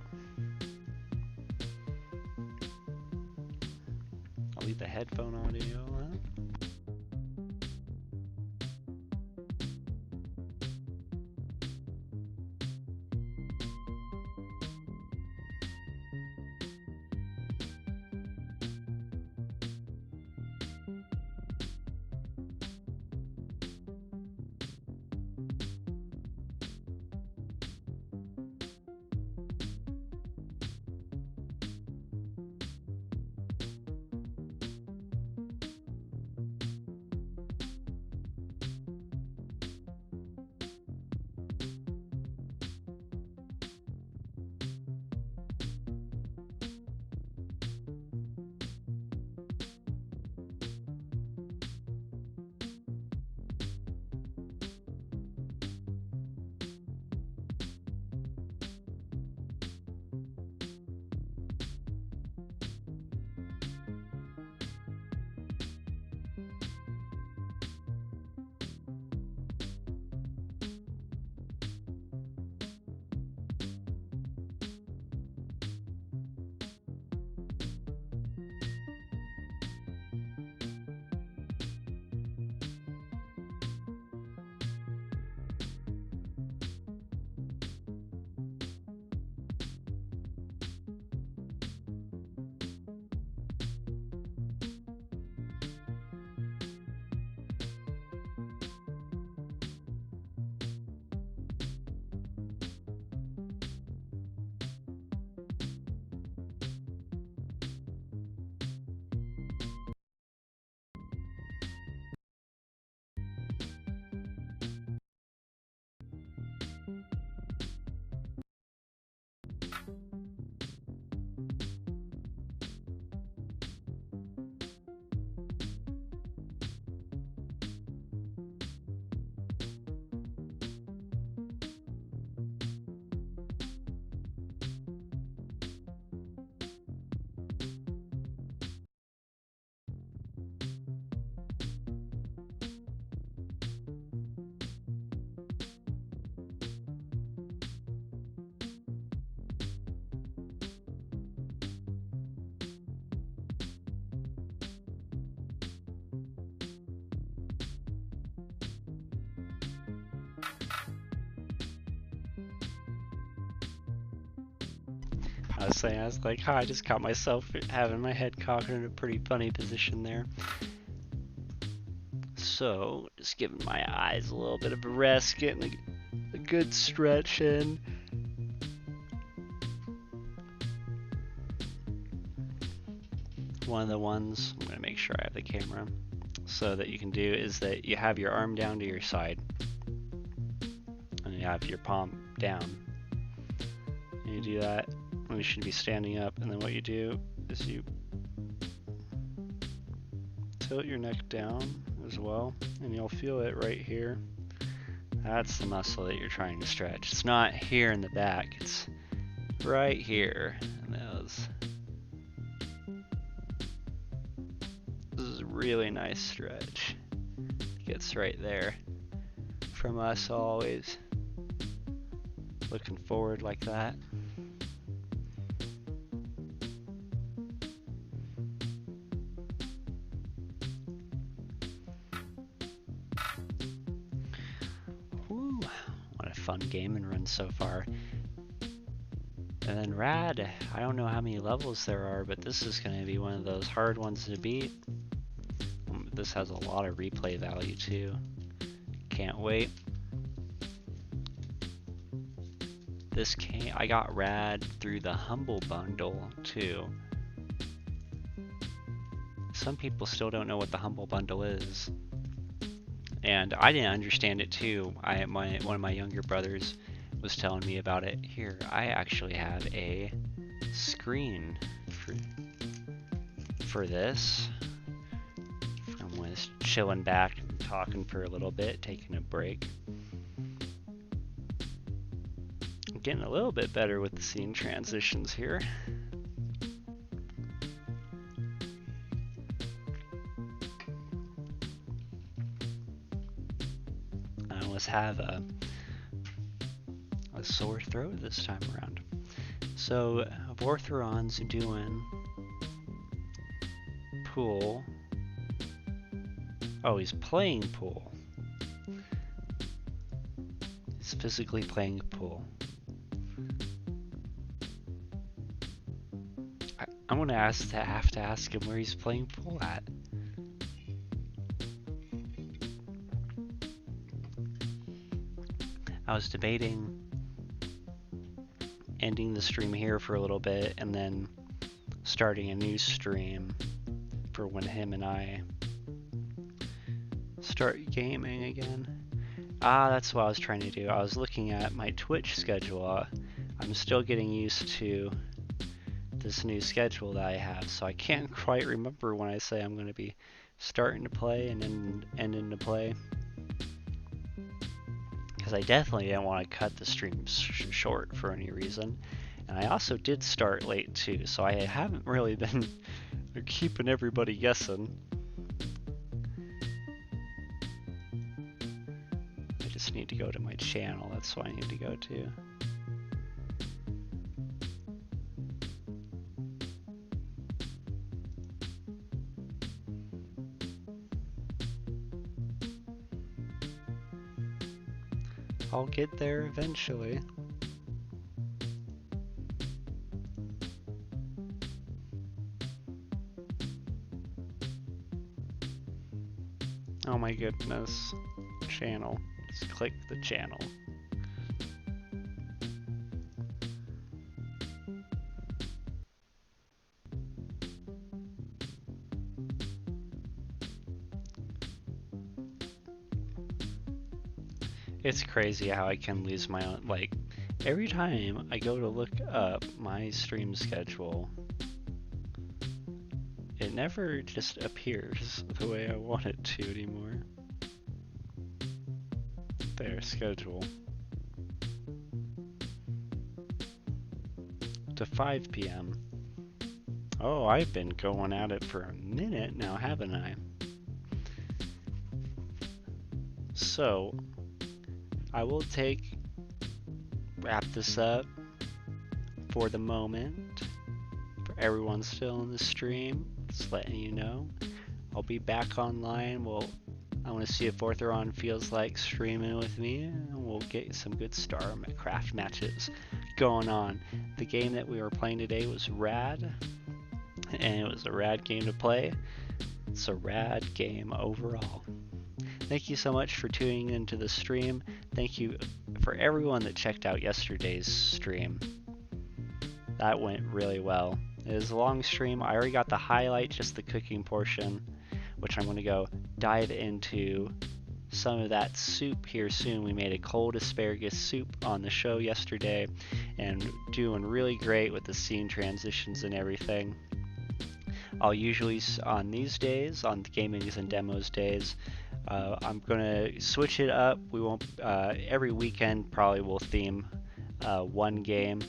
I'll leave the headphone audio on. I was like, oh, I just caught myself having my head cocked in a pretty funny position there. So, just giving my eyes a little bit of a rest, getting a good stretch in. One of the ones, I'm going to make sure I have the camera, so that you can do is that you have your arm down to your side, and you have your palm down. And you do that, and you should be standing up, and then what you do is you tilt your neck down as well, and you'll feel it right here. That's the muscle that you're trying to stretch. It's not here in the back, it's right here. And this is a really nice stretch. Gets right there from us always. Looking forward like that. Whew, what a fun game and run so far. And then RAD, I don't know how many levels there are, but this is going to be one of those hard ones to beat. This has a lot of replay value too. Can't wait. I got RAD through the Humble Bundle too. Some people still don't know what the Humble Bundle is. And I didn't understand it too. One of my younger brothers was telling me about it. Here, I actually have a screen for this. I was chilling back, talking for a little bit, taking a break. I'm getting a little bit better with the scene transitions here. I almost have a sore throat this time around. So Vortheron's doing pool. Oh, he's playing pool. He's physically playing pool. I'm gonna have to ask him where he's playing pool at. I was debating ending the stream here for a little bit and then starting a new stream for when him and I start gaming again. That's what I was trying to do. I was looking at my Twitch schedule. I'm still getting used to this new schedule that I have, so I can't quite remember when I say I'm going to be starting to play and then ending to play. Because I definitely didn't want to cut the streams short for any reason. And I also did start late too, so I haven't really been keeping everybody guessing. I just need to go to my channel, that's what I need to go to. I'll get there eventually. Oh my goodness. Channel. Just click the channel. It's crazy how I can lose my own, like, every time I go to look up my stream schedule, it never just appears the way I want it to anymore. There, schedule. To 5 p.m. Oh, I've been going at it for a minute now, haven't I? So, I will wrap this up for the moment. For everyone still in the stream, just letting you know. I'll be back online. I want to see if Ortheron feels like streaming with me, and we'll get some good StarCraft matches going on. The game that we were playing today was RAD, and it was a RAD game to play. It's a RAD game overall. Thank you so much for tuning into the stream. Thank you for everyone that checked out yesterday's stream. That went really well. It was a long stream. I already got the highlight, just the cooking portion, which I'm going to go dive into some of that soup here soon. We made a cold asparagus soup on the show yesterday and doing really great with the scene transitions and everything. I'll usually, on these days, on the Gamings and Demos days, I'm going to switch it up. We won't, every weekend probably will theme one game.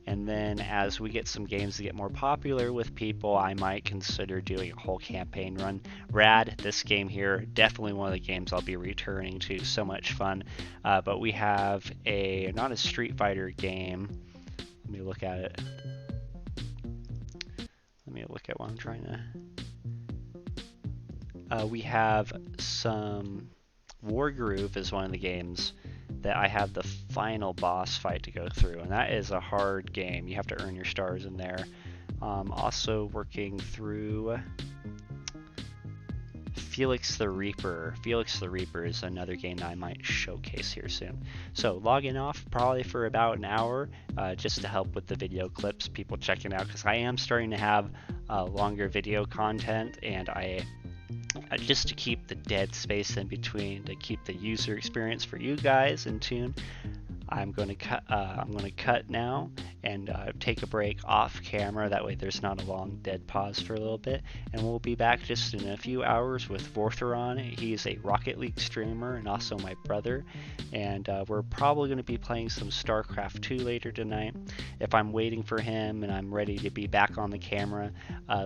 And then as we get some games that get more popular with people, I might consider doing a whole campaign run. RAD, this game here, definitely one of the games I'll be returning to. So much fun. But we have not a Street Fighter game. Let me look at it. Let me look at what I'm trying to... we have some... Wargroove is one of the games that I have the final boss fight to go through, and that is a hard game. You have to earn your stars in there. Also working through Felix the Reaper. Felix the Reaper is another game that I might showcase here soon. So logging off probably for about an hour, just to help with the video clips, people checking out, because I am starting to have longer video content, and just to keep the dead space in between, to keep the user experience for you guys in tune, I'm going to cut. I'm going to cut now and take a break off camera. That way, there's not a long dead pause for a little bit, and we'll be back just in a few hours with Vortheron. He's a Rocket League streamer and also my brother, and we're probably going to be playing some StarCraft 2 later tonight. If I'm waiting for him and I'm ready to be back on the camera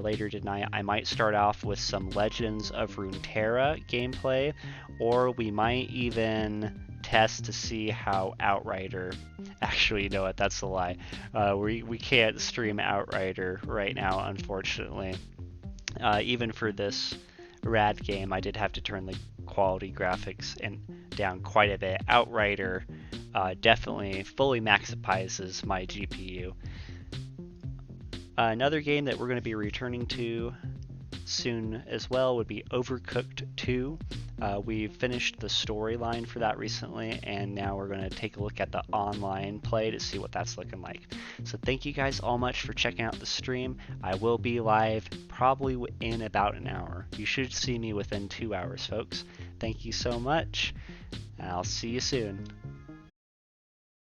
later tonight, I might start off with some Legends of Runeterra gameplay, or we might even test to see how Outrider, actually, you know what, that's a lie. We can't stream Outrider right now, unfortunately. Even for this RAD game, I did have to turn the quality graphics down quite a bit. Outrider definitely fully maximizes my GPU. Another game that we're going to be returning to soon as well would be Overcooked 2. We finished the storyline for that recently, and now we're going to take a look at the online play to see what that's looking like. So thank you guys all much for checking out the stream. I will be live probably in about an hour. You should see me within 2 hours, folks. Thank you so much, and I'll see you soon.